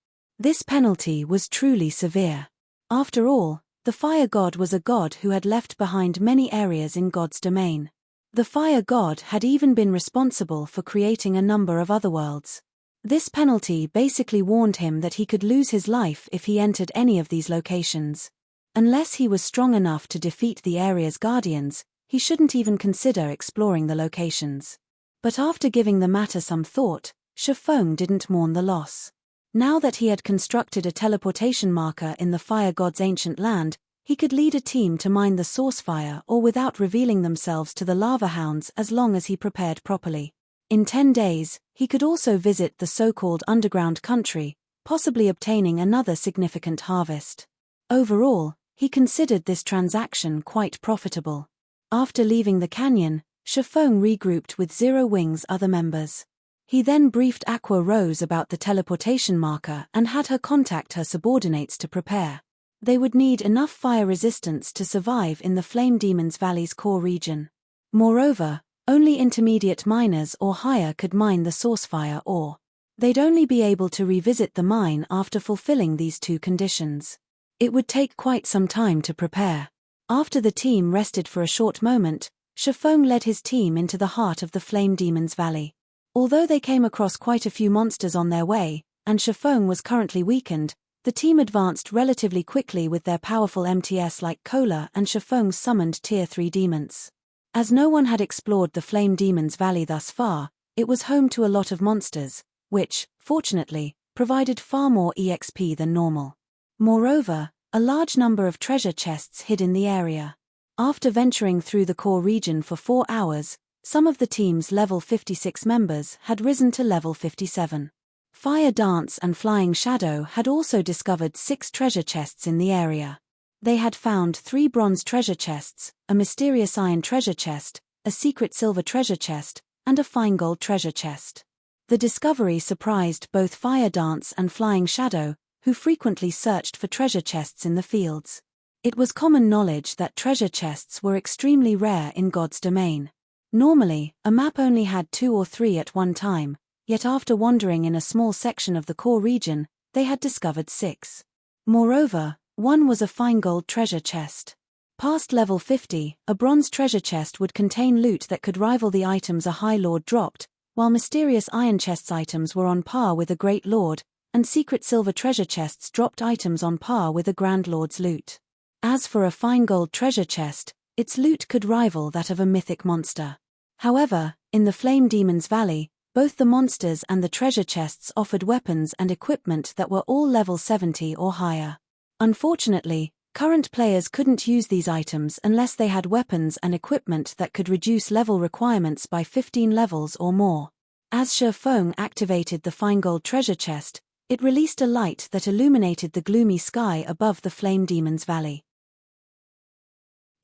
[SPEAKER 1] This penalty was truly severe. After all, the fire god was a god who had left behind many areas in God's domain. The fire god had even been responsible for creating a number of other worlds. This penalty basically warned him that he could lose his life if he entered any of these locations. Unless he was strong enough to defeat the area's guardians, he shouldn't even consider exploring the locations. But after giving the matter some thought, Shifeng didn't mourn the loss. Now that he had constructed a teleportation marker in the fire god's ancient land, he could lead a team to mine the source fire or without revealing themselves to the lava hounds as long as he prepared properly. In 10 days, he could also visit the so-called underground country, possibly obtaining another significant harvest. Overall, he considered this transaction quite profitable. After leaving the canyon, Shifeng regrouped with Zero Wing's other members. He then briefed Aqua Rose about the teleportation marker and had her contact her subordinates to prepare. They would need enough fire resistance to survive in the Flame Demon's Valley's core region. Moreover, only intermediate miners or higher could mine the source fire ore. They'd only be able to revisit the mine after fulfilling these two conditions. It would take quite some time to prepare. After the team rested for a short moment, Shifeng led his team into the heart of the Flame Demon's Valley. Although they came across quite a few monsters on their way, and Shifeng was currently weakened, the team advanced relatively quickly with their powerful MTS like Cola and Shifeng's summoned Tier 3 demons. As no one had explored the Flame Demon's Valley thus far, it was home to a lot of monsters, which, fortunately, provided far more EXP than normal. Moreover, a large number of treasure chests hid in the area. After venturing through the core region for 4 hours, some of the team's level 56 members had risen to level 57. Fire Dance and Flying Shadow had also discovered 6 treasure chests in the area. They had found 3 bronze treasure chests, a mysterious iron treasure chest, a secret silver treasure chest, and a fine gold treasure chest. The discovery surprised both Fire Dance and Flying Shadow, who frequently searched for treasure chests in the fields. It was common knowledge that treasure chests were extremely rare in God's domain. Normally, a map only had 2 or 3 at one time, yet after wandering in a small section of the core region, they had discovered 6. Moreover, one was a fine gold treasure chest. Past level 50, a bronze treasure chest would contain loot that could rival the items a High Lord dropped, while mysterious iron chests items were on par with a Great Lord, and secret silver treasure chests dropped items on par with a Grand Lord's loot. As for a fine gold treasure chest, its loot could rival that of a mythic monster. However, in the Flame Demon's Valley, both the monsters and the treasure chests offered weapons and equipment that were all level 70 or higher. Unfortunately, current players couldn't use these items unless they had weapons and equipment that could reduce level requirements by 15 levels or more. As Shifeng activated the fine gold treasure chest, it released a light that illuminated the gloomy sky above the Flame Demon's Valley.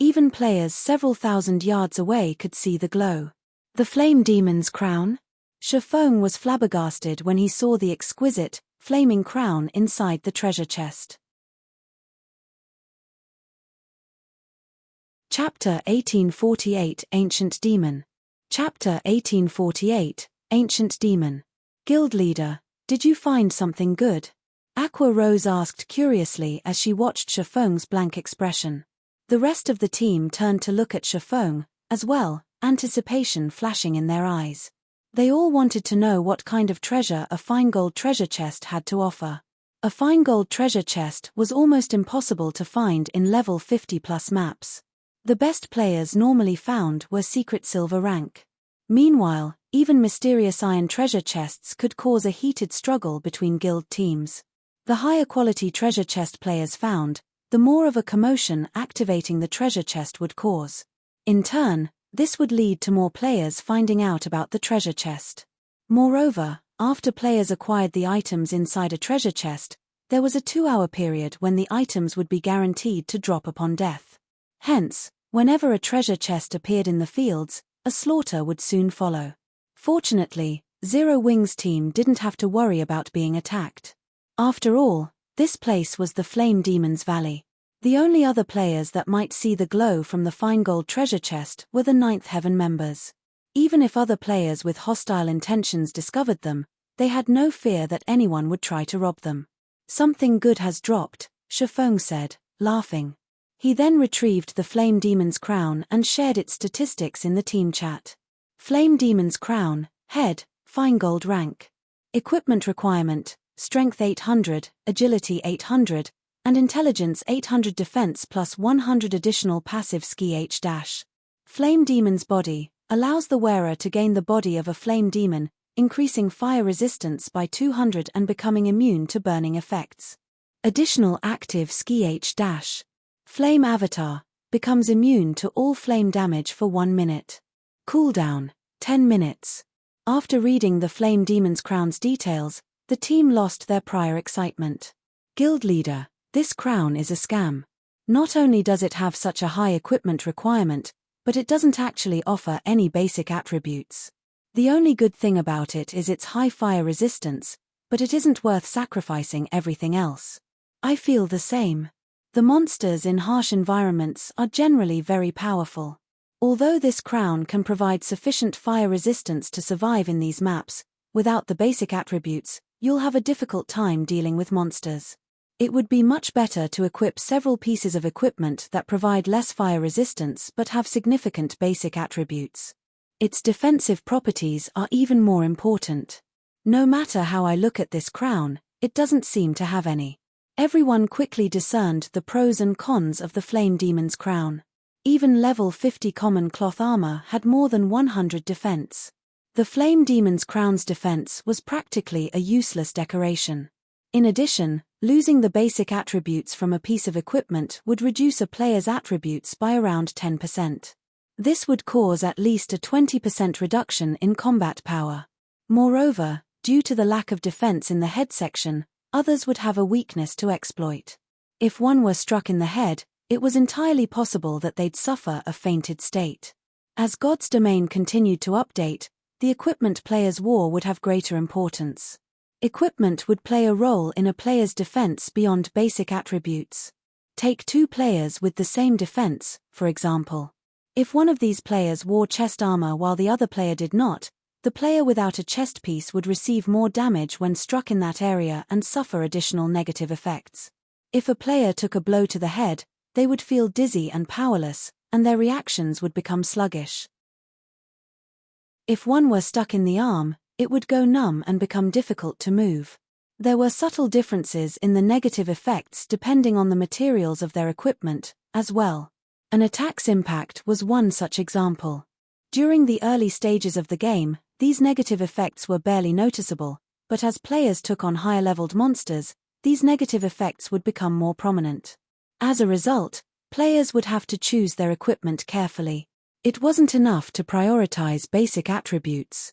[SPEAKER 1] Even players several thousand yards away could see the glow. The Flame Demon's crown? Shifeng was flabbergasted when he saw the exquisite, flaming crown inside the treasure chest. Chapter 1848 Ancient Demon. Chapter 1848 Ancient Demon. Guild Leader, did you find something good? Aqua Rose asked curiously as she watched Chifeng's blank expression. The rest of the team turned to look at Chifeng, as well, anticipation flashing in their eyes. They all wanted to know what kind of treasure a fine gold treasure chest had to offer. A fine gold treasure chest was almost impossible to find in level 50+ maps. The best players normally found were secret silver rank. Meanwhile, even mysterious iron treasure chests could cause a heated struggle between guild teams. The higher quality treasure chest players found, the more of a commotion activating the treasure chest would cause. In turn, this would lead to more players finding out about the treasure chest. Moreover, after players acquired the items inside a treasure chest, there was a 2-hour period when the items would be guaranteed to drop upon death. Hence, whenever a treasure chest appeared in the fields, a slaughter would soon follow. Fortunately, Zero Wings' team didn't have to worry about being attacked. After all, this place was the Flame Demon's Valley. The only other players that might see the glow from the fine gold treasure chest were the Ninth Heaven members. Even if other players with hostile intentions discovered them, they had no fear that anyone would try to rob them. Something good has dropped, Chifeng said, laughing. He then retrieved the Flame Demon's crown and shared its statistics in the team chat. Flame Demon's crown, head, fine gold rank. Equipment requirement, strength 800, agility 800, and intelligence 800 defense plus 100 additional passive ski H-. Flame Demon's body allows the wearer to gain the body of a flame demon, increasing fire resistance by 200 and becoming immune to burning effects. Additional active ski H-. Flame Avatar becomes immune to all flame damage for 1 minute. Cooldown, 10 minutes. After reading the Flame Demon's crown's details, the team lost their prior excitement. Guild Leader, this crown is a scam. Not only does it have such a high equipment requirement, but it doesn't actually offer any basic attributes. The only good thing about it is its high fire resistance, but it isn't worth sacrificing everything else. I feel the same. The monsters in harsh environments are generally very powerful. Although this crown can provide sufficient fire resistance to survive in these maps, without the basic attributes, you'll have a difficult time dealing with monsters. It would be much better to equip several pieces of equipment that provide less fire resistance but have significant basic attributes. Its defensive properties are even more important. No matter how I look at this crown, it doesn't seem to have any. Everyone quickly discerned the pros and cons of the Flame Demon's crown. Even level 50 common cloth armor had more than 100 defense. The Flame Demon's crown's defense was practically a useless decoration. In addition, losing the basic attributes from a piece of equipment would reduce a player's attributes by around 10%. This would cause at least a 20% reduction in combat power. Moreover, due to the lack of defense in the head section, others would have a weakness to exploit. If one were struck in the head, it was entirely possible that they'd suffer a fainted state. As God's domain continued to update, the equipment player's war would have greater importance. Equipment would play a role in a player's defense beyond basic attributes. Take 2 players with the same defense, for example. If one of these players wore chest armor while the other player did not, the player without a chest piece would receive more damage when struck in that area and suffer additional negative effects. If a player took a blow to the head, they would feel dizzy and powerless, and their reactions would become sluggish. If one were stuck in the arm, it would go numb and become difficult to move. There were subtle differences in the negative effects depending on the materials of their equipment, as well. An attack's impact was one such example. During the early stages of the game, these negative effects were barely noticeable, but as players took on higher-leveled monsters, these negative effects would become more prominent. As a result, players would have to choose their equipment carefully. It wasn't enough to prioritize basic attributes.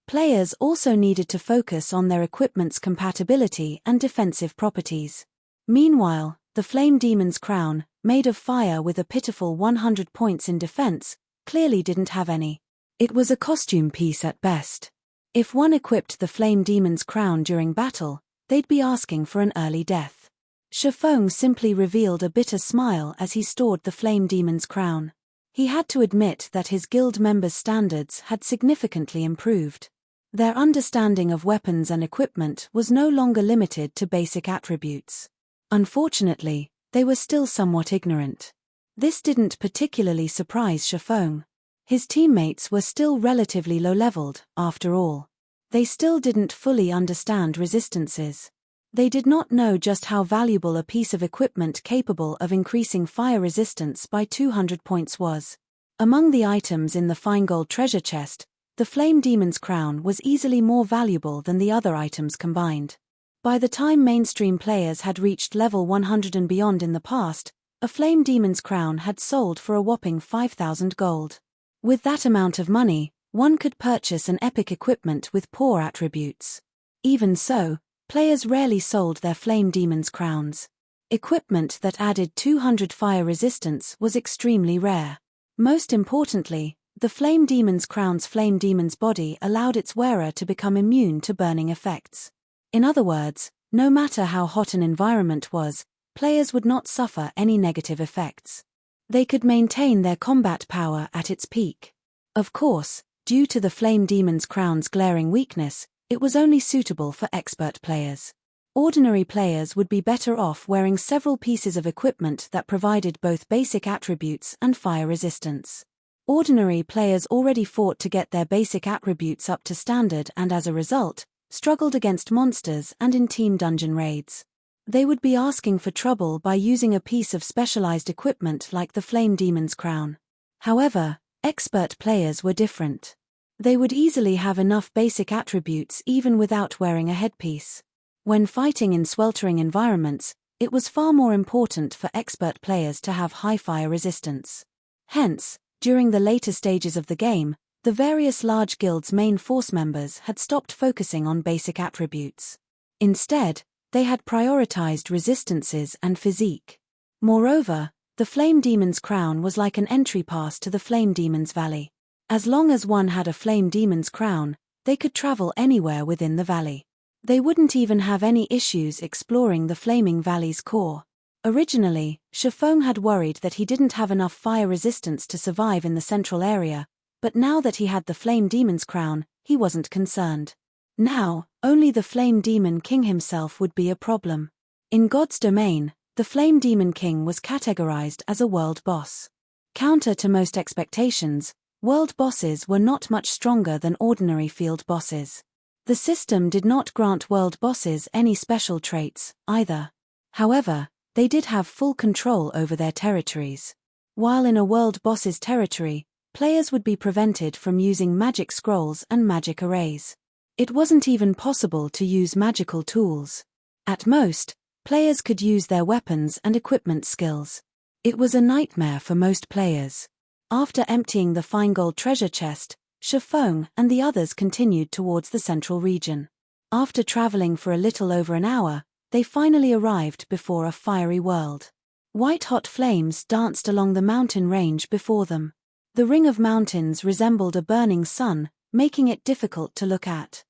[SPEAKER 1] Players also needed to focus on their equipment's compatibility and defensive properties. Meanwhile, the Flame Demon's crown, made of fire with a pitiful 100 points in defense, clearly didn't have any. It was a costume piece at best. If one equipped the Flame Demon's crown during battle, they'd be asking for an early death. Shifeng simply revealed a bitter smile as he stored the Flame Demon's crown. He had to admit that his guild members' standards had significantly improved. Their understanding of weapons and equipment was no longer limited to basic attributes. Unfortunately, they were still somewhat ignorant. This didn't particularly surprise Shifeng. His teammates were still relatively low-leveled, after all. They still didn't fully understand resistances. They did not know just how valuable a piece of equipment capable of increasing fire resistance by 200 points was. Among the items in the fine gold treasure chest, the Flame Demon's crown was easily more valuable than the other items combined. By the time mainstream players had reached level 100 and beyond in the past, a Flame Demon's crown had sold for a whopping 5,000 gold. With that amount of money, one could purchase an epic equipment with poor attributes. Even so, players rarely sold their Flame Demon's crowns. Equipment that added 200 fire resistance was extremely rare. Most importantly, the Flame Demon's crown's Flame Demon's body allowed its wearer to become immune to burning effects. In other words, no matter how hot an environment was, players would not suffer any negative effects. They could maintain their combat power at its peak. Of course, due to the Flame Demon's crown's glaring weakness, it was only suitable for expert players. Ordinary players would be better off wearing several pieces of equipment that provided both basic attributes and fire resistance. Ordinary players already fought to get their basic attributes up to standard and as a result, struggled against monsters and in team dungeon raids. They would be asking for trouble by using a piece of specialized equipment like the Flame Demon's crown. However, expert players were different. They would easily have enough basic attributes even without wearing a headpiece. When fighting in sweltering environments, it was far more important for expert players to have high fire resistance. Hence, during the later stages of the game, the various large guilds' main force members had stopped focusing on basic attributes. Instead, they had prioritized resistances and physique. Moreover, the Flame Demon's crown was like an entry pass to the Flame Demon's Valley. As long as one had a Flame Demon's crown, they could travel anywhere within the valley. They wouldn't even have any issues exploring the Flaming Valley's core. Originally, Shifeng had worried that he didn't have enough fire resistance to survive in the central area, but now that he had the Flame Demon's crown, he wasn't concerned. Now, only the Flame Demon King himself would be a problem. In God's domain, the Flame Demon King was categorized as a world boss. Counter to most expectations, world bosses were not much stronger than ordinary field bosses. The system did not grant world bosses any special traits, either. However, they did have full control over their territories. While in a world boss's territory, players would be prevented from using magic scrolls and magic arrays. It wasn't even possible to use magical tools. At most, players could use their weapons and equipment skills. It was a nightmare for most players. After emptying the fine gold treasure chest, Shifeng and the others continued towards the central region. After traveling for a little over an hour, they finally arrived before a fiery world. White-hot flames danced along the mountain range before them. The ring of mountains resembled a burning sun, making it difficult to look at.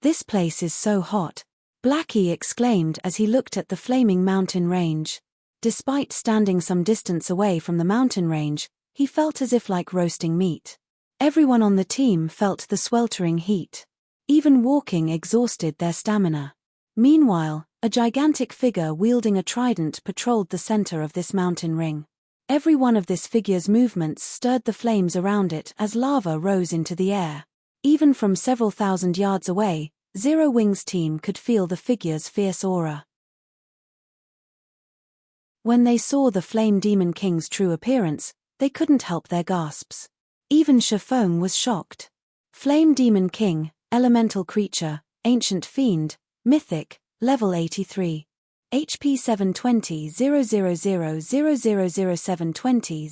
[SPEAKER 1] "This place is so hot," Blackie exclaimed as he looked at the flaming mountain range. Despite standing some distance away from the mountain range, he felt as if like roasting meat. Everyone on the team felt the sweltering heat. Even walking exhausted their stamina. Meanwhile, a gigantic figure wielding a trident patrolled the center of this mountain ring. Every one of this figure's movements stirred the flames around it as lava rose into the air. Even from several thousand yards away, Zero Wing's team could feel the figure's fierce aura. When they saw the Flame Demon King's true appearance, they couldn't help their gasps. Even Shifeng was shocked. Flame Demon King, elemental creature, ancient fiend, mythic, level 83. HP 720 000 720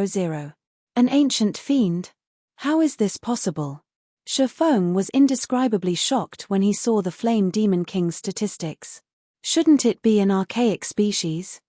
[SPEAKER 1] 000. An ancient fiend? How is this possible? Shifeng was indescribably shocked when he saw the Flame Demon King's statistics. Shouldn't it be an archaic species?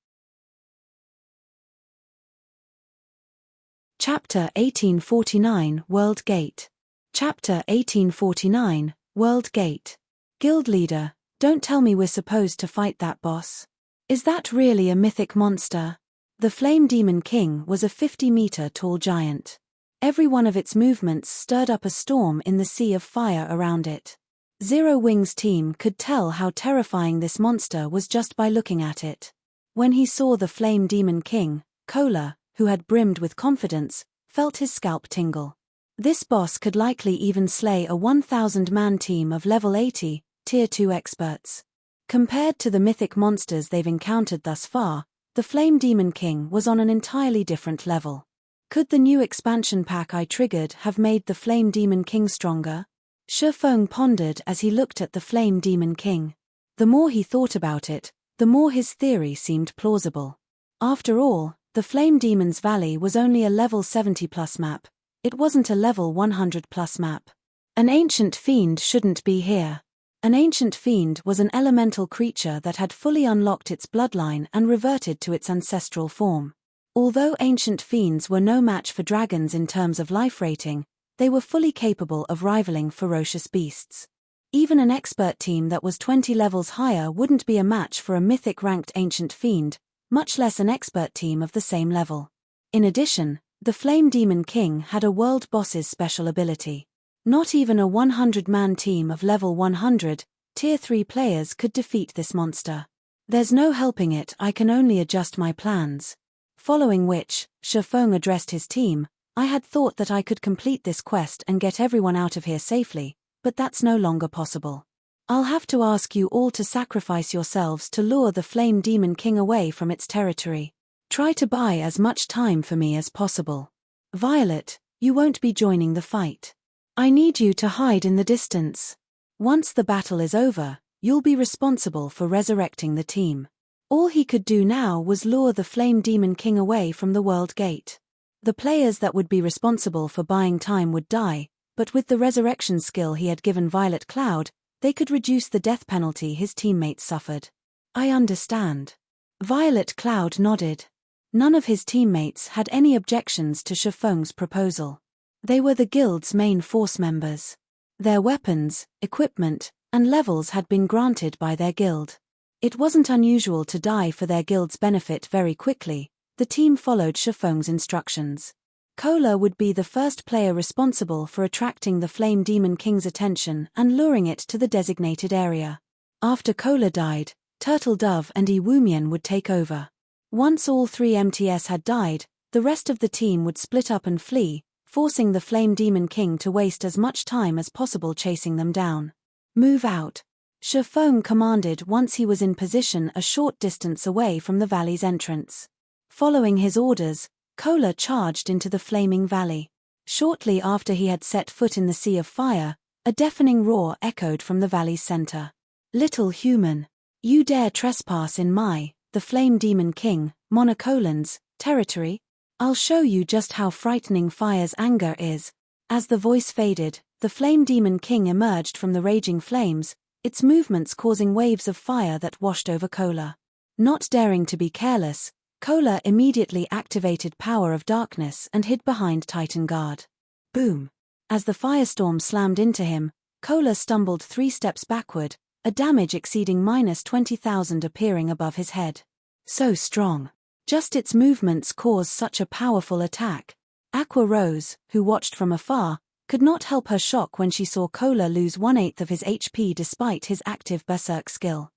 [SPEAKER 1] Chapter 1849 World Gate. Chapter 1849 World Gate. Guild leader, don't tell me we're supposed to fight that boss. Is that really a mythic monster? The Flame Demon King was a 50-meter tall giant. Every one of its movements stirred up a storm in the sea of fire around it. Zero Wing's team could tell how terrifying this monster was just by looking at it. When he saw the Flame Demon King, Kola, who had brimmed with confidence, felt his scalp tingle. This boss could likely even slay a 1,000-man team of level 80, Tier 2 experts. Compared to the mythic monsters they've encountered thus far, the Flame Demon King was on an entirely different level. Could the new expansion pack I triggered have made the Flame Demon King stronger? Shifeng pondered as he looked at the Flame Demon King. The more he thought about it, the more his theory seemed plausible. After all, the Flame Demon's Valley was only a level 70+ map. It wasn't a level 100+ map. An ancient fiend shouldn't be here. An ancient fiend was an elemental creature that had fully unlocked its bloodline and reverted to its ancestral form. Although ancient fiends were no match for dragons in terms of life rating, they were fully capable of rivaling ferocious beasts. Even an expert team that was 20 levels higher wouldn't be a match for a mythic-ranked ancient fiend, much less an expert team of the same level. In addition, the Flame Demon King had a world boss's special ability. Not even a 100-man team of level 100, Tier 3 players could defeat this monster. There's no helping it, I can only adjust my plans. Following which, Shifeng addressed his team. I had thought that I could complete this quest and get everyone out of here safely, but that's no longer possible. I'll have to ask you all to sacrifice yourselves to lure the Flame Demon King away from its territory. Try to buy as much time for me as possible. Violet, you won't be joining the fight. I need you to hide in the distance. Once the battle is over, you'll be responsible for resurrecting the team. All he could do now was lure the Flame Demon King away from the World Gate. The players that would be responsible for buying time would die, but with the resurrection skill he had given Violet Cloud, they could reduce the death penalty his teammates suffered. I understand. Violet Cloud nodded. None of his teammates had any objections to Shifeng's proposal. They were the guild's main force members. Their weapons, equipment, and levels had been granted by their guild. It wasn't unusual to die for their guild's benefit very quickly. The team followed Shifeng's instructions. Kola would be the first player responsible for attracting the Flame Demon King's attention and luring it to the designated area. After Kola died, Turtle Dove and Iwumian would take over. Once all 3 MTS had died, the rest of the team would split up and flee, forcing the Flame Demon King to waste as much time as possible chasing them down. Move out. Shifeng commanded once he was in position a short distance away from the valley's entrance. Following his orders, Kola charged into the flaming valley. Shortly after he had set foot in the sea of fire, a deafening roar echoed from the valley's center. Little human, you dare trespass in my, the Flame Demon King, Monocolan's, territory? I'll show you just how frightening fire's anger is. As the voice faded, the Flame Demon King emerged from the raging flames, its movements causing waves of fire that washed over Kola. Not daring to be careless, Kola immediately activated Power of Darkness and hid behind Titan Guard. Boom! As the firestorm slammed into him, Kola stumbled 3 steps backward, a damage exceeding -20,000 appearing above his head. So strong. Just its movements caused such a powerful attack. Aqua Rose, who watched from afar, could not help her shock when she saw Kola lose 1/8 of his HP despite his active Berserk skill.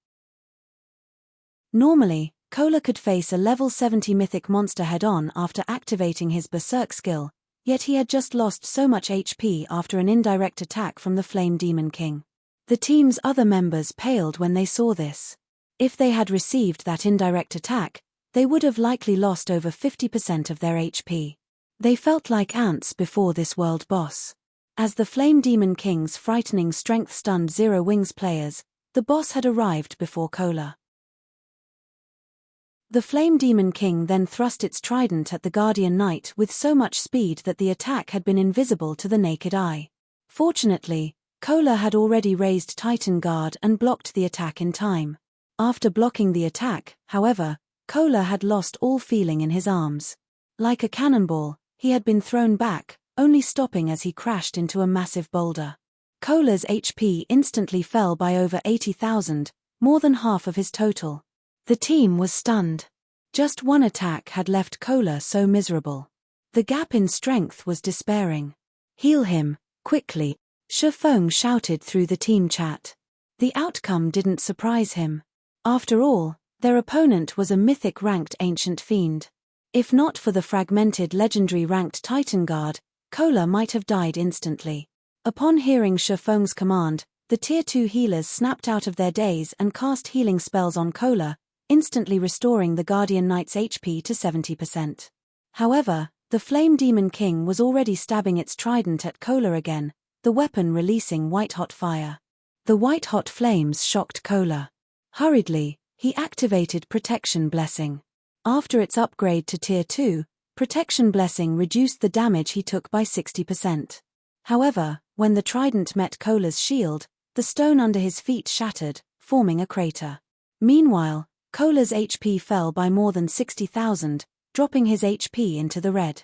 [SPEAKER 1] Normally, Kola could face a level 70 mythic monster head-on after activating his Berserk skill, yet he had just lost so much HP after an indirect attack from the Flame Demon King. The team's other members paled when they saw this. If they had received that indirect attack, they would have likely lost over 50% of their HP. They felt like ants before this world boss. As the Flame Demon King's frightening strength stunned Zero Wings players, the boss had arrived before Kola. The Flame Demon King then thrust its trident at the Guardian Knight with so much speed that the attack had been invisible to the naked eye. Fortunately, Kola had already raised Titan Guard and blocked the attack in time. After blocking the attack, however, Kola had lost all feeling in his arms. Like a cannonball, he had been thrown back, only stopping as he crashed into a massive boulder. Kohler's HP instantly fell by over 80,000, more than half of his total. The team was stunned. Just one attack had left Kohler so miserable. The gap in strength was despairing. "Heal him, quickly," Shifeng shouted through the team chat. The outcome didn't surprise him. After all, their opponent was a mythic-ranked ancient fiend. If not for the fragmented legendary-ranked Titan Guard, Kohler might have died instantly. Upon hearing Shifeng's command, the Tier 2 healers snapped out of their daze and cast healing spells on Kohler, instantly restoring the Guardian Knight's HP to 70%. However, the Flame Demon King was already stabbing its trident at Kohler again, the weapon releasing white-hot fire. The white-hot flames shocked Kohler. Hurriedly, he activated Protection Blessing. After its upgrade to Tier 2, Protection Blessing reduced the damage he took by 60%. However, when the trident met Kohler's shield, the stone under his feet shattered, forming a crater. Meanwhile, Kohler's HP fell by more than 60,000, dropping his HP into the red.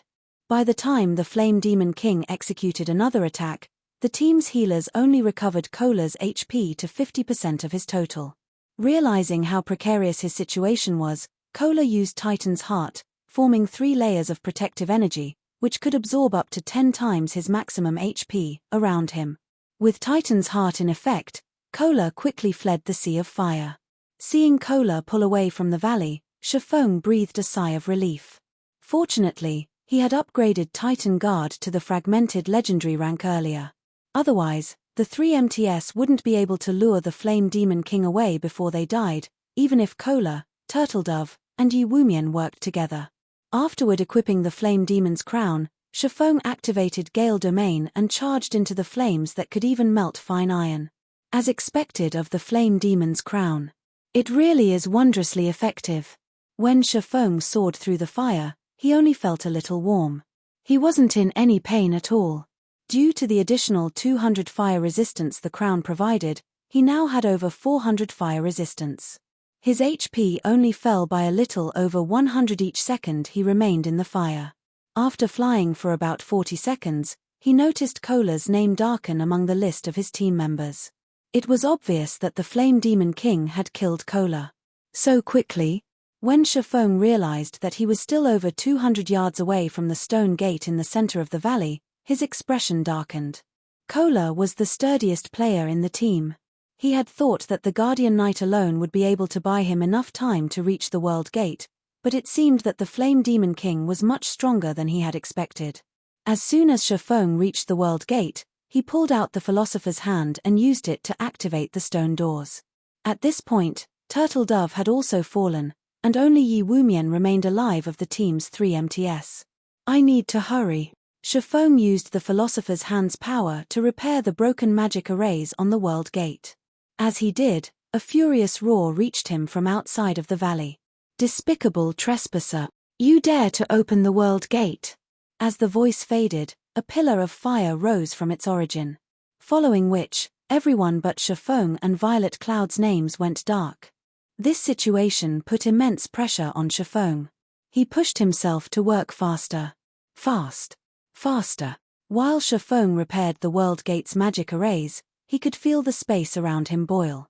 [SPEAKER 1] By the time the Flame Demon King executed another attack, the team's healers only recovered Kohler's HP to 50% of his total. Realizing how precarious his situation was, Kohler used Titan's Heart, forming 3 layers of protective energy, which could absorb up to 10 times his maximum HP, around him. With Titan's Heart in effect, Kohler quickly fled the Sea of Fire. Seeing Kohler pull away from the valley, Shifeng breathed a sigh of relief. Fortunately, he had upgraded Titan Guard to the fragmented legendary rank earlier. Otherwise, the 3 MTS wouldn't be able to lure the Flame Demon King away before they died, even if Kohler, Turtledove, and Yi Wumian worked together. Afterward, equipping the Flame Demon's crown, Shifeng activated Gale Domain and charged into the flames that could even melt fine iron. As expected of the Flame Demon's crown, it really is wondrously effective. When Shifeng soared through the fire, he only felt a little warm. He wasn't in any pain at all. Due to the additional 200 fire resistance the crown provided, he now had over 400 fire resistance. His HP only fell by a little over 100 each second he remained in the fire. After flying for about 40 seconds, he noticed Kohler's name darken among the list of his team members. It was obvious that the Flame Demon King had killed Kohler. So quickly? When Shifeng realized that he was still over 200 yards away from the stone gate in the center of the valley, his expression darkened. Kohler was the sturdiest player in the team. He had thought that the Guardian Knight alone would be able to buy him enough time to reach the World Gate, but it seemed that the Flame Demon King was much stronger than he had expected. As soon as Shifeng reached the World Gate, he pulled out the Philosopher's Hand and used it to activate the stone doors. At this point, Turtledove had also fallen, and only Yi Wumian remained alive of the team's 3 MTS. "I need to hurry." Shifeng used the Philosopher's Hand's power to repair the broken magic arrays on the World Gate. As he did, a furious roar reached him from outside of the valley. "Despicable trespasser! You dare to open the World Gate!" As the voice faded, a pillar of fire rose from its origin. Following which, everyone but Shifeng and Violet Cloud's names went dark. This situation put immense pressure on Shifeng. He pushed himself to work faster. Faster. While Shifeng repaired the World Gate's magic arrays, he could feel the space around him boil.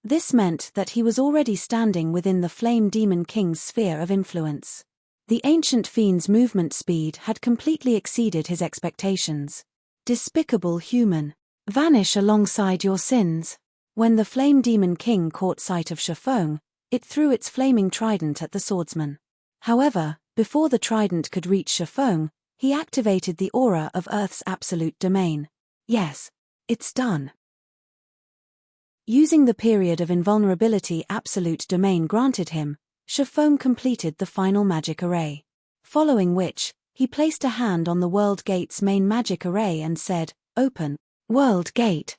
[SPEAKER 1] This meant that he was already standing within the Flame Demon King's sphere of influence. The ancient fiend's movement speed had completely exceeded his expectations. "Despicable human! Vanish alongside your sins!" When the Flame Demon King caught sight of Shifeng, it threw its flaming trident at the swordsman. However, before the trident could reach Shifeng, he activated the aura of Earth's absolute domain. Yes, it's done. Using the period of invulnerability absolute domain granted him, Shifeng completed the final magic array. Following which, he placed a hand on the World Gate's main magic array and said, "Open, World Gate."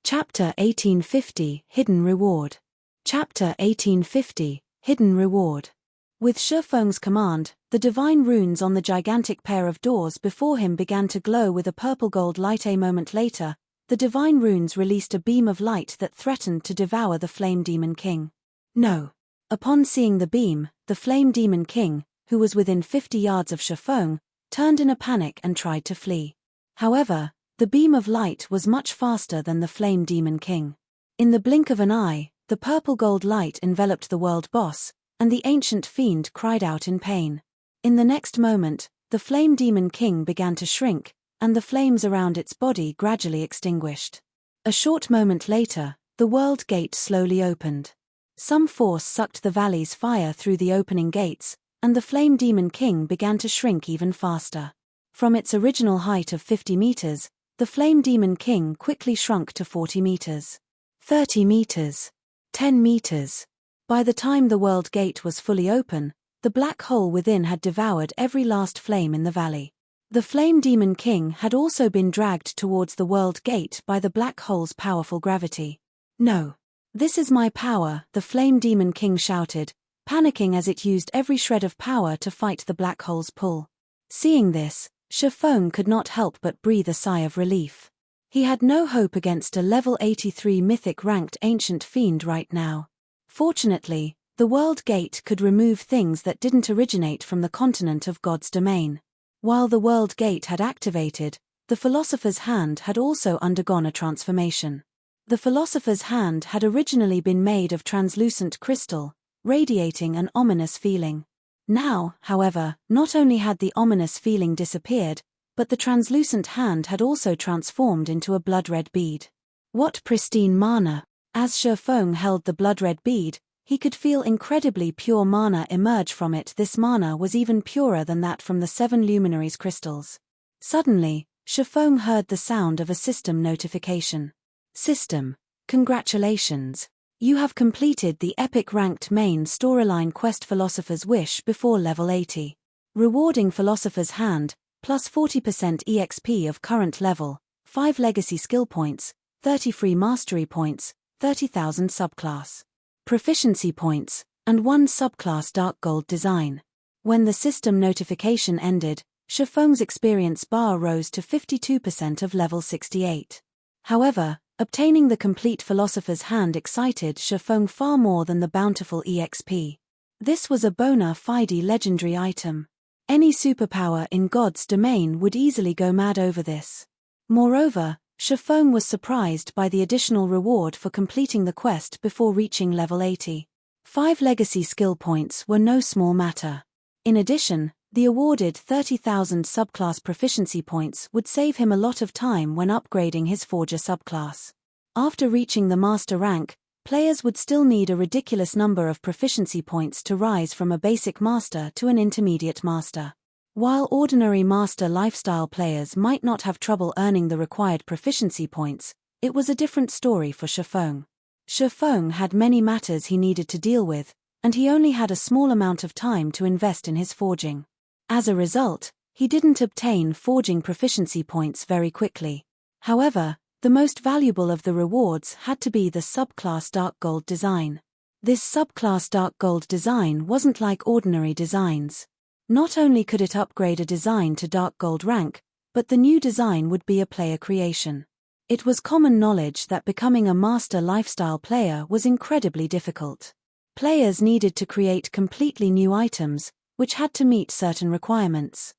[SPEAKER 1] Chapter 1850 Hidden Reward. Chapter 1850 Hidden Reward. With Shifeng's command, the divine runes on the gigantic pair of doors before him began to glow with a purple-gold light. A moment later, the divine runes released a beam of light that threatened to devour the Flame Demon King. "No. Upon seeing the beam, the Flame Demon King, who was within 50 yards of Shifeng, turned in a panic and tried to flee. However, the beam of light was much faster than the Flame Demon King. In the blink of an eye, the purple-gold light enveloped the world boss, and the ancient fiend cried out in pain. In the next moment, the Flame Demon King began to shrink, and the flames around its body gradually extinguished. A short moment later, the world gate slowly opened. Some force sucked the valley's fire through the opening gates, and the Flame Demon King began to shrink even faster. From its original height of 50 meters, the Flame Demon King quickly shrunk to 40 meters. 30 meters. 10 meters. By the time the world gate was fully open, the black hole within had devoured every last flame in the valley. The Flame Demon King had also been dragged towards the world gate by the black hole's powerful gravity. "No. This is my power," the Flame Demon King shouted, panicking as it used every shred of power to fight the black hole's pull. Seeing this, Shifeng could not help but breathe a sigh of relief. He had no hope against a level 83 mythic-ranked ancient fiend right now. Fortunately, the world gate could remove things that didn't originate from the continent of God's domain. While the world gate had activated, the Philosopher's Hand had also undergone a transformation. The Philosopher's Hand had originally been made of translucent crystal, radiating an ominous feeling. Now, however, not only had the ominous feeling disappeared, but the translucent hand had also transformed into a blood-red bead. What pristine mana! As Shifeng held the blood-red bead, he could feel incredibly pure mana emerge from it. This mana was even purer than that from the 7 luminaries crystals. Suddenly, Shifeng heard the sound of a system notification. "System, congratulations. You have completed the epic-ranked main storyline quest Philosopher's Wish before level 80. Rewarding Philosopher's Hand, plus 40% EXP of current level, 5 legacy skill points, 30 free mastery points, 30,000 subclass proficiency points, and 1 subclass dark gold design." When the system notification ended, Shifeng's experience bar rose to 52% of level 68. However, obtaining the complete Philosopher's Hand excited Shifeng far more than the bountiful EXP. This was a bona fide legendary item. Any superpower in God's domain would easily go mad over this. Moreover, Shifeng was surprised by the additional reward for completing the quest before reaching level 80. 5 legacy skill points were no small matter. In addition, the awarded 30,000 subclass proficiency points would save him a lot of time when upgrading his Forger subclass. After reaching the master rank, players would still need a ridiculous number of proficiency points to rise from a basic master to an intermediate master. While ordinary master lifestyle players might not have trouble earning the required proficiency points, it was a different story for Shifeng. Shifeng had many matters he needed to deal with, and he only had a small amount of time to invest in his forging. As a result, he didn't obtain forging proficiency points very quickly. However, the most valuable of the rewards had to be the subclass dark gold design. This subclass dark gold design wasn't like ordinary designs. Not only could it upgrade a design to dark gold rank, but the new design would be a player creation. It was common knowledge that becoming a master lifestyle player was incredibly difficult. Players needed to create completely new items, which had to meet certain requirements.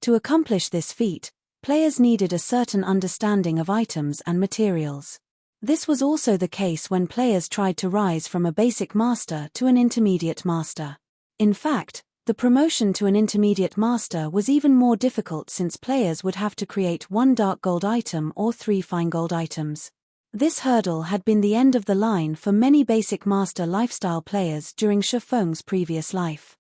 [SPEAKER 1] To accomplish this feat, players needed a certain understanding of items and materials. This was also the case when players tried to rise from a basic master to an intermediate master. In fact, the promotion to an intermediate master was even more difficult since players would have to create 1 dark gold item or 3 fine gold items. This hurdle had been the end of the line for many basic master lifestyle players during Shifeng's previous life.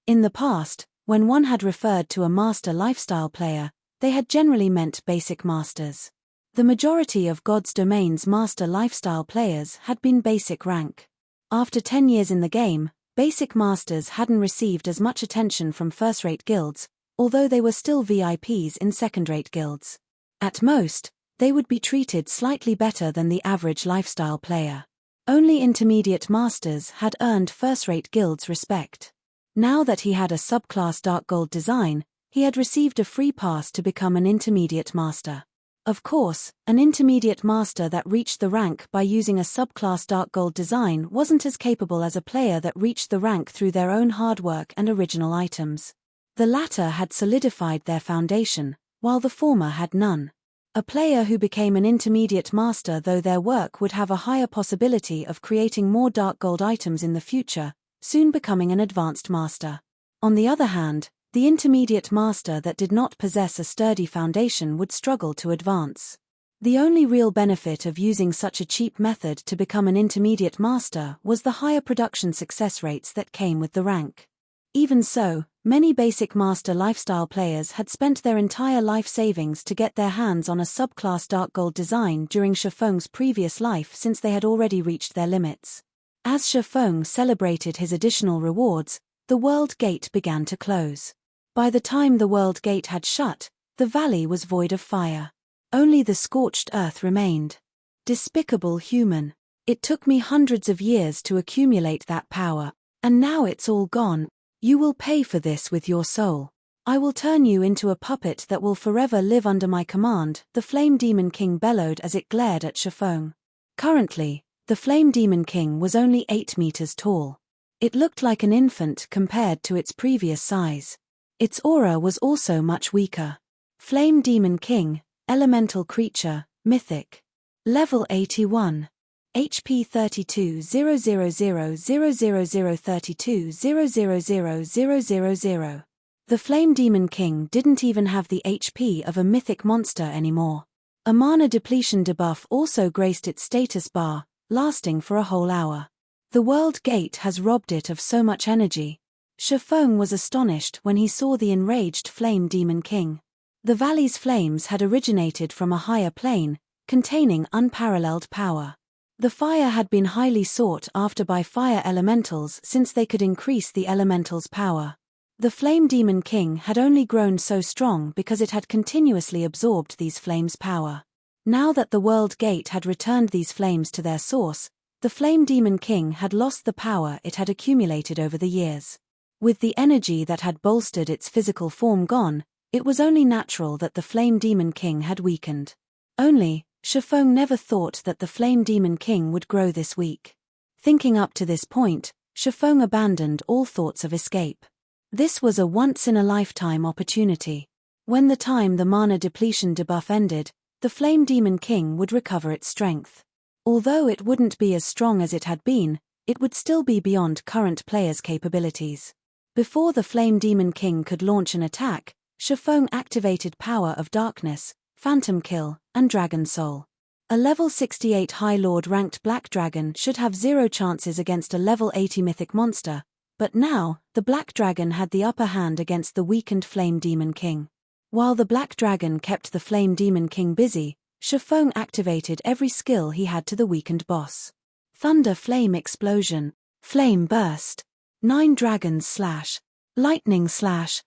[SPEAKER 1] In the past, when one had referred to a master lifestyle player, they had generally meant basic masters. The majority of God's domain's master lifestyle players had been basic rank. After 10 years in the game, basic masters hadn't received as much attention from first-rate guilds, although they were still VIPs in second-rate guilds. At most, they would be treated slightly better than the average lifestyle player. Only intermediate masters had earned first-rate guilds' respect. Now that he had a subclass dark gold design, he had received a free pass to become an intermediate master. Of course, an intermediate master that reached the rank by using a subclass dark gold design wasn't as capable as a player that reached the rank through their own hard work and original items. The latter had solidified their foundation, while the former had none. A player who became an intermediate master, though their work would have a higher possibility of creating more dark gold items in the future, soon becoming an advanced master. On the other hand, the intermediate master that did not possess a sturdy foundation would struggle to advance. The only real benefit of using such a cheap method to become an intermediate master was the higher production success rates that came with the rank. Even so, many basic master lifestyle players had spent their entire life savings to get their hands on a subclass dark gold design during Shifeng's previous life, since they had already reached their limits. As Shifeng celebrated his additional rewards, the world gate began to close. By the time the world gate had shut, the valley was void of fire. Only the scorched earth remained. Despicable human. It took me hundreds of years to accumulate that power, and now it's all gone. You will pay for this with your soul. I will turn you into a puppet that will forever live under my command, the Flame Demon King bellowed as it glared at Shifeng. Currently, the Flame Demon King was only 8 meters tall. It looked like an infant compared to its previous size. Its aura was also much weaker. Flame Demon King, elemental creature, mythic. Level 81. HP 32,000,000,032,000,000. The Flame Demon King didn't even have the HP of a mythic monster anymore. A mana depletion debuff also graced its status bar, lasting for a whole hour. The world gate has robbed it of so much energy. Shifeng was astonished when he saw the enraged Flame Demon King. The valley's flames had originated from a higher plane, containing unparalleled power. The fire had been highly sought after by fire elementals since they could increase the elemental's power. The Flame Demon King had only grown so strong because it had continuously absorbed these flames' power. Now that the world gate had returned these flames to their source, the Flame Demon King had lost the power it had accumulated over the years. With the energy that had bolstered its physical form gone, it was only natural that the Flame Demon King had weakened. Only, Shifeng never thought that the Flame Demon King would grow this weak. Thinking up to this point, Shifeng abandoned all thoughts of escape. This was a once-in-a-lifetime opportunity. When the mana depletion debuff ended, the Flame Demon King would recover its strength. Although it wouldn't be as strong as it had been, it would still be beyond current players' capabilities. Before the Flame Demon King could launch an attack, Shifeng activated Power of Darkness, Phantom Kill, and Dragon Soul. A level 68 High Lord ranked Black Dragon should have 0 chances against a level 80 mythic monster, but now, the Black Dragon had the upper hand against the weakened Flame Demon King. While the Black Dragon kept the Flame Demon King busy, Shifeng activated every skill he had to the weakened boss. Thunder Flame Explosion, Flame Burst, 9 Dragons Slash, Lightning Slash.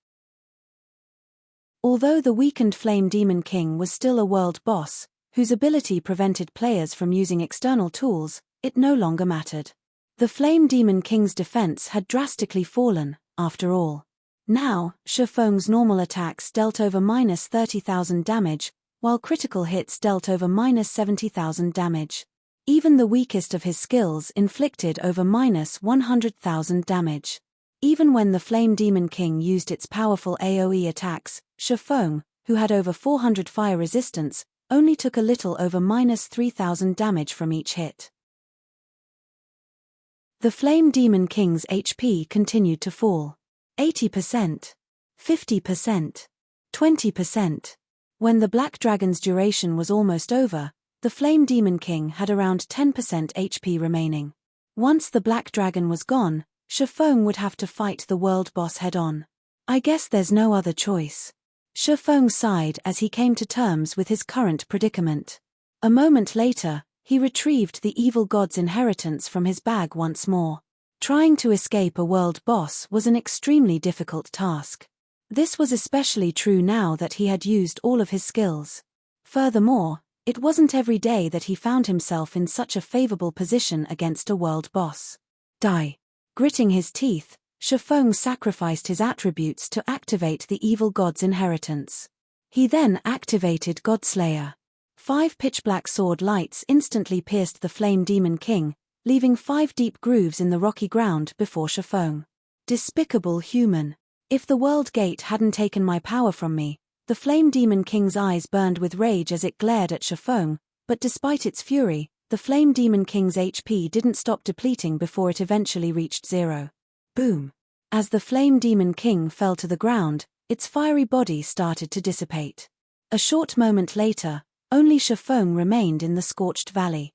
[SPEAKER 1] Although the weakened Flame Demon King was still a world boss, whose ability prevented players from using external tools, it no longer mattered. The Flame Demon King's defense had drastically fallen, after all. Now, Shifeng's normal attacks dealt over -30,000 damage, while critical hits dealt over -70,000 damage. Even the weakest of his skills inflicted over -100,000 damage. Even when the Flame Demon King used its powerful AoE attacks, Shifeng, who had over 400 fire resistance, only took a little over -3,000 damage from each hit. The Flame Demon King's HP continued to fall. 80%, 50%, 20%. When the Black Dragon's duration was almost over, the Flame Demon King had around 10% HP remaining. Once the Black Dragon was gone, Shifeng would have to fight the world boss head-on. I guess there's no other choice. Shifeng sighed as he came to terms with his current predicament. A moment later, he retrieved the evil god's inheritance from his bag once more. Trying to escape a world boss was an extremely difficult task. This was especially true now that he had used all of his skills. Furthermore, it wasn't every day that he found himself in such a favorable position against a world boss. Die. Gritting his teeth, Shifeng sacrificed his attributes to activate the evil god's inheritance. He then activated Godslayer. 5 pitch-black sword lights instantly pierced the Flame Demon King, leaving 5 deep grooves in the rocky ground before Shifeng. Despicable human. If the World Gate hadn't taken my power from me, the Flame Demon King's eyes burned with rage as it glared at Shifeng, but despite its fury, the Flame Demon King's HP didn't stop depleting before it eventually reached 0. Boom. As the Flame Demon King fell to the ground, its fiery body started to dissipate. A short moment later, only Shifeng remained in the scorched valley.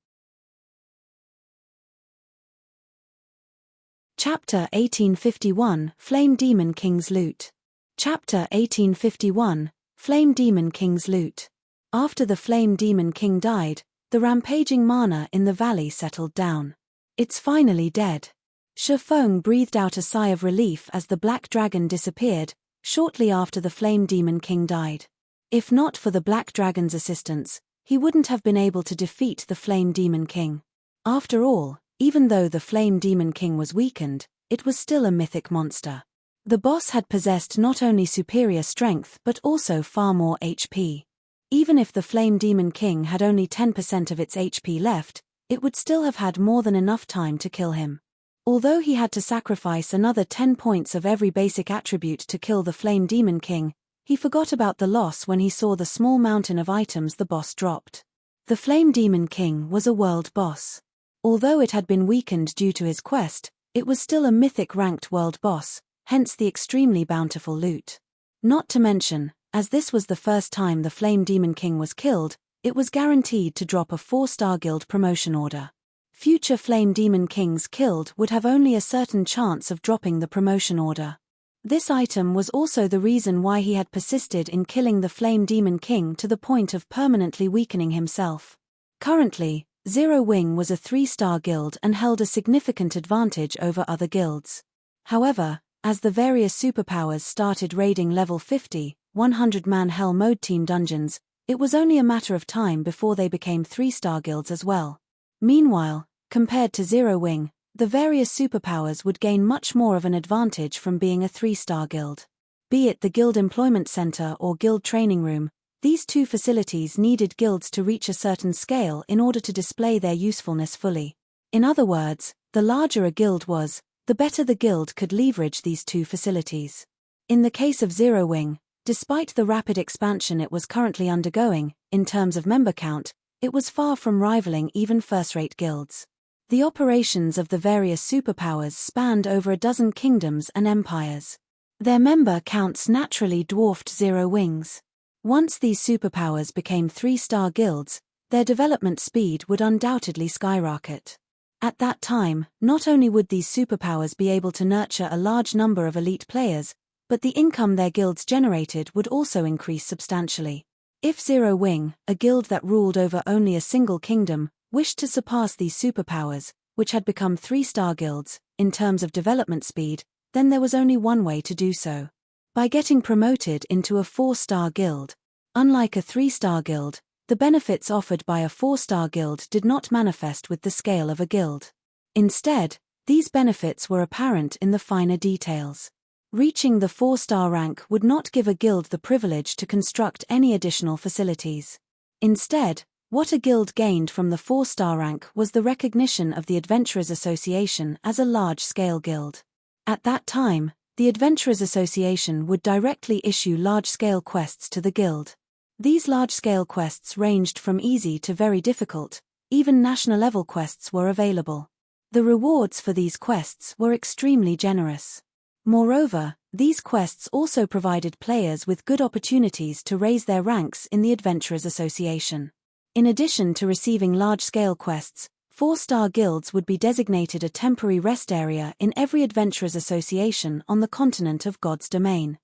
[SPEAKER 1] Chapter 1851 Flame Demon King's Loot. Chapter 1851 Flame Demon King's Loot. After the Flame Demon King died, the rampaging mana in the valley settled down. It's finally dead. Shifeng breathed out a sigh of relief as the Black Dragon disappeared, shortly after the Flame Demon King died. If not for the Black Dragon's assistance, he wouldn't have been able to defeat the Flame Demon King. After all, even though the Flame Demon King was weakened, it was still a mythic monster. The boss had possessed not only superior strength but also far more HP. Even if the Flame Demon King had only 10% of its HP left, it would still have had more than enough time to kill him. Although he had to sacrifice another 10 points of every basic attribute to kill the Flame Demon King, he forgot about the loss when he saw the small mountain of items the boss dropped. The Flame Demon King was a world boss. Although it had been weakened due to his quest, it was still a mythic ranked world boss, hence the extremely bountiful loot. Not to mention, as this was the first time the Flame Demon King was killed, it was guaranteed to drop a 4-star guild promotion order. Future Flame Demon Kings killed would have only a certain chance of dropping the promotion order. This item was also the reason why he had persisted in killing the Flame Demon King to the point of permanently weakening himself. Currently, Zero Wing was a 3-star guild and held a significant advantage over other guilds. However, as the various superpowers started raiding level 50, 100-man Hell Mode team dungeons, it was only a matter of time before they became 3-star guilds as well. Meanwhile, compared to Zero Wing, the various superpowers would gain much more of an advantage from being a 3-star guild. Be it the Guild Employment Center or Guild Training Room, these two facilities needed guilds to reach a certain scale in order to display their usefulness fully. In other words, the larger a guild was, the better the guild could leverage these two facilities. In the case of Zero Wing, despite the rapid expansion it was currently undergoing, in terms of member count, it was far from rivaling even first-rate guilds. The operations of the various superpowers spanned over a dozen kingdoms and empires. Their member counts naturally dwarfed Zero Wing's. Once these superpowers became 3-star guilds, their development speed would undoubtedly skyrocket. At that time, not only would these superpowers be able to nurture a large number of elite players, but the income their guilds generated would also increase substantially. If Zero Wing, a guild that ruled over only a single kingdom, wished to surpass these superpowers, which had become 3-star guilds, in terms of development speed, then there was only one way to do so. By getting promoted into a 4-star guild. Unlike a 3-star guild, the benefits offered by a 4-star guild did not manifest with the scale of a guild. Instead, these benefits were apparent in the finer details. Reaching the 4-star rank would not give a guild the privilege to construct any additional facilities. Instead, what a guild gained from the 4-star rank was the recognition of the Adventurers Association as a large-scale guild. At that time, the Adventurers Association would directly issue large-scale quests to the guild. These large-scale quests ranged from easy to very difficult, even national-level quests were available. The rewards for these quests were extremely generous. Moreover, these quests also provided players with good opportunities to raise their ranks in the Adventurers Association. In addition to receiving large-scale quests, 4-star guilds would be designated a temporary rest area in every Adventurers Association on the continent of God's Domain.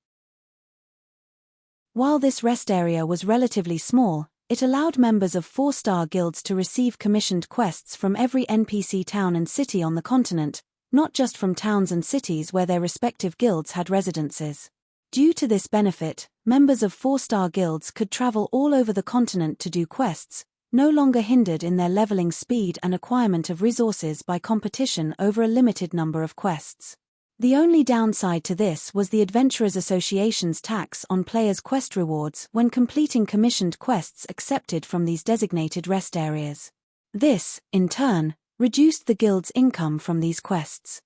[SPEAKER 1] While this rest area was relatively small, it allowed members of 4-star guilds to receive commissioned quests from every NPC town and city on the continent, not just from towns and cities where their respective guilds had residences. Due to this benefit, members of 4-star guilds could travel all over the continent to do quests, no longer hindered in their leveling speed and acquirement of resources by competition over a limited number of quests. The only downside to this was the Adventurers Association's tax on players' quest rewards when completing commissioned quests accepted from these designated rest areas. This, in turn, reduced the guild's income from these quests.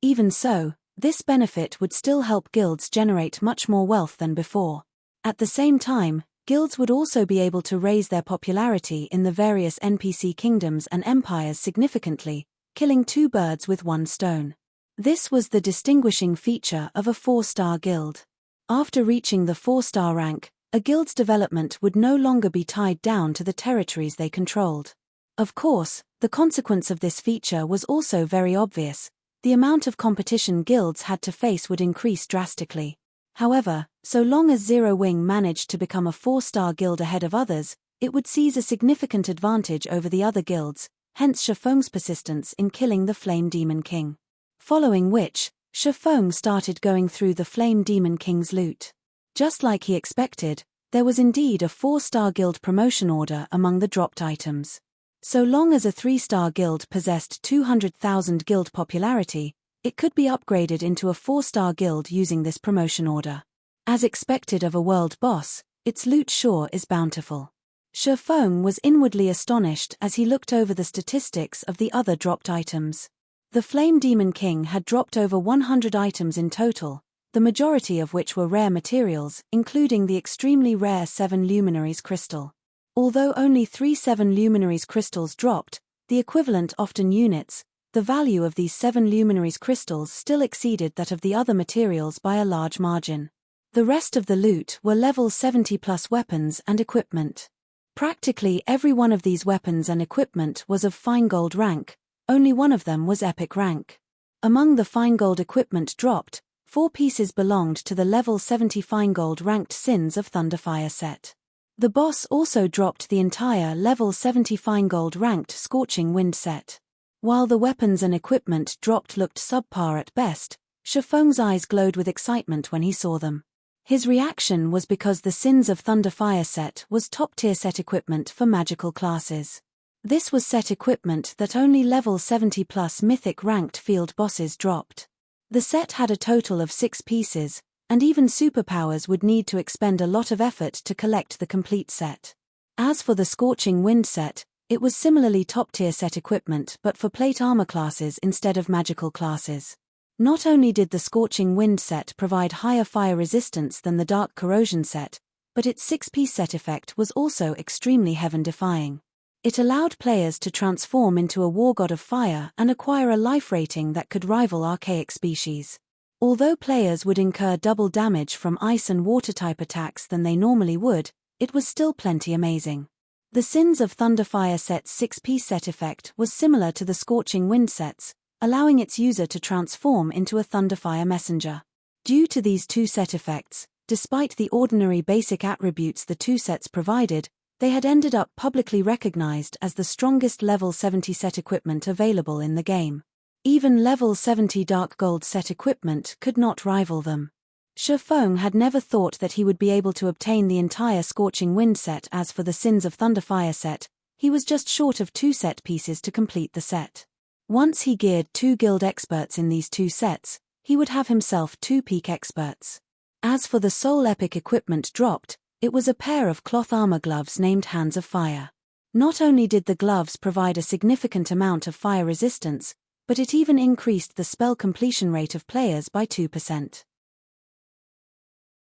[SPEAKER 1] Even so, this benefit would still help guilds generate much more wealth than before. At the same time, guilds would also be able to raise their popularity in the various NPC kingdoms and empires significantly, killing two birds with one stone. This was the distinguishing feature of a 4-star guild. After reaching the 4-star rank, a guild's development would no longer be tied down to the territories they controlled. Of course, the consequence of this feature was also very obvious. The amount of competition guilds had to face would increase drastically. However, so long as Zero Wing managed to become a 4-star guild ahead of others, it would seize a significant advantage over the other guilds, hence Shifeng's persistence in killing the Flame Demon King. Following which, Shifeng started going through the Flame Demon King's loot. Just like he expected, there was indeed a 4-star guild promotion order among the dropped items. So long as a 3-star guild possessed 200,000 guild popularity, it could be upgraded into a 4-star guild using this promotion order. As expected of a world boss, its loot sure is bountiful. Shifeng was inwardly astonished as he looked over the statistics of the other dropped items. The Flame Demon King had dropped over 100 items in total, the majority of which were rare materials, including the extremely rare 7 Luminaries crystal. Although only 3 7 Luminaries crystals dropped, the equivalent often units, the value of these 7 Luminaries crystals still exceeded that of the other materials by a large margin. The rest of the loot were level 70+ weapons and equipment. Practically every one of these weapons and equipment was of fine gold rank, only one of them was epic rank. Among the fine gold equipment dropped, 4 pieces belonged to the level 70 fine gold ranked Sins of Thunderfire set. The boss also dropped the entire level 70 fine gold ranked Scorching Wind set. While the weapons and equipment dropped looked subpar at best, Shifeng's eyes glowed with excitement when he saw them. His reaction was because the Sins of Thunderfire set was top-tier set equipment for magical classes. This was set equipment that only level 70+ mythic ranked field bosses dropped. The set had a total of 6 pieces, and even superpowers would need to expend a lot of effort to collect the complete set. As for the Scorching Wind set, it was similarly top-tier set equipment but for plate armor classes instead of magical classes. Not only did the Scorching Wind set provide higher fire resistance than the Dark Corrosion set, but its 6-piece set effect was also extremely heaven-defying. It allowed players to transform into a war god of fire and acquire a life rating that could rival archaic species. Although players would incur double damage from ice and water-type attacks than they normally would, it was still plenty amazing. The Sins of Thunderfire set's 6-piece set effect was similar to the Scorching Wind set's, allowing its user to transform into a Thunderfire messenger. Due to these two set effects, despite the ordinary basic attributes the two sets provided, they had ended up publicly recognized as the strongest level 70 set equipment available in the game. Even level 70 Dark Gold set equipment could not rival them. Shifeng had never thought that he would be able to obtain the entire Scorching Wind set. As for the Sins of Thunderfire set, he was just short of 2 set pieces to complete the set. Once he geared 2 guild experts in these 2 sets, he would have himself 2 peak experts. As for the sole epic equipment dropped, it was a pair of cloth armor gloves named Hands of Fire. Not only did the gloves provide a significant amount of fire resistance, but it even increased the spell completion rate of players by 2%.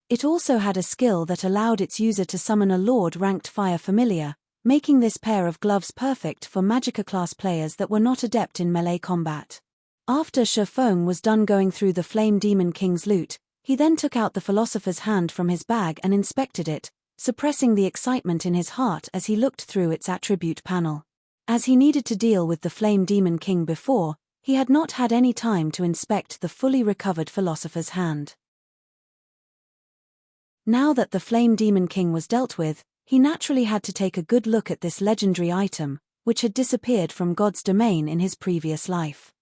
[SPEAKER 1] It also had a skill that allowed its user to summon a Lord-ranked fire familiar, making this pair of gloves perfect for Magicka-class players that were not adept in melee combat. After Shifeng was done going through the Flame Demon King's loot, he then took out the Philosopher's Hand from his bag and inspected it, suppressing the excitement in his heart as he looked through its attribute panel. As he needed to deal with the Flame Demon King before, he had not had any time to inspect the fully recovered Philosopher's Hand. Now that the Flame Demon King was dealt with, he naturally had to take a good look at this legendary item, which had disappeared from God's domain in his previous life.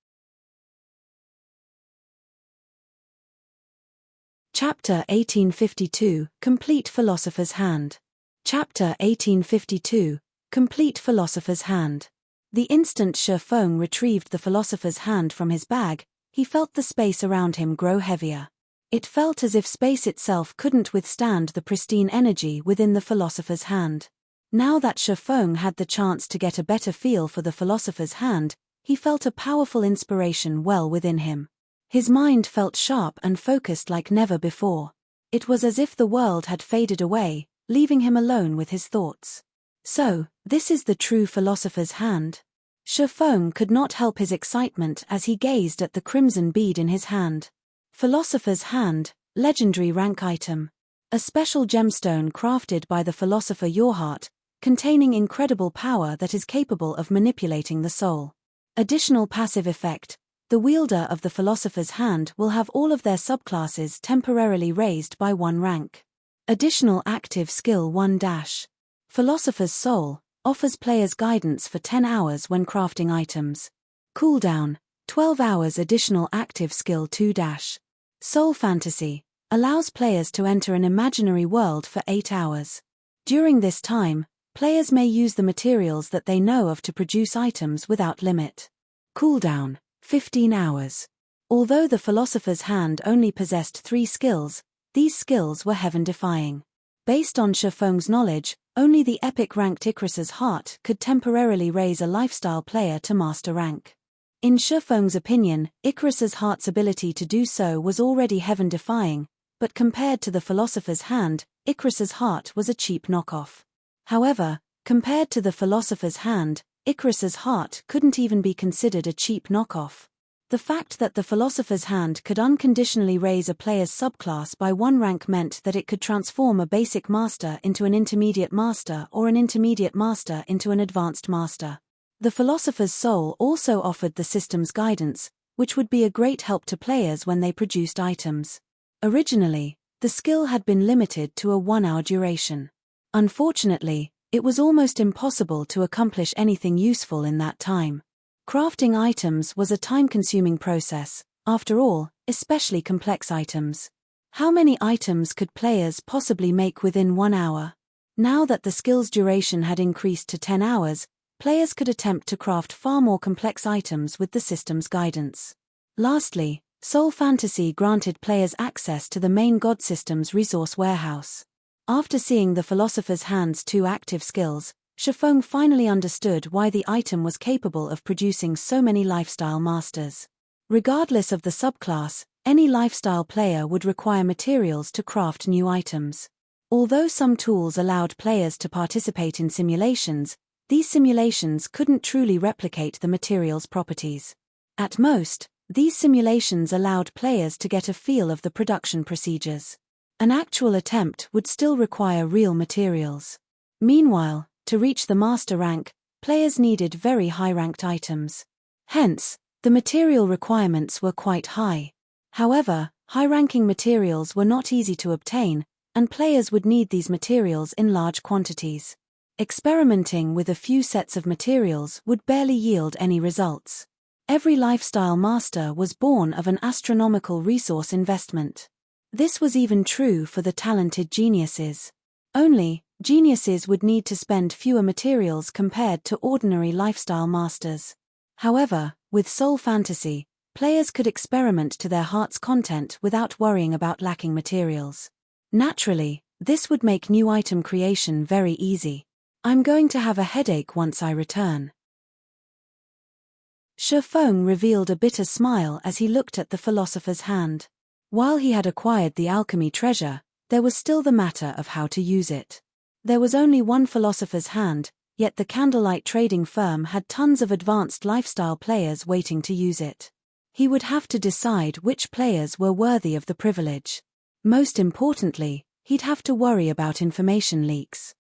[SPEAKER 1] Chapter 1852, Complete Philosopher's Hand. Chapter 1852, Complete Philosopher's Hand. The instant Shi Feng retrieved the philosopher's hand from his bag, he felt the space around him grow heavier. It felt as if space itself couldn't withstand the pristine energy within the philosopher's hand. Now that Shi Feng had the chance to get a better feel for the philosopher's hand, he felt a powerful inspiration well within him. His mind felt sharp and focused like never before. It was as if the world had faded away, leaving him alone with his thoughts. So, this is the true philosopher's hand? Shi Feng could not help his excitement as he gazed at the crimson bead in his hand. Philosopher's hand, legendary rank item. A special gemstone crafted by the philosopher Yorheart, containing incredible power that is capable of manipulating the soul. Additional passive effect: the wielder of the philosopher's hand will have all of their subclasses temporarily raised by 1 rank. Additional active skill 1-. Philosopher's Soul offers players guidance for 10 hours when crafting items. Cooldown: 12 hours. Additional active skill 2-. Soul Fantasy allows players to enter an imaginary world for 8 hours. During this time, players may use the materials that they know of to produce items without limit. Cooldown: 15 hours. Although the philosopher's hand only possessed 3 skills, these skills were heaven-defying. Based on Shi Feng's knowledge, only the epic-ranked Icarus's Heart could temporarily raise a lifestyle player to master rank. In Shi Feng's opinion, Icarus's Heart's ability to do so was already heaven-defying, but compared to the philosopher's hand, Icarus's Heart was a cheap knockoff. However, compared to the philosopher's hand, Icarus's Heart couldn't even be considered a cheap knockoff. The fact that the philosopher's hand could unconditionally raise a player's subclass by 1 rank meant that it could transform a basic master into an intermediate master or an intermediate master into an advanced master. The philosopher's soul also offered the system's guidance, which would be a great help to players when they produced items. Originally, the skill had been limited to a 1-hour duration. Unfortunately, it was almost impossible to accomplish anything useful in that time. Crafting items was a time-consuming process, after all, especially complex items. How many items could players possibly make within 1 hour? Now that the skill's duration had increased to 10 hours, players could attempt to craft far more complex items with the system's guidance. Lastly, Soul Fantasy granted players access to the main god system's resource warehouse. After seeing the philosopher's hand's 2 active skills, Shi Feng finally understood why the item was capable of producing so many lifestyle masters. Regardless of the subclass, any lifestyle player would require materials to craft new items. Although some tools allowed players to participate in simulations, these simulations couldn't truly replicate the material's properties. At most, these simulations allowed players to get a feel of the production procedures. An actual attempt would still require real materials. Meanwhile, to reach the master rank, players needed very high-ranked items. Hence, the material requirements were quite high. However, high-ranking materials were not easy to obtain, and players would need these materials in large quantities. Experimenting with a few sets of materials would barely yield any results. Every lifestyle master was born of an astronomical resource investment. This was even true for the talented geniuses. Only, geniuses would need to spend fewer materials compared to ordinary lifestyle masters. However, with Soul Fantasy, players could experiment to their heart's content without worrying about lacking materials. Naturally, this would make new item creation very easy. I'm going to have a headache once I return. Shi Feng revealed a bitter smile as he looked at the philosopher's hand. While he had acquired the alchemy treasure, there was still the matter of how to use it. There was only 1 philosopher's hand, yet the candlelight trading firm had tons of advanced lifestyle players waiting to use it. He would have to decide which players were worthy of the privilege. Most importantly, he'd have to worry about information leaks.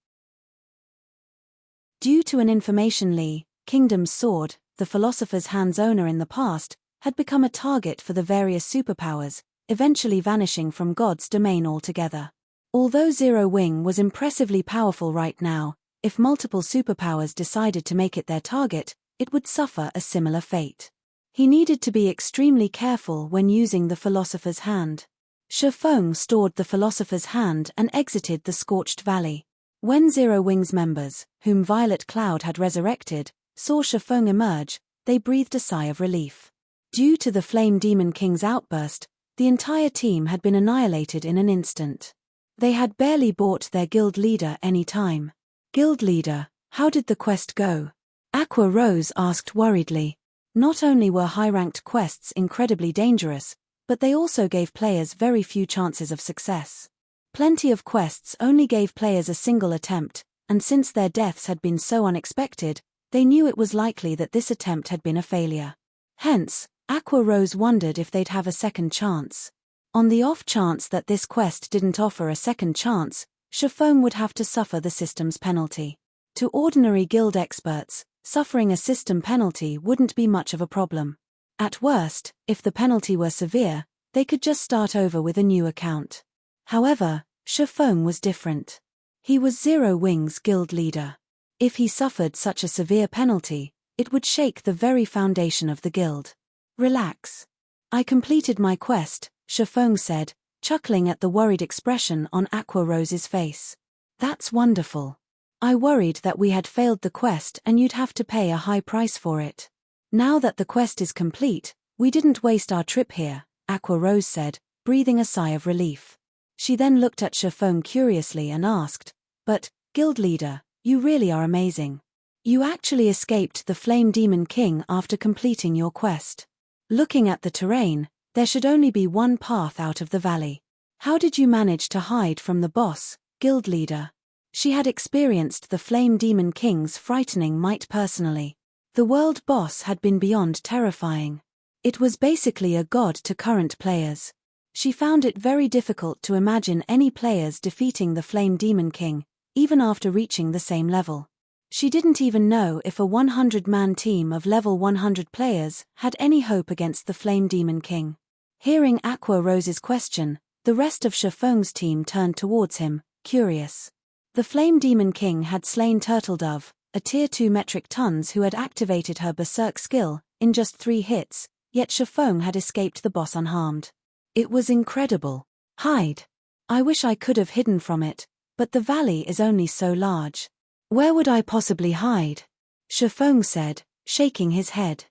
[SPEAKER 1] Due to an information leak, Kingdom's Sword, the philosopher's hand's owner in the past, had become a target for the various superpowers, eventually vanishing from God's domain altogether. Although Zero Wing was impressively powerful right now, if multiple superpowers decided to make it their target, it would suffer a similar fate. He needed to be extremely careful when using the philosopher's hand. Shi Feng stored the philosopher's hand and exited the Scorched Valley. When Zero Wing's members, whom Violet Cloud had resurrected, saw Shifeng emerge, they breathed a sigh of relief. Due to the Flame Demon King's outburst, the entire team had been annihilated in an instant. They had barely bought their guild leader any time. Guild leader, how did the quest go? Aqua Rose asked worriedly. Not only were high-ranked quests incredibly dangerous, but they also gave players very few chances of success. Plenty of quests only gave players a single attempt, and since their deaths had been so unexpected, they knew it was likely that this attempt had been a failure. Hence, Aqua Rose wondered if they'd have a second chance. On the off chance that this quest didn't offer a second chance, Shifeng would have to suffer the system's penalty. To ordinary guild experts, suffering a system penalty wouldn't be much of a problem. At worst, if the penalty were severe, they could just start over with a new account. However, Shifeng was different. He was Zero Wings guild leader. If he suffered such a severe penalty, it would shake the very foundation of the guild. Relax. I completed my quest, Shifeng said, chuckling at the worried expression on Aqua Rose's face. That's wonderful. I worried that we had failed the quest and you'd have to pay a high price for it. Now that the quest is complete, we didn't waste our trip here, Aqua Rose said, breathing a sigh of relief. She then looked at Shifeng curiously and asked, "But, guild leader, you really are amazing. You actually escaped the Flame Demon King after completing your quest. Looking at the terrain, there should only be one path out of the valley. How did you manage to hide from the boss, guild leader?" She had experienced the Flame Demon King's frightening might personally. The world boss had been beyond terrifying. It was basically a god to current players. She found it very difficult to imagine any players defeating the Flame Demon King, even after reaching the same level. She didn't even know if a 100-man team of level 100 players had any hope against the Flame Demon King. Hearing Aqua Rose's question, the rest of Shifeng's team turned towards him, curious. The Flame Demon King had slain Turtledove, a tier 2 metric tons who had activated her berserk skill, in just 3 hits, yet Shifeng had escaped the boss unharmed. It was incredible. Hide. I wish I could have hidden from it, but the valley is only so large. Where would I possibly hide? Shifeng said, shaking his head.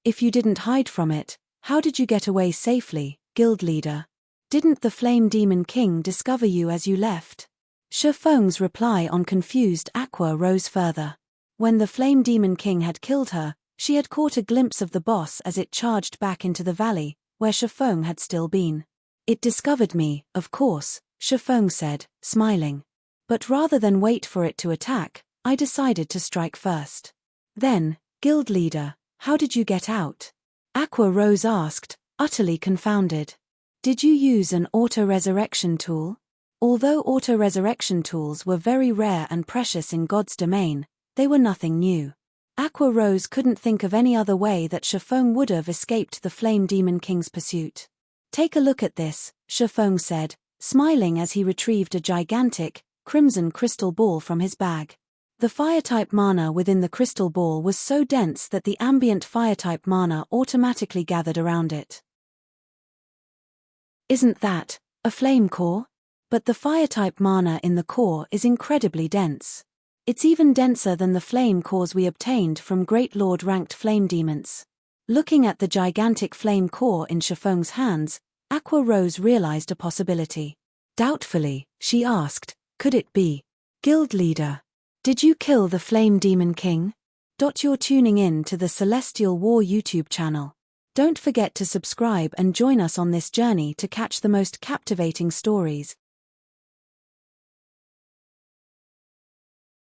[SPEAKER 1] If you didn't hide from it, how did you get away safely, guild leader? Didn't the Flame Demon King discover you as you left? Shifeng's reply on confused Aqua Rose further. When the Flame Demon King had killed her, she had caught a glimpse of the boss as it charged back into the valley, where Shifeng had still been. It discovered me, of course, Shifeng said, smiling. But rather than wait for it to attack, I decided to strike first. Then, guild leader, how did you get out? Aqua Rose asked, utterly confounded. Did you use an auto-resurrection tool? Although auto-resurrection tools were very rare and precious in God's domain, they were nothing new. Aqua Rose couldn't think of any other way that Shifeng would have escaped the Flame Demon King's pursuit. Take a look at this, Shifeng said, smiling as he retrieved a gigantic, crimson crystal ball from his bag. The fire-type mana within the crystal ball was so dense that the ambient fire-type mana automatically gathered around it. Isn't that a flame core? But the fire-type mana in the core is incredibly dense. It's even denser than the flame cores we obtained from Great Lord-ranked flame demons. Looking at the gigantic flame core in Shifeng's hands, Aqua Rose realized a possibility. Doubtfully, she asked, could it be? Guild leader, did you kill the Flame Demon King? You're tuning in to the Celestial War YouTube channel. Don't forget to subscribe and join us on this journey to catch the most captivating stories,